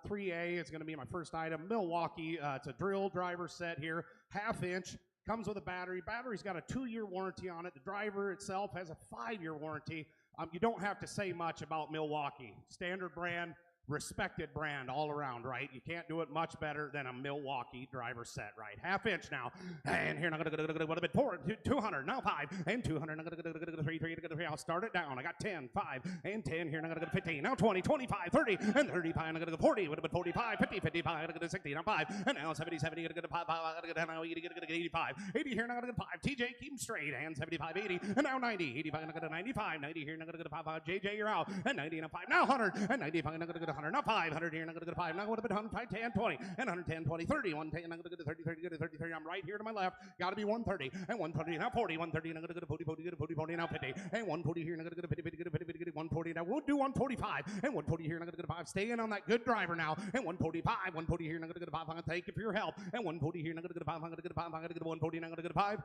3A is going to be my first item. Milwaukee, it's a drill driver set here, 1/2 inch. Comes with a battery. Battery's got a 2-year warranty on it. The driver itself has a 5-year warranty. You don't have to say much about Milwaukee. Standard brand, respected brand all around, right? You can't do it much better than a Milwaukee driver set, right? 1/2 inch now. And here, I'm going to what a bit 4, 200, now 5, and 200, I'm going to 3, I'll start it down. I got 10, 5, and 10, here, I'm going to go 15, now 20, 25, 30, and 35, I'm going to go 40, what about 45, 50, 55, I'm going to go 60, now 5, and now 70, 70, I'm going to go 5, I'm going to go now 80, I'm going to go 85, 80 here, I'm going to go 5, TJ, keep them straight, and 75, 80, and now 90, 85, I'm going to go 95, 90 here, I'm going to go 5, JJ, you're out, and 90, now 5, now 100, and 95, I'm going to go 100, now 500 here, and I'm going to go to 5, now what about 100, 10, 20, and 110, 20, 30, 110, and I'm going to go to 30, 30, go to 30, 30, I'm right here to my left, got to be 130, and 130, now 40, 130, and I'm going to go to 40, 40, go to 40, 40, now 50, and 140 here, and I'm going to go to 50, 50, go to 50, 50, go to 140, now we'll do 145, and 140 here, and I'm going to go to 5, staying on that good driver now, and 145, 140 here, and I'm going to go to 5, I'm going to thank you for your help, and 140 here, and I'm going to go to 5, I'm going to go to 5, I'm going to go to 140, and I'm going to go to 5,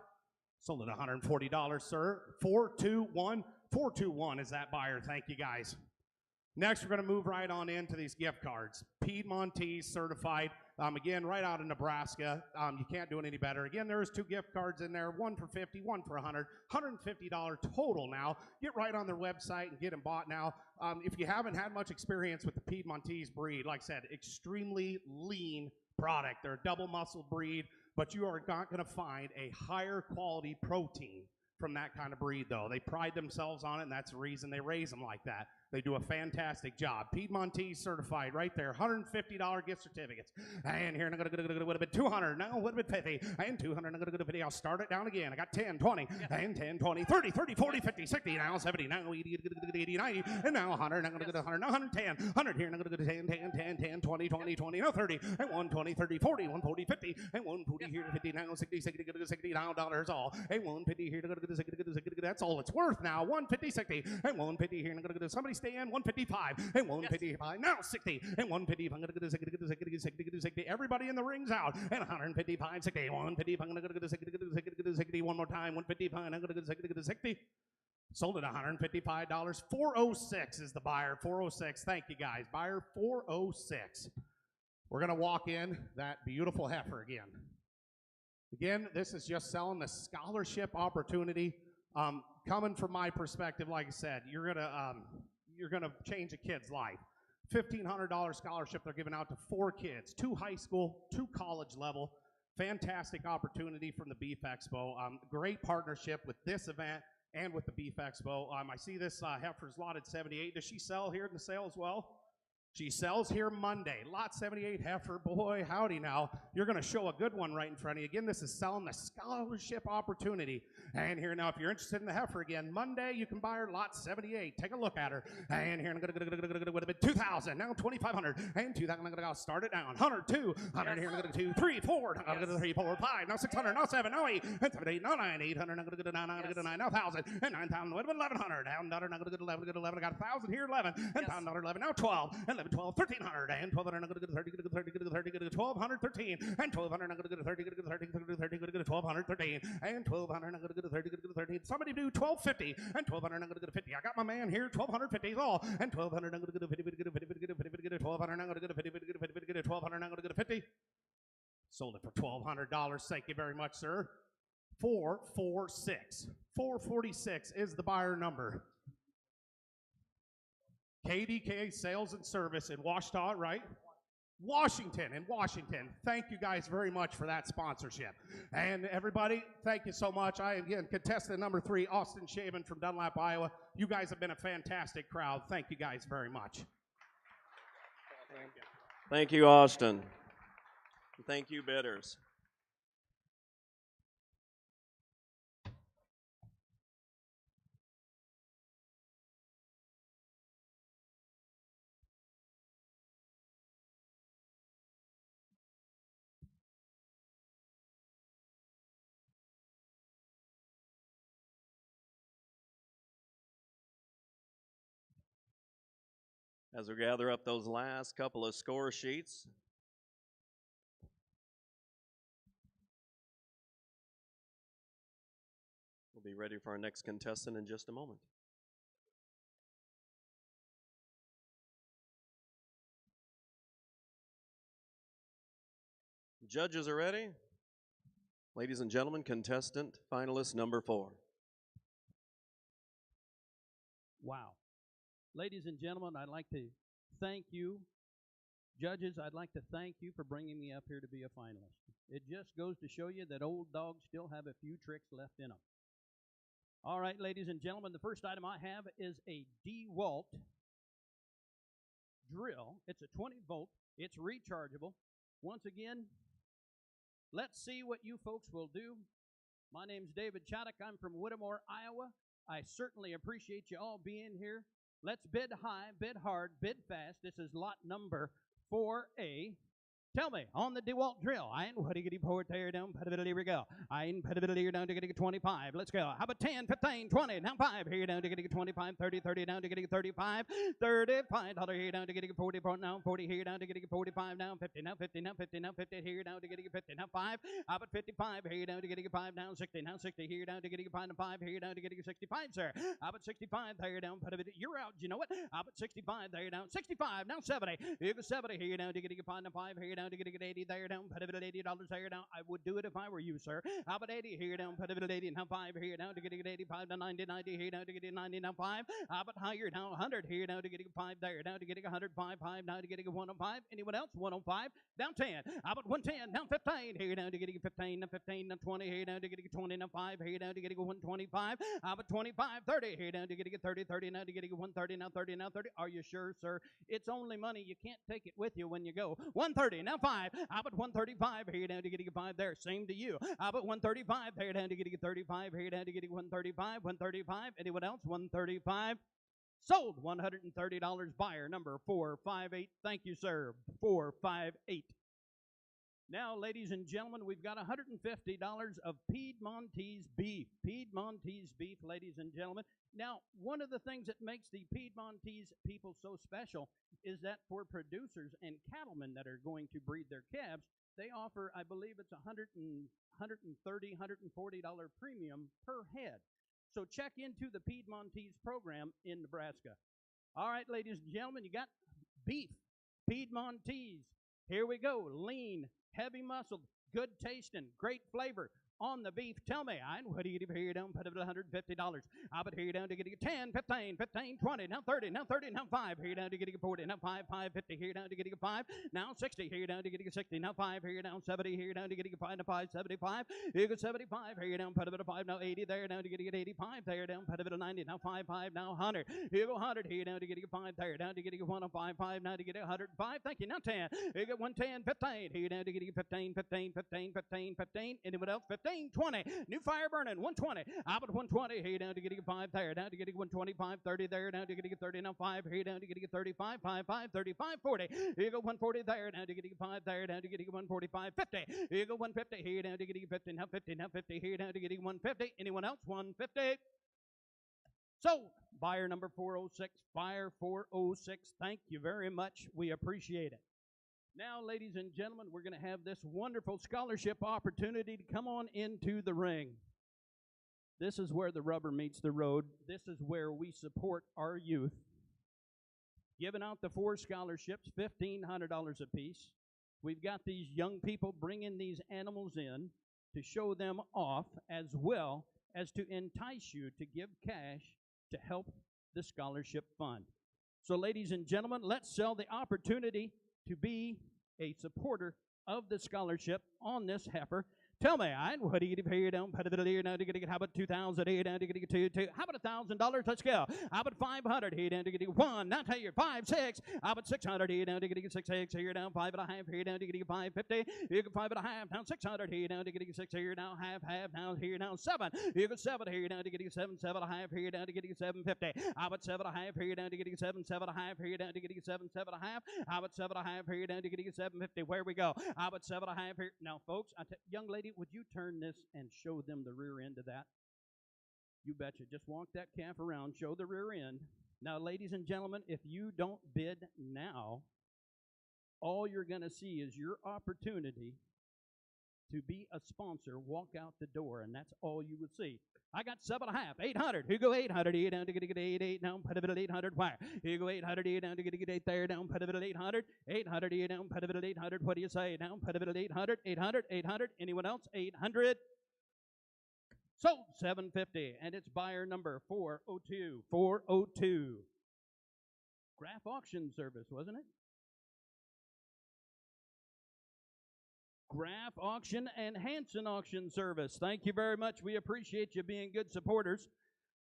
sold at $140, sir, 421, 421 is that buyer, thank you guys. Next, we're going to move right on into these gift cards. Piedmontese certified, again, right out of Nebraska. You can't do it any better. Again, there's 2 gift cards in there, one for 50, one for 100, $150 total now. Get right on their website and get them bought now. If you haven't had much experience with the Piedmontese breed, like I said, extremely lean product. They're a double muscle breed, but you are not going to find a higher quality protein from that kind of breed, though. They pride themselves on it, and that's the reason they raise them like that. They do a fantastic job. Piedmontese certified right there. $150 gift certificates. And here, I'm going to would have been 200. Now would have been 50. And 200. I'm going to go to 50. I'll start it down again. I got 10, 20, and 10, 20, 30, 30, 40, 50, 60. Now 70. Now 80, 80, 90. And now 100. I'm going to go to 100. Now 110. 100 here. And I'm going to go to 10, 10, 10, 10, 20, 20, 20. Now 30. And 120, 30, 40, 140, 50. And 140 here to 50. Now 60, 60, go to 60. Now dollars all. And 150 here to go to 60. That's all it's worth now. 150, 60. And 150 here. And I'm going to go to somebody stay in. 155. And 155. Now 60. And 150. I'm going to go to 60. Everybody in the ring's out. And 155, 60. 150. I'm going to go to 60. One more time. 155. I'm going to go to 60. Sold at $155. 406 is the buyer. 406. Thank you, guys. Buyer 406. We're going to walk in that beautiful heifer again. Again, this is just selling the scholarship opportunity. Coming from my perspective, like I said, you're gonna change a kid's life. $1,500 scholarship they're giving out to 4 kids, 2 high school, 2 college level. Fantastic opportunity from the Beef Expo. Great partnership with this event and with the Beef Expo. I see this heifer's lot 78. Does she sell here in the sale as well? She sells here Monday. Lot 78 heifer. Boy, howdy now. You're going to show a good one right in front of you. Again, this is selling the scholarship opportunity. And here now, if you're interested in the heifer again, Monday you can buy her lot 78. Take a look at her. And here, I'm going to would have been 2,000. Now 2,500. And 2,000. I'm going to start it down. 100, 2. 100 here. I'm going to 2, 3, 4. I'm going to go to 3, 4, 5. Now 600. Now 7. Now 8. And 7, 8. Now 9. 800. I'm going to go to 9. I'm going to go to 9. Now 1,000. And 9,000. Would have been 1,100. Down. I'm going to go to 11. Go to 11. I got 1,000 here. 11. And pound dollar 11. Now 12. And 11, 12. 1,300. And 1,200, I'm going to go to 30, go to 30, go to 30, go to 1,200, 13. And 1,200, I'm going to go to 30, go to 30, go to 30, go to 1,200, 13. And 1,200, I'm going to go to 30, go to 30. Somebody do 1,250. And 1,200, I'm going to go to 50. I got my man here, 1,250 is all. And 1,200, I'm going to go to 50, go to 50, go to 50, go to 1,200, I'm going to go to 50, go to 50, go to 1,200, I'm going to go to 50. Sold it for $1,200. Thank you very much, sir. 446. 446 is the buyer number. KDK Sales and Service in Washita, right? Washington, in Washington. Thank you guys very much for that sponsorship. And everybody, thank you so much. I, again, contestant number 3, Austin Shaven from Dunlap, Iowa. You guys have been a fantastic crowd. Thank you guys very much. Thank you, Austin. Thank you, bidders. As we gather up those last couple of score sheets, we'll be ready for our next contestant in just a moment. Judges are ready. Ladies and gentlemen, contestant finalist number 4. Wow. Ladies and gentlemen, I'd like to thank you. Judges, I'd like to thank you for bringing me up here to be a finalist. It just goes to show you that old dogs still have a few tricks left in them. All right, ladies and gentlemen, the first item I have is a DeWalt drill. It's a 20-volt. It's rechargeable. Once again, let's see what you folks will do. My name's David Chaddock. I'm from Whittemore, Iowa. I certainly appreciate you all being here. Let's bid high, bid hard, bid fast. This is lot number 4A. Tell me, on the DeWalt drill, I ain't what giddy poor tear down, here we go. I ain't here down to get 25. Let's go. How about 10, 15, 20, now 5, here down to get 25, 30, 30 down to get 35, 35, dollar here down to get 40, now 40 here down to get 45, now 50, now 50, now 50, now 50 here down to get 50, now 5. How about 55 here down to get 5, now 60, now 60 here down to get 5, now 5 here down to get 65, sir. How about 65 there down, you're out, you know what? How about 65 there down, 65, now 70. You go 70 here down to get 5, now 5 here down down to get $80 there down, put it at $80 there down. I would do it if I were you, sir. How about 80 here down, put it at 80 now 5 here down to get 85 to 90, 90 here down to get 90 now 5. How about higher down 100 here down to get 5 there down to get 105 5 now to get 105. Anyone else? 105 down 10. How about 110 down 15 here down to get 15 now 15 now 20 here down to get 20 now 5 here down to get 125. How about 25 30 here down to get 30 30 now to get 130 now 30 now 30. Are you sure, sir? It's only money. You can't take it with you when you go. 130 now 5. How about 135 here down to get 5 there? Same to you. How about 135 here down to get 35 here down to get 135 135. Anyone else? 135. Sold. $130. Buyer number 458. Thank you, sir. 458. Now, ladies and gentlemen, we've got $150 of Piedmontese beef. Piedmontese beef, ladies and gentlemen. Now, one of the things that makes the Piedmontese people so special is that for producers and cattlemen that are going to breed their calves, they offer, I believe it's $130, $140 premium per head. So check into the Piedmontese program in Nebraska. All right, ladies and gentlemen, you got beef, Piedmontese. Here we go. Lean, heavy muscled, good tasting, great flavor. On the beef, tell me, what do you do here down? Put it at $150. I'll put here down to get 10, 15, 15, 20, now 30, now 30, now 5, here down to get 40, now 5, 5, 50, here down to get 5, now 60, here down to get 60, now 5, here down 70, here down to get 5, now 5, 75, you get 75, here down, put it at 5, now 80, there down to get 85, there down, put it at 90, now 5, 5, now 100, you go 100, here down to get 5, there down to get 105, 5, now to get 105, thank you, now 10, you get 110, 15, here down to get 15, 15, 15, 15, 15, anyone else? 15, 20, new fire burning, 120, I put 120, here down to get 5 there, down to get 125, 30 there, down to get 30, now 5, here down to get 35, 5, 5, 35, 40, you go 140 there, down to get 5 there, down to get 145, 50, you go 150, here down to get 50, now 50, now 50, here down to get 150, anyone else? 150. So, buyer number 406, buyer 406, thank you very much. We appreciate it. Now, ladies and gentlemen, we're going to have this wonderful scholarship opportunity to come on into the ring. This is where the rubber meets the road. This is where we support our youth. Giving out the 4 scholarships, $1,500 apiece. We've got these young people bringing these animals in to show them off, as well as to entice you to give cash to help the scholarship fund. So, ladies and gentlemen, let's sell the opportunity to be a supporter of the scholarship on this heifer. Tell me, what do you pay down? Put it here now to get how about 2,000 here down to get 2, how about $1,000? Let's go. How about 500 here down to get 1? Now tell you 5, 6. How about 600 here down to get 6, 6 here down 5.5 here down to get 550. You get 5.5 now 600 here down to get 6 here now half now here now 7. You get 7 here down to get 7, 7.5 here down to get 750. How about 7.5 here down to get 7, 7.5 here down to get 7, 7.5. How about 7.5 here down to get 750? Where we go? How about 7.5 here? Now, folks, young lady, would you turn this and show them the rear end of that? You betcha. Just walk that calf around, show the rear end. Now, ladies and gentlemen, if you don't bid now, all you're going to see is your opportunity to be a sponsor walk out the door, and that's all you would see. I got 7.5, 800. Who go 800? Here down to get 8 down, put it at 800. Where? Here go 800. Here down to get 8 there down, put it at 800. 800 here down, put it at 800. What do you say? Down, put it at 800. 800. 800. Anyone else? 800. Sold. 750, and it's buyer number 402. 402. Graph auction service, wasn't it? Graph Auction and Hanson Auction Service. Thank you very much. We appreciate you being good supporters.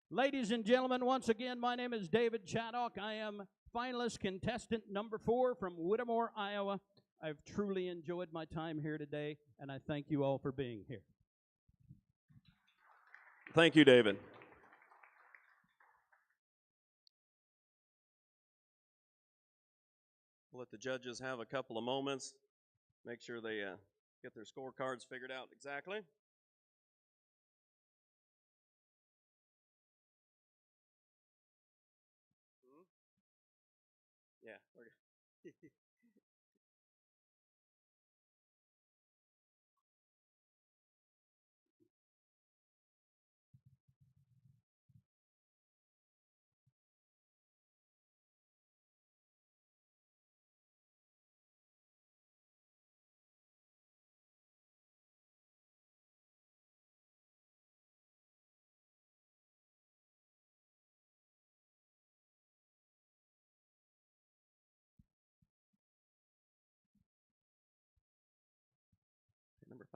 Ladies and gentlemen, once again, my name is David Chaddock. I am finalist contestant number 4 from Whittemore, Iowa. I've truly enjoyed my time here today, and I thank you all for being here. Thank you, David. We'll let the judges have a couple of moments. Make sure they get their scorecards figured out exactly. Yeah, we're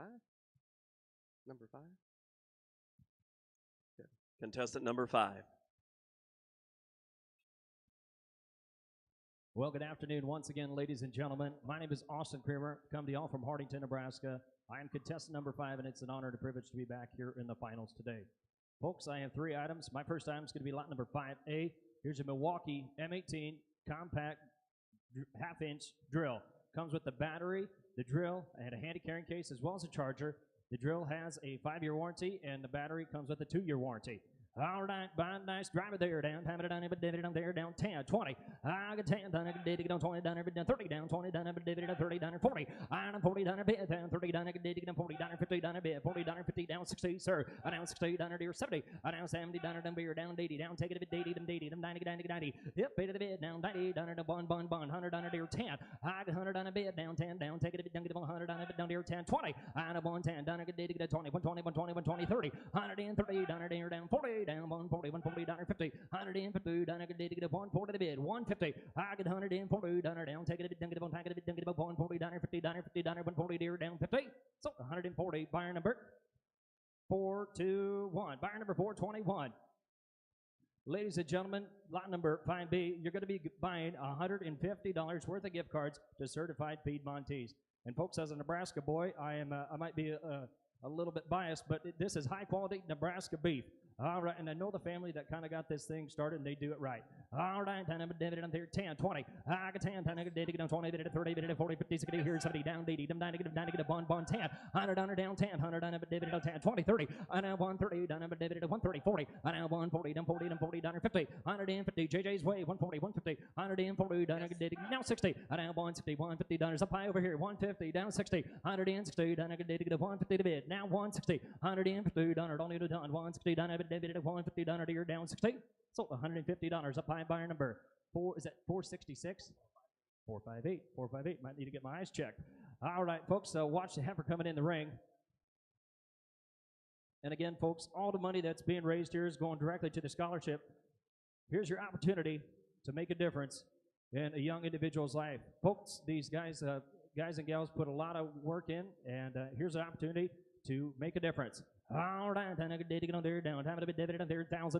5? Number 5? Good. Contestant number 5. Well, good afternoon once again, ladies and gentlemen. My name is Austin Kramer, come to y'all from Hartington, Nebraska. I am contestant number 5, and it's an honor and a privilege to be back here in the finals today. Folks, I have 3 items. My first item is going to be lot number 5A. Here's a Milwaukee M18 compact half-inch drill. Comes with the battery, the drill, and a handy carrying case, as well as a charger. The drill has a 5-year warranty, and the battery comes with a 2-year warranty. All right, bind nice, drive it there, down, time it down, but did it down there, down 10, 20. I got 10, down, I did it down 20, down, every down 30, down 20, down, but did it down 30, down 40. I down 40, down a bit, down 30, down, I did it down 40, down 50, down a bit, 40, down 50, down 60, sir. I down 60, down there 70. I down 70, down beer, down 80, down, take it a bit, 80, them 80, them 90, 90, 90. Yep, 80 the bit, down 90, down a bun, 100, down there 10. I got 100 down a bit, down 10, down, take it a bit, down, get 100 down a bit, down there 10, 20. I down 110, down, I did it 20, 120, 120, 120, 30. 130, down there, down 40, down 140, 140, down 50, 150, down I could dig it 140 to bid, 150, I get 140, down down, take it a bit, dunk it up, take it a bit, dunk it up, 140, down 50, down 50, down 140, dear, down 50. So 140, buyer number 421, buyer number 421. Ladies and gentlemen, lot number 5B, you're going to be buying $150 worth of gift cards to certified Piedmontese. And folks, as a Nebraska boy, I might be a little bit biased, but this is high quality Nebraska beef. All right, and I know the family that kind of got this thing started, and they do it right. All right, 10, 10, 20. I got 10, 10, 20, 30, 40, 50, 60, here, 70, down, 80, 90, 90, 1, 10, 100, down, 10, 100, down, 10, 20, 30, I now 130, down, 130, 40, I now 140, down, 40, down, 50, 150, JJ's way, 140, 150, 140, down, now 60, I now 160, 150, down, up high over here, 150, down 60, 160, down, 150 to bid, now 160, 150, down, don't need a done, 160, down, 150 down here, down 60. So $150 up high, buyer number 4. Is that 466? 458. 458. Might need to get my eyes checked. All right, folks. Watch the heifer coming in the ring. And again, folks, all the money that's being raised here is going directly to the scholarship. Here's your opportunity to make a difference in a young individual's life, folks. These guys and gals put a lot of work in, and here's an opportunity to make a difference. All right, then I could dig it on there, down, time to be divided on there, $1,000,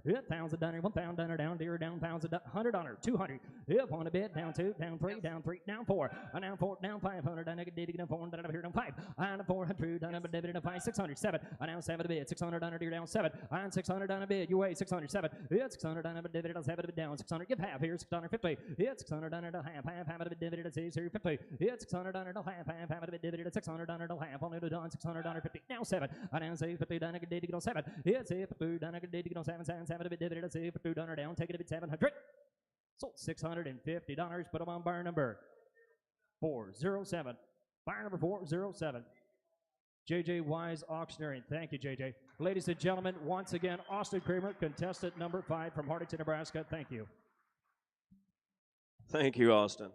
$1,000, $1,000, down there, down, $1,000, $100, $200, up on a bit, down 2, down 3, down 3, down 4, down 4, down 500, down I could dig it on 4, down over here, down 5, down 400, down a divided on 5, 600, 7, down 7 a bit, 600, down there, down 7, down 600, down a bit, you weigh 600, 7, 600, down a divided on 7 a bit, down 600, give half here, 650, 600, down a half a bit divided at 650, 600, down a half a bit divided at 600, down a half, on it, down 600, down 50, now 7, down 650, down I could dig it on 7, it's if food, down I could dig it on 7, 7 a bit divided at 6, food, down or down, take it a bit 700. So $650, put them on buyer number 407. Buyer number 407. JJ Wise Auctioneering. Thank you, JJ. Ladies and gentlemen, once again, Austin Kramer, contestant number 5 from Hartington, Nebraska. Thank you. Thank you, Austin.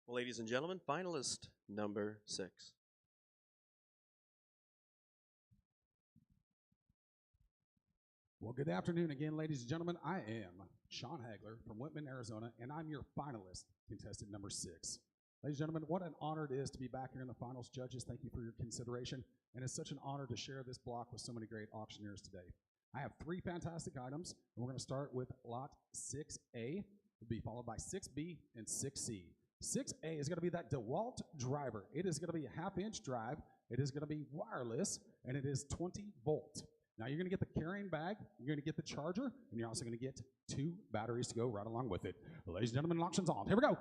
Ladies and gentlemen, finalist number 6. Well, good afternoon again, ladies and gentlemen. I am Sean Hagler from Whitman, Arizona, and I'm your finalist, contestant number 6. Ladies and gentlemen, what an honor it is to be back here in the finals. Judges, thank you for your consideration, and it's such an honor to share this block with so many great auctioneers today. I have 3 fantastic items, and we're going to start with lot 6A. It'll be followed by 6B and 6C. 6A is going to be that DeWalt driver. It is going to be a half-inch drive. It is going to be wireless, and it is 20 volt. Now you're going to get the carrying bag, you're going to get the charger, and you're also going to get 2 batteries to go right along with it. Ladies and gentlemen, auction's on. Here we go.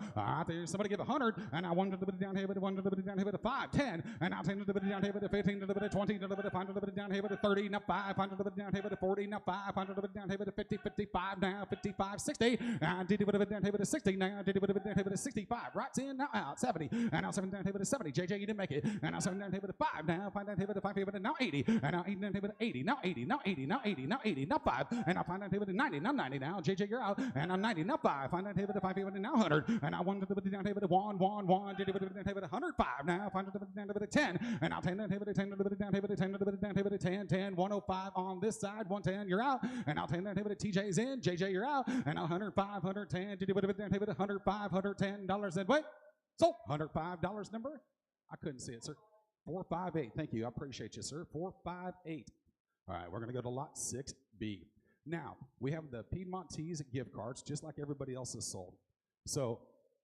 Somebody give 100, and I want to put it down here, but 1 to put it down here, but 5, 10, and I'll 10 to put it down here, but 15 to put it 20 to put it 5 to put it down here, but 30, now 500 to put it down here, but 40, now 500 to put it down here, but 50, 55, now 55, 60, and did it put it down here, but 60, now did it put it down here, but 65, right in, now out, 70, and now 7 down here, but 70, JJ, you didn't make it, and now 7 down here, but 5, now 5 down here, but 5 here, but now 80, and now 8 down here, but 80, now 80, now 80, now 80, now 80, now 5, and now 5 down here, but 90, now 90, now JJ, you're out, and I'm 90, now 5, 5 down here, but 5 here, but now 100, and I 1 to the down here, but 1, 1, 1, did it put it down here, but 105, now 5 to the down here, but 10, and I'll 10 down here, but 10 to the down here, but 10 to the down here, but 10, 10, 105 on this side, 110, you're out, and I'll 10 down here, but TJ's in, JJ, you're out, and 105, 110, did it put it down here, but 105, $110, and wait, so $105 number, I couldn't see it, sir. 458. Thank you. I appreciate you, sir. 458. All right, we're going to go to lot 6B. Now, we have the Piedmontese gift cards, just like everybody else has sold. So,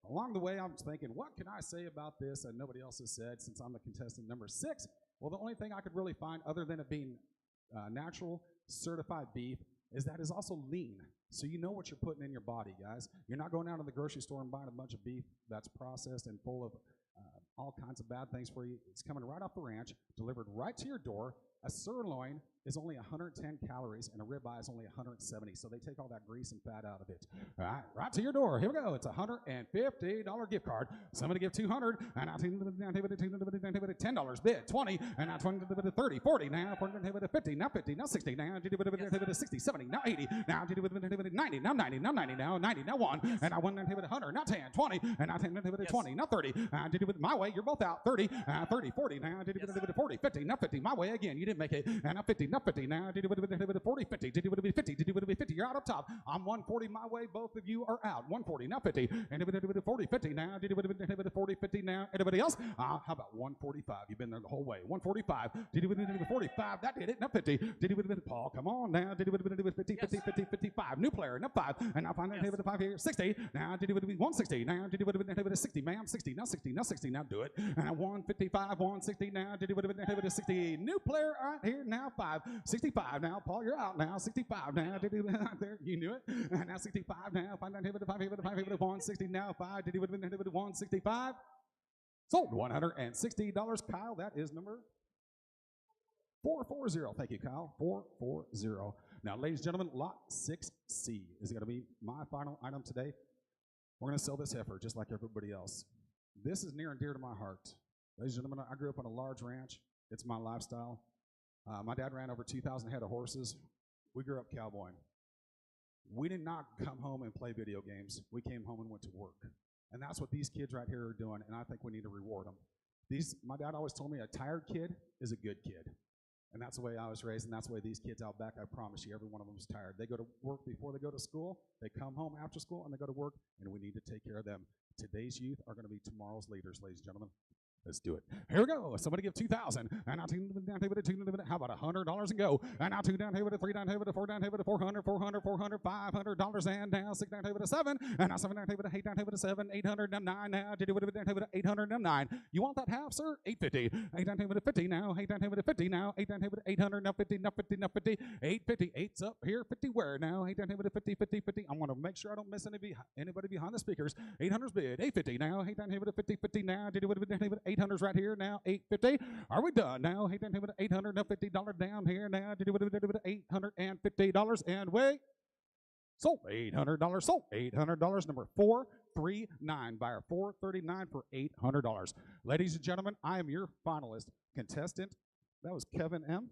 along the way, I was thinking, what can I say about this that nobody else has said since I'm the contestant number 6? Well, the only thing I could really find, other than it being natural certified beef, is that it's also lean. So you know what you're putting in your body, guys. You're not going out to the grocery store and buying a bunch of beef that's processed and full of all kinds of bad things for you. It's coming right off the ranch, delivered right to your door. A sirloin is only 110 calories, and a ribeye is only 170. So they take all that grease and fat out of it. All right, right to your door. Here we go. It's a $150 gift card. Somebody give 200, and I'll $10 bid, 20, and now 20 to 30, 40, now 40 50, now 50, now 60, now 60, 70, now 80, now 90, now 90, now 90, now 90, now 1, and I 100, now 10, 20, and now 10 20, now 30. Did it with my way, you're both out. 30, 30, 40, now did it 40, 50, now 50, my way again. You didn't make it, and now 50, now 50, now did it 40, 50, did it 50, did it 50, you're out up top. I'm 140 my way, both of you are out. 140, now 50, and did it 40, 50, now did it 40, 50, now anybody else? How about 145? You've been there the whole way. 145, did it 45, that did it, now 50, did it Paul, come on now, did it 50, 50, 50, 55, new player, now 5, and now find that 5 here, 60, now did it 160, now did it 60, ma'am, 60, now 60, now 60, now do it, and 155, 160, now did it 60, new player right here, now 5, 65, now Paul, you're out now, 65, now did it there, you knew it, and now 65, now find that 5 here, 160, now 5, did it 165, sold $160, Kyle, that is number 440. Thank you, Kyle. 440. Now, ladies and gentlemen, lot 6C is going to be my final item today. We're going to sell this heifer just like everybody else. This is near and dear to my heart. Ladies and gentlemen, I grew up on a large ranch. It's my lifestyle. My dad ran over 2,000 head of horses. We grew up cowboying. We did not come home and play video games. We came home and went to work. And that's what these kids right here are doing, and I think we need to reward them. My dad always told me a tired kid is a good kid. And that's the way I was raised, and that's the way these kids out back, I promise you, every one of them is tired. They go to work before they go to school, they come home after school, and they go to work, and we need to take care of them. Today's youth are going to be tomorrow's leaders, ladies and gentlemen. Let's do it. Here we go. Somebody give 2,000. And I'll down here with a how about $100 and go? And I'll 2 down here with a 3 down here with a 4 down here with a 400, $500 and now 6 down here with a 7. And now 7 down here with a 8 down here with a 7, 800 now 9 now. Did it with a down here with a 800 now 9. You want that half, sir? 850. 8 down here with a 50 now. 8 down here with a 50 now. 8 down here with a 800 now 50 now 50 now 50. 850. 8's up here. 50 where now? 8 down here with a 50 50 50. I want to make sure I don't miss anybody behind the speakers. 800's bid. 850 now. 8 down here with a 50 50 now. Did it with a down here with 800's right here now. 850. Are we done now? Hey, down here with $800 now, $50 down here now. Did it with $850 and wait. Sold $800. Sold $800. Number 439. Buyer 439 for $800. Ladies and gentlemen, I am your finalist contestant. That was Kevin M.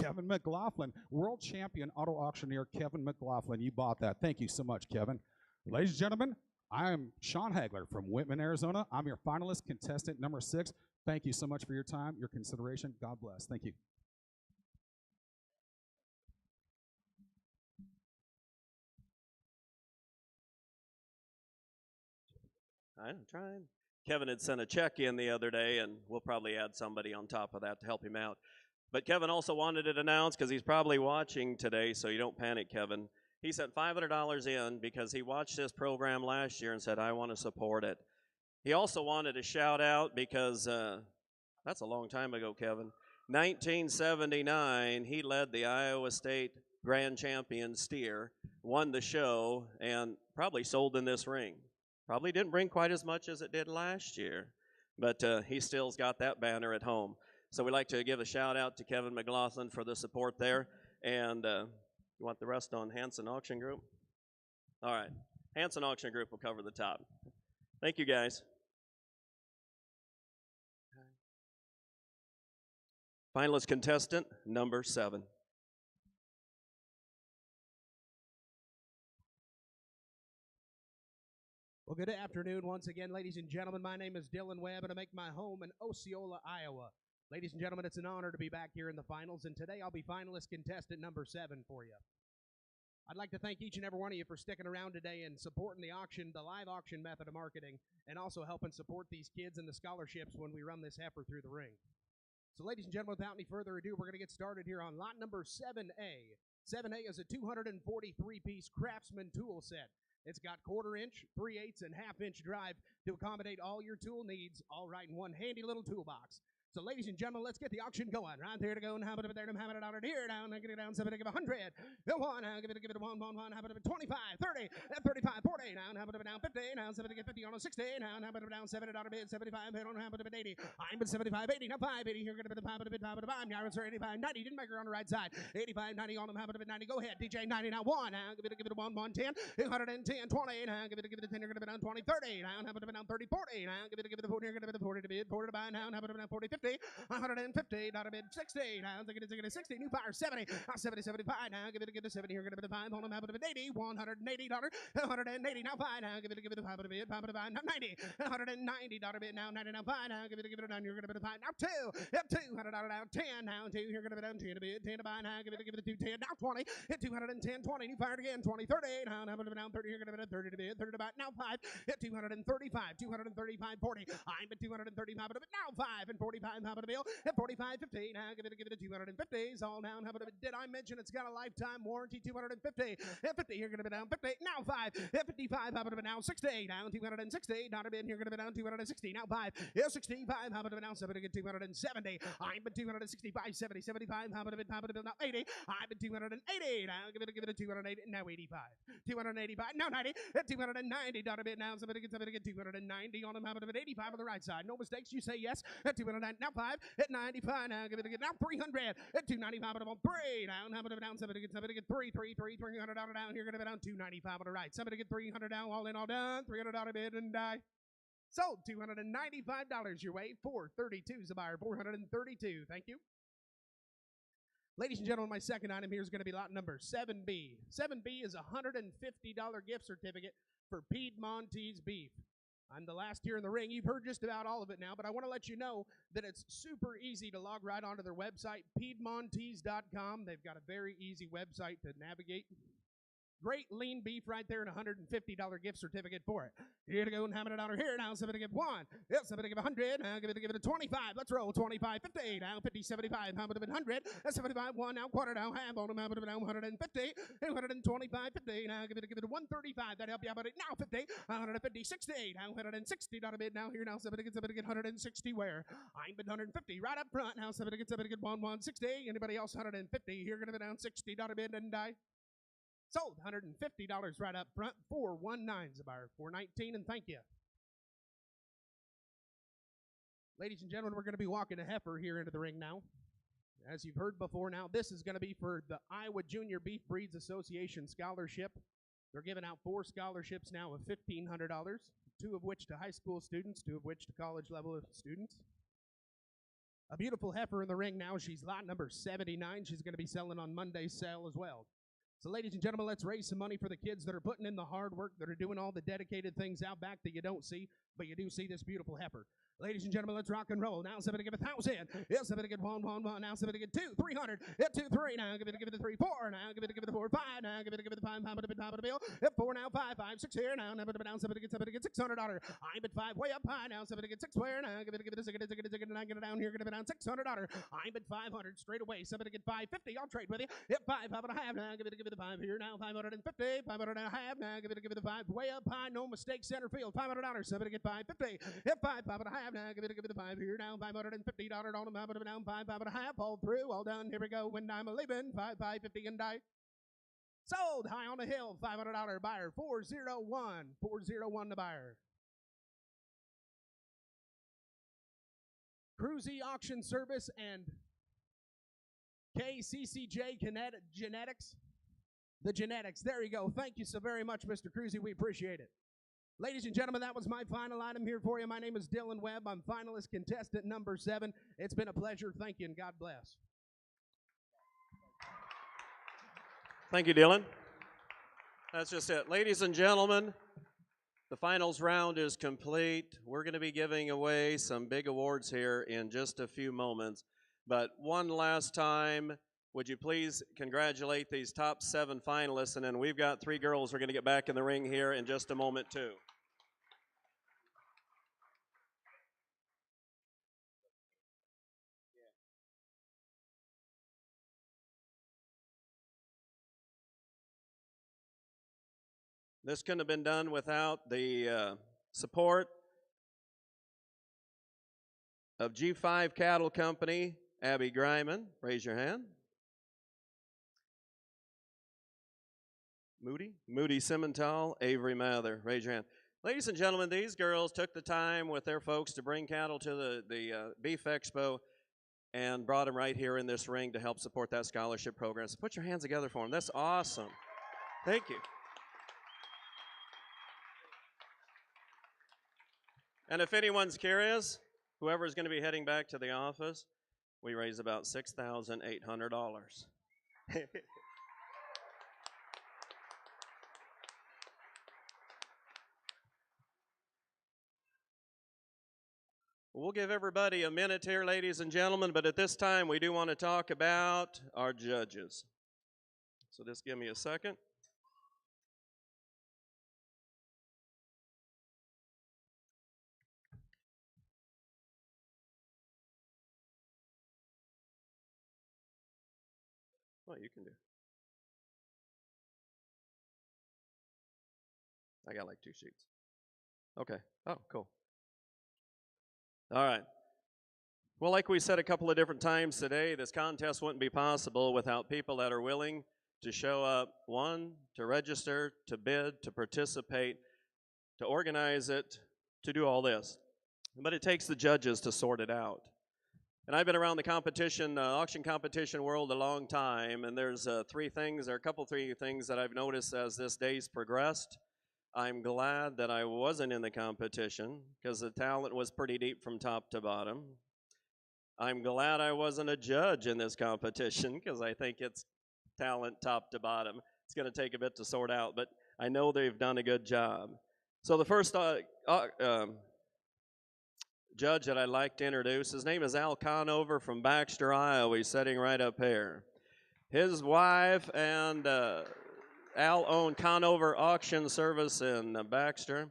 Kevin McLaughlin, world champion auto auctioneer Kevin McLaughlin. You bought that. Thank you so much, Kevin. Ladies and gentlemen, I am Sean Hagler from Whitman, Arizona. I'm your finalist contestant number 6. Thank you so much for your time, your consideration. God bless. Thank you. I'm trying. Kevin had sent a check in the other day, and we'll probably add somebody on top of that to help him out. But Kevin also wanted it announced because he's probably watching today, so you don't panic, Kevin. He sent $500 in because he watched this program last year and said, I want to support it. He also wanted a shout out because that's a long time ago, Kevin. 1979, he led the Iowa State Grand Champion steer, won the show, and probably sold in this ring. Probably didn't bring quite as much as it did last year, but he still's got that banner at home. So we'd like to give a shout out to Kevin McLaughlin for the support there. And you want the rest on Hanson Auction Group? All right. Hanson Auction Group will cover the top. Thank you, guys. Finalist contestant number 7. Well, good afternoon once again, ladies and gentlemen. My name is Dylan Webb, and I make my home in Osceola, Iowa. Ladies and gentlemen, it's an honor to be back here in the finals, and today I'll be finalist contestant number 7 for you. I'd like to thank each and every one of you for sticking around today and supporting the auction, the live auction method of marketing, and also helping support these kids and the scholarships when we run this heifer through the ring. So, ladies and gentlemen, without any further ado, we're going to get started here on lot number 7A. 7A is a 243-piece Craftsman tool set. It's got 1/4 inch, 3/8, and 1/2 inch drive to accommodate all your tool needs, all right in one handy little toolbox. So, ladies and gentlemen, let's get the auction going. Right there to go, and how about it there, and how about it out here, down, and get it down, so give it 100. Go on, give it a 1, how about it 25, 30, 35, 40, now, how about it down 50, now, 70, 50 on a 60, now, how about it down 70, $1 bid, 75, hit on, how about it 80, I'm at 75, 80, now 5, 80, here, gonna be the 5, 5, now, it's 85, 90, didn't make her on the right side, 85, 90 on them, how about it 90, go ahead, DJ 90, now 1, now, give it a 1, 110, 110, 20, now, give it a 10, you're gonna be down 20, 30, now, how about it down 30, 40, now, give it a 40, you're gonna be the 40 to bid, 40 to buy, now, how about it down 40, 50, 150, not a bid, 60, now, take it a 60, new fire, 70, 70, 75, now, give it a 70, you're gonna be the 5, on them, how about it 80, $180, 180, now 5, now, give it a 5 to bid, 5 to buy, now 90, $190 bid, now 90, now 5, now, give it a 9, you're gonna be the 5, now 2, yep, $200 down, 10, now 2, you're gonna be down 10 to bid, 10 to buy, now, give it a 2, 10, now 20, hit 210, 20, new fired again, 20, 30, now, how about it down 30, you're gonna be down 30 to bid, 30 to buy, now 5, hit 235, 235, 40, I'm at 235, but now 5, and 45, how about a bill, at 45, 50, now, give it a 250s, all down, how about it, did I mention it's got a lifetime warranty, 250, at 50, you're gonna be down 50, now 5, at 55, how about it now 60, down 260, not a bid, you're gonna be down 260, now 5, yeah, 65, how about it now 70, 270, I'm at 265, 70, 75, how about it now 80, I'm at 280, now give it a 280, now 85, 285, now 90, at 290, not a bid, now somebody get 290 on them, how about it 85 on the right side, no mistakes, you say yes, at 290, now 5, at 95, now give it now 300, at 295, on 3, down, how about it down, somebody get 300 down, you're gonna be down 295 on the right, somebody get 300 down, all in, all done, $300 bid and die. Sold, $295 your way, 432 is the buyer, 432, thank you. Ladies and gentlemen, my second item here is going to be lot number 7B. 7B is a $150 gift certificate for Piedmontese beef. I'm the last here in the ring. You've heard just about all of it now, but I want to let you know that it's super easy to log right onto their website, Piedmontese.com. They've got a very easy website to navigate. Great lean beef right there and a $150 gift certificate for it. Here to go and have it on here now. Somebody give 1. Yep, somebody give 100. Now give it a 25. Let's roll. 25, 50. Now 50, 75. How about a 100? That's 75. 1 now. Quarter now. Half on them. How about now 150? 125, 50. Now give it a 135. That help you out about it. Now 50. 150, 60. Now 160. Not a bid now here now. Somebody get 160 where? I'm bid 150 right up front. Now somebody get 160. Anybody else 150? Here gonna be down 60. Not a bid and die. Sold, $150 right up front, 419's the buyer, 419, and thank you. Ladies and gentlemen, we're going to be walking a heifer here into the ring now. As you've heard before now, this is going to be for the Iowa Junior Beef Breeds Association Scholarship. They're giving out 4 scholarships now of $1,500, 2 of which to high school students, 2 of which to college level students. A beautiful heifer in the ring now. She's lot number 79. She's going to be selling on Monday's sale as well. So, ladies and gentlemen, let's raise some money for the kids that are putting in the hard work, that are doing all the dedicated things out back that you don't see, but you do see this beautiful heifer. Ladies and gentlemen, let's rock and roll. Now somebody give 1,000. Yeah, somebody get 1. Now somebody get 2, 300. Yeah, 2, 3. Now give it a 3, 4. Now give it a 4, 5. Now give it a 5. How about a bit, top of the bill? Yeah, 4 now, 5, 6 here. Now down. Somebody get $600. I'm at 5, way up high. Now somebody get 6 where? Now give it a zig, and I get it down here. Gonna be down $600. I'm at 500 straight away. Somebody get 550. I'll trade with you. Yep, 5, 5.5. Now give it give it the 5 here now. 550, 500 and a half. Now give it the 5. Way up high, no mistake, center field. $500. Somebody get 550. Hit 5, 5 and a half. Now give it the 5 here now. $550 on them. 5 down, 5, 5 and a half. All through, all done. Here we go. When I'm leaving, 5, 550 and die. Sold high on the hill. $500 buyer. 401. 401 the buyer. Cruzy Auction Service and KCCJ Genetics. The Genetics. There you go. Thank you so very much, Mr. Cruzy. We appreciate it. Ladies and gentlemen, that was my final item here for you. My name is Dylan Webb. I'm finalist contestant number 7. It's been a pleasure. Thank you, and God bless. Thank you, Dylan. That's just it. Ladies and gentlemen, the finals round is complete. We're going to be giving away some big awards here in just a few moments. But one last time, would you please congratulate these top 7 finalists? And then we've got 3 girls we're going to get back in the ring here in just a moment, too. This couldn't have been done without the support of G5 Cattle Company, Abby Greiman. Raise your hand. Moody Simmental, Avery Mather. Raise your hand. Ladies and gentlemen, these girls took the time with their folks to bring cattle to the Beef Expo and brought them right here in this ring to help support that scholarship program. So put your hands together for them. That's awesome. Thank you. And if anyone's curious, whoever's going to be heading back to the office, we raise about $6,800. We'll give everybody a minute here, ladies and gentlemen, but at this time we do want to talk about our judges. So just give me a second. What you can do. I got like 2 sheets. Okay. Oh, cool. All right. Well, like we said a couple of different times today, this contest wouldn't be possible without people that are willing to show up, one, to register, to bid, to participate, to organize it, to do all this. But it takes the judges to sort it out. And I've been around the competition, auction competition world a long time, and there's 3 things, or a couple 3 things that I've noticed as this day's progressed. I'm glad that I wasn't in the competition because the talent was pretty deep from top to bottom. I'm glad I wasn't a judge in this competition because I think it's talent top to bottom. It's going to take a bit to sort out, but I know they've done a good job. So the first judge that I'd like to introduce, his name is Al Conover from Baxter, Iowa. He's sitting right up here. His wife and Al own Conover Auction Service in Baxter.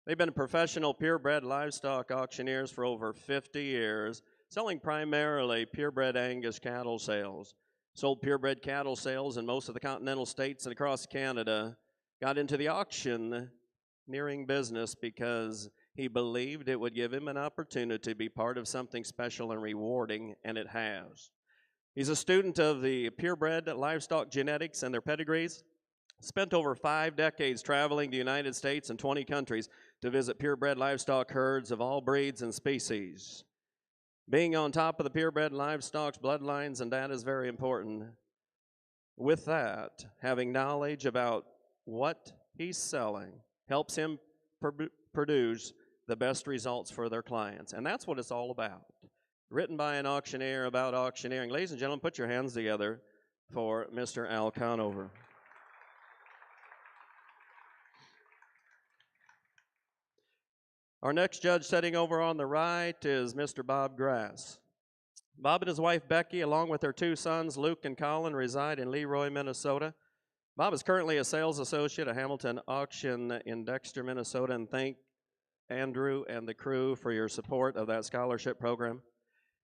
They've been professional purebred livestock auctioneers for over 50 years, selling primarily purebred Angus cattle sales. Sold purebred cattle sales in most of the continental states and across Canada. Got into the auctioneering business because he believed it would give him an opportunity to be part of something special and rewarding, and it has. He's a student of the purebred livestock genetics and their pedigrees. Spent over 5 decades traveling the United States and 20 countries to visit purebred livestock herds of all breeds and species. Being on top of the purebred livestock's bloodlines and data is very important. With that, having knowledge about what he's selling helps him produce the best results for their clients. And that's what it's all about. Written by an auctioneer about auctioneering. Ladies and gentlemen, put your hands together for Mr. Al Conover. Our next judge sitting over on the right is Mr. Bob Grass. Bob and his wife Becky, along with their 2 sons, Luke and Colin, reside in Leroy, Minnesota. Bob is currently a sales associate at Hamilton Auction in Dexter, Minnesota, and thank Andrew and the crew for your support of that scholarship program.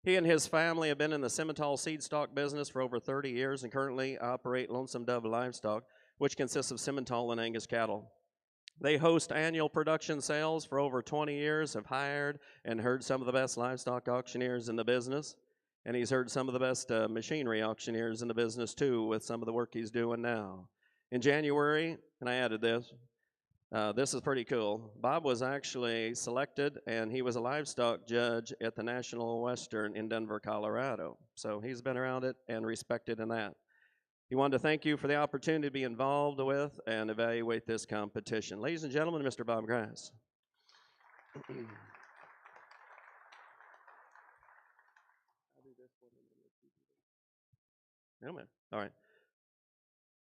He and his family have been in the Simmental seed stock business for over 30 years and currently operate Lonesome Dove Livestock, which consists of Simmental and Angus cattle. They host annual production sales for over 20 years, have hired and heard some of the best livestock auctioneers in the business. And he's heard some of the best machinery auctioneers in the business too with some of the work he's doing now. In January, and I added this is pretty cool. Bob was actually selected, and he was a livestock judge at the National Western in Denver, Colorado. So he's been around it and respected in that. He wanted to thank you for the opportunity to be involved with and evaluate this competition. Ladies and gentlemen, Mr. Bob Grass. No, man. All right.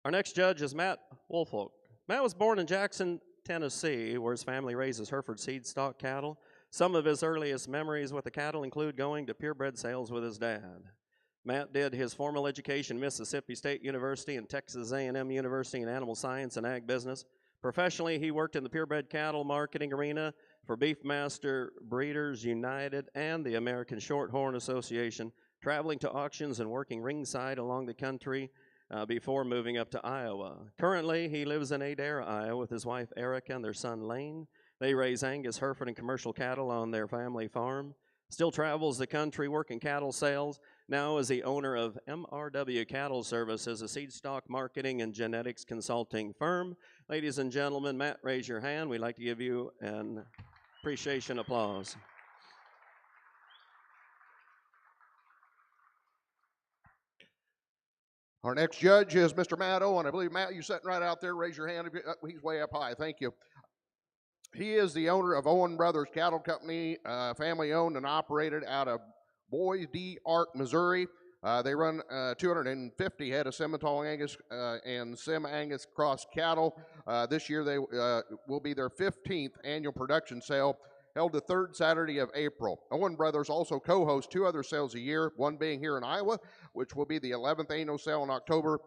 Our next judge is Matt Woolfolk. Matt was born in Jackson, Tennessee, where his family raises Hereford seed stock cattle. Some of his earliest memories with the cattle include going to purebred sales with his dad. Matt did his formal education at Mississippi State University and Texas A&M University in animal science and ag business. Professionally, he worked in the purebred cattle marketing arena for Beefmaster Breeders United and the American Shorthorn Association, traveling to auctions and working ringside along the country before moving up to Iowa. Currently, he lives in Adair, Iowa with his wife Erica and their son Lane. They raise Angus, Hereford, and commercial cattle on their family farm. Still travels the country working cattle sales. Now is the owner of MRW Cattle Services, a seed stock marketing and genetics consulting firm. Ladies and gentlemen, Matt, raise your hand. We'd like to give you an appreciation applause. Our next judge is Mr. Matt Owen. I believe, Matt, you're sitting right out there. Raise your hand. He's way up high. Thank you. He is the owner of Owen Brothers Cattle Company, family owned and operated out of Boys D. Ark, Missouri. They run 250 head of Simmental Angus and Sim Angus cross cattle. This year they will be their 15th annual production sale, held the third Saturday of April. Owen Brothers also co-hosts two other sales a year, one being here in Iowa, which will be the 11th annual sale in October.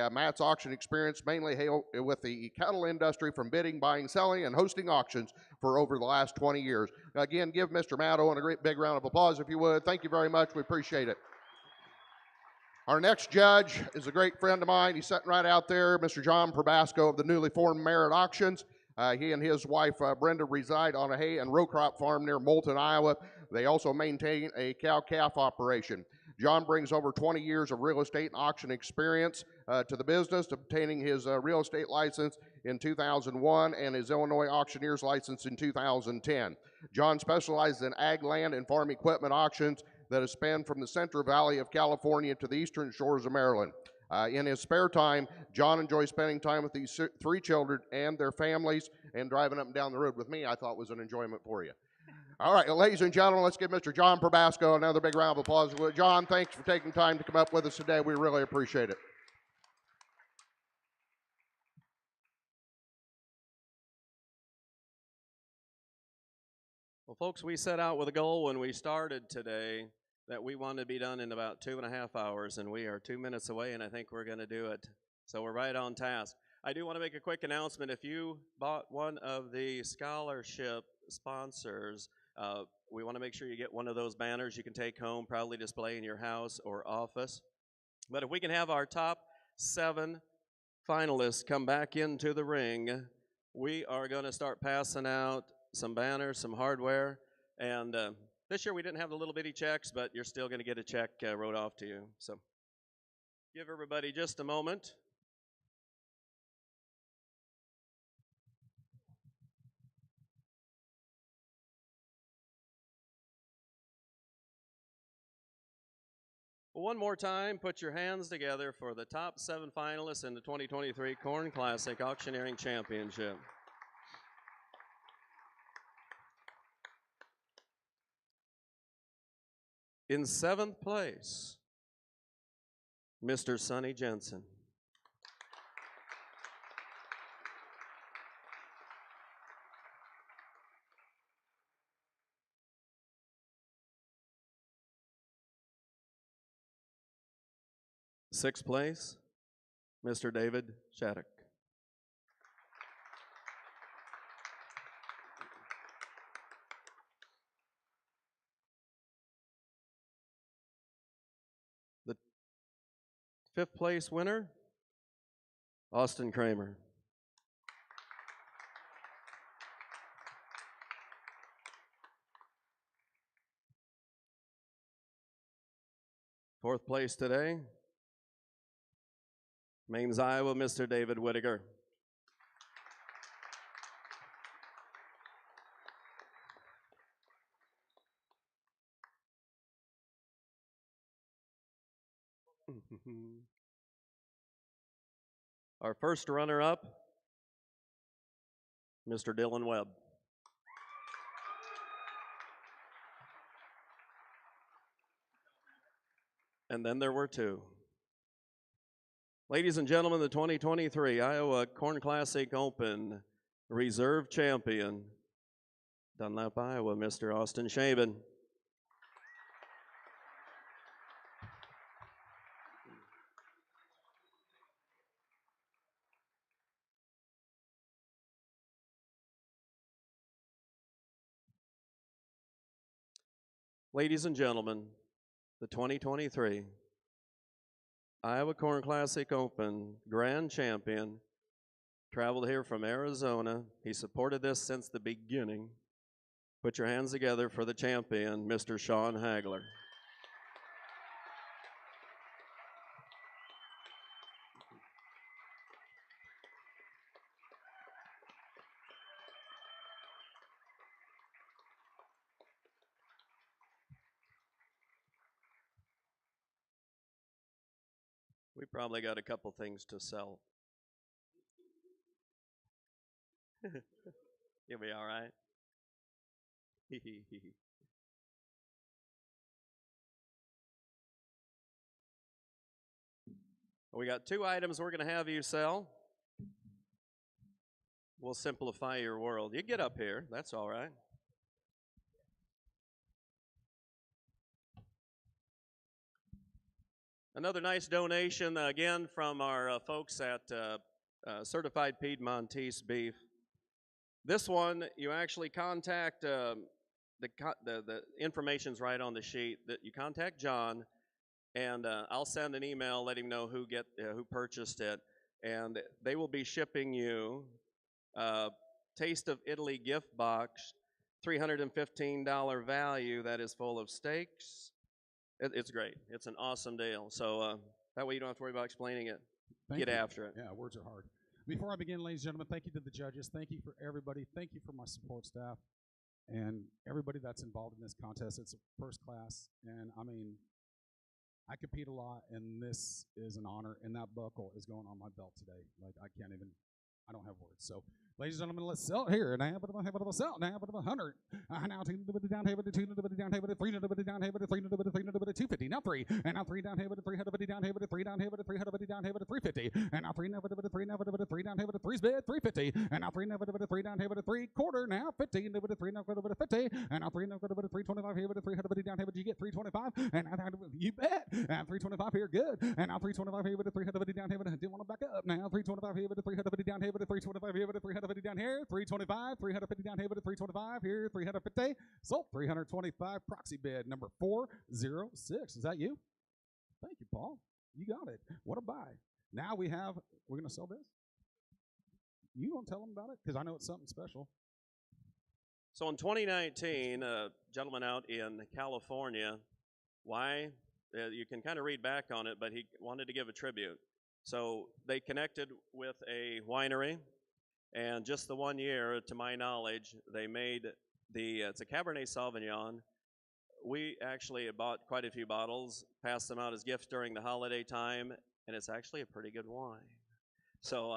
Matt's auction experience mainly hail with the cattle industry from bidding, buying, selling, and hosting auctions for over the last 20 years. Again, give Mr. Matt Owen a great big round of applause if you would. Thank you very much. We appreciate it. Our next judge is a great friend of mine. He's sitting right out there, Mr. John Probasco of the newly formed Merit Auctions. He and his wife, Brenda, reside on a hay and row crop farm near Moulton, Iowa. They also maintain a cow-calf operation. John brings over 20 years of real estate and auction experience to the business, obtaining his real estate license in 2001 and his Illinois auctioneer's license in 2010. John specializes in ag land and farm equipment auctions that have spanned from the Central Valley of California to the eastern shores of Maryland. In his spare time, John enjoys spending time with these three children and their families, and driving up and down the road with me I thought was an enjoyment for you. All right, ladies and gentlemen, let's give Mr. John Probasco another big round of applause. John, thanks for taking time to come up with us today. We really appreciate it. Well, folks, we set out with a goal when we started today that we wanted to be done in about 2.5 hours, and we are 2 minutes away, and I think we're going to do it. So we're right on task. I do want to make a quick announcement. If you bought one of the scholarship sponsors, we want to make sure you get one of those banners you can take home, proudly display in your house or office. But if we can have our top 7 finalists come back into the ring, we are going to start passing out some banners, some hardware, and this year we didn't have the little bitty checks, but you're still going to get a check wrote off to you. So give everybody just a moment. One more time, put your hands together for the top 7 finalists in the 2023 Corn Classic Auctioneering Championship. In 7th place, Mr. Sonny Jensen. Sixth place, Mr. David Shattuck. fifth place winner, Austin Kramer. Fourth place today, Maines, Iowa, Mr. David Whittaker. Our first runner-up, Mr. Dylan Webb. And then there were two. Ladies and gentlemen, the 2023 Iowa Corn Classic Open Reserve Champion, Dunlap, Iowa, Mr. Austin Shaven. Ladies and gentlemen, the 2023 Iowa Corn Classic Open Grand Champion, traveled here from Arizona. He supported this since the beginning. Put your hands together for the champion, Mr. Sean Hagler. We probably got a couple things to sell. You'll be all right. We got two items we're going to have you sell. We'll simplify your world. You get up here. That's all right. Another nice donation, again, from our folks at Certified Piedmontese Beef. This one, you actually contact, the information's right on the sheet, that you contact John, and I'll send an email, let him know who purchased it, and they will be shipping you Taste of Italy gift box, $315 value that is full of steaks. It's great. It's an awesome deal. So that way you don't have to worry about explaining it. Get after it. Yeah, words are hard. Before I begin, ladies and gentlemen, thank you to the judges. Thank you for everybody. Thank you for my support staff and everybody that's involved in this contest. It's first class, and I mean, I compete a lot, and this is an honor, and that buckle is going on my belt today. Like, I don't have words. So, ladies and gentlemen, let's sell it here. And I have a sell. Now, but 100. Now, two to the down table, two to the down table, three to the down table, three to the 250. Now three. And now three down table, three to the down table, three down table, three to the down table, 350. And now three never to the three never to the three down table, three's bid, 350. And now three never to the three down table, three quarter. Now 50 to the three never to the 50. And now three never to the 325 here, but three to the down table. You get 325. And now you bet. And 325 here, good. And now 325 here, but the 300 down table. Didn't want to back up. Now 325 here, but the 300 down table, 325 here, but 350 down here, 325, 350 down here, but 325 here, 350. Sold 325. Proxy bid number 406. Is that you? Thank you, Paul. You got it. What a buy. Now we're going to sell this. You don't tell them about it because I know it's something special. So in 2019, a gentleman out in California, you can kind of read back on it, but he wanted to give a tribute. So they connected with a winery. And just the 1 year, to my knowledge, they made it's a Cabernet Sauvignon. We actually bought quite a few bottles, passed them out as gifts during the holiday time, and it's actually a pretty good wine. So,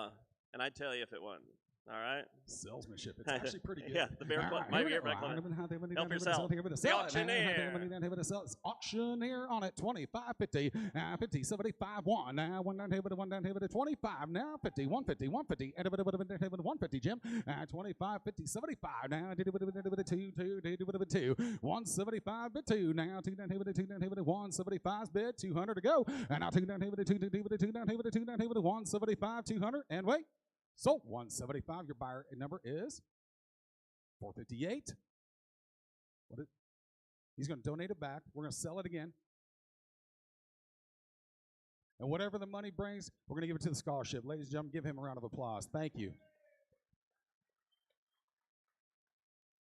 and I'd tell you if it wasn't. All right? Salesmanship. It's actually pretty good. Yeah, the beer club. My beer club. Help yourself. The auctioneer. It's auctioneer on it. 25, 50, 50, 75, 1. Now, one down table to 25. Now, 50, 150, 150. 150, Jim. 25, 50, 75. Now, 2, 175, bid 2. Now, 2 down table to 2 down table to 175, bid 200 to go. And now, 2 down table to 2 down table to 2 down table to 2 down table to 175, 200. And wait. Sold 175. Your buyer number is 458. He's going to donate it back. We're going to sell it again. And whatever the money brings, we're going to give it to the scholarship. Ladies and gentlemen, give him a round of applause. Thank you.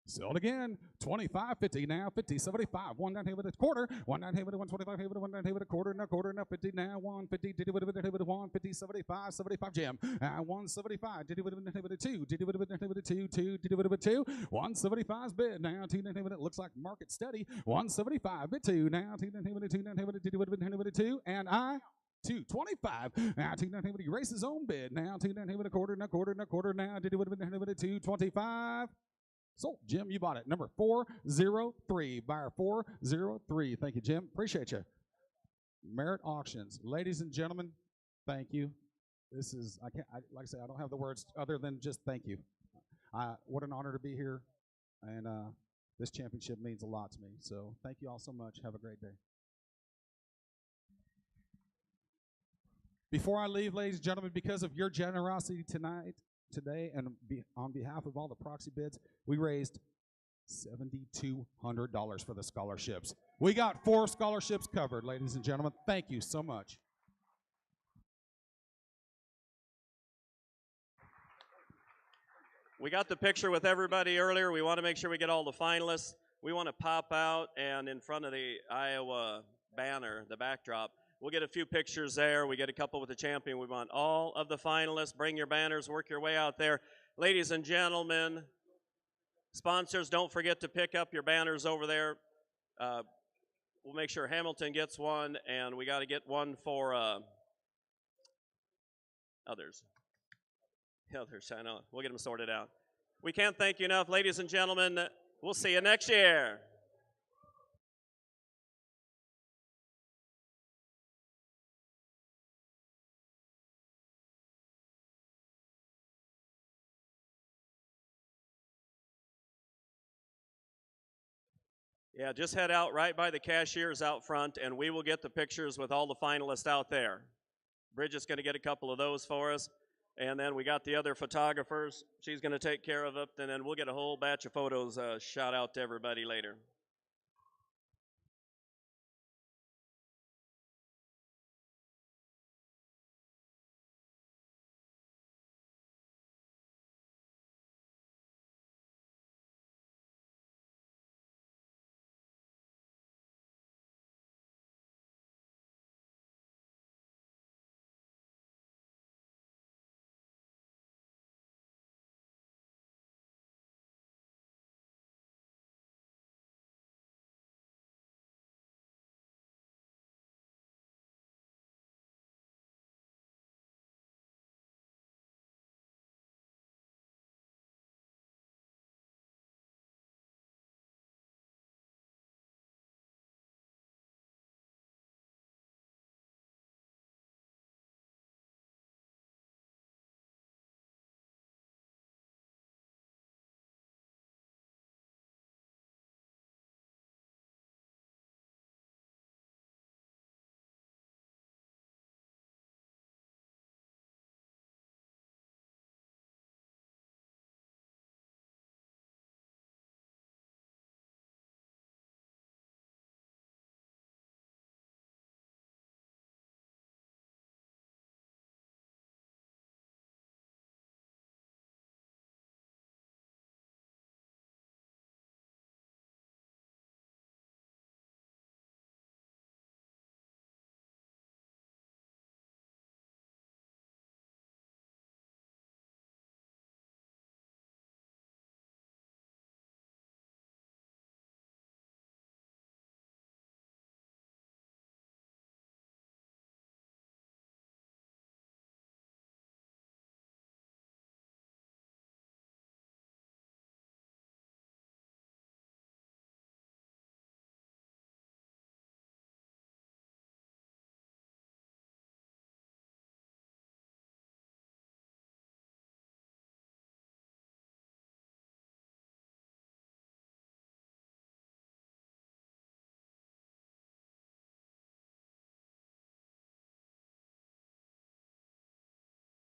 Sold again. 25, 50 now, 50, 75. One down here with a quarter. One down here with a 125 here with a one down here with a quarter, now 50 now, 150, did it with a 150, 75, 75 jam. 175, did it with a 2, did it with a 2, 2, did it with a 2. 175's bid now, 2 down here with it looks like market steady. 175, bid 2 now, 2 down here with a 2, down here with a, did it with a 2, and I. 225. Now 2 down here with he races his own bid. Now 2 down here with a quarter, now quarter, now quarter, now did it with a 225. So, Jim, you bought it. Number 403, buyer 403. Thank you, Jim. Appreciate you. Merit Auctions. Ladies and gentlemen, thank you. This is, like I say, I don't have the words other than just thank you. What an honor to be here, and this championship means a lot to me. So, thank you all so much. Have a great day. Before I leave, ladies and gentlemen, because of your generosity today, and on behalf of all the proxy bids, we raised $7,200 for the scholarships. We got 4 scholarships covered, ladies and gentlemen. Thank you so much. We got the picture with everybody earlier. We want to make sure we get all the finalists. We want to pop out and in front of the Iowa banner, the backdrop. We'll get a few pictures there. We get a couple with the champion. We want all of the finalists. Bring your banners. Work your way out there. Ladies and gentlemen, sponsors, don't forget to pick up your banners over there. We'll make sure Hamilton gets one, and we got to get one for others. Others, I know. We'll get them sorted out. We can't thank you enough. Ladies and gentlemen, we'll see you next year. Yeah, just head out right by the cashiers out front, and we will get the pictures with all the finalists out there. Bridget's going to get a couple of those for us, and then we got the other photographers. She's going to take care of it, and then we'll get a whole batch of photos shot out to everybody later.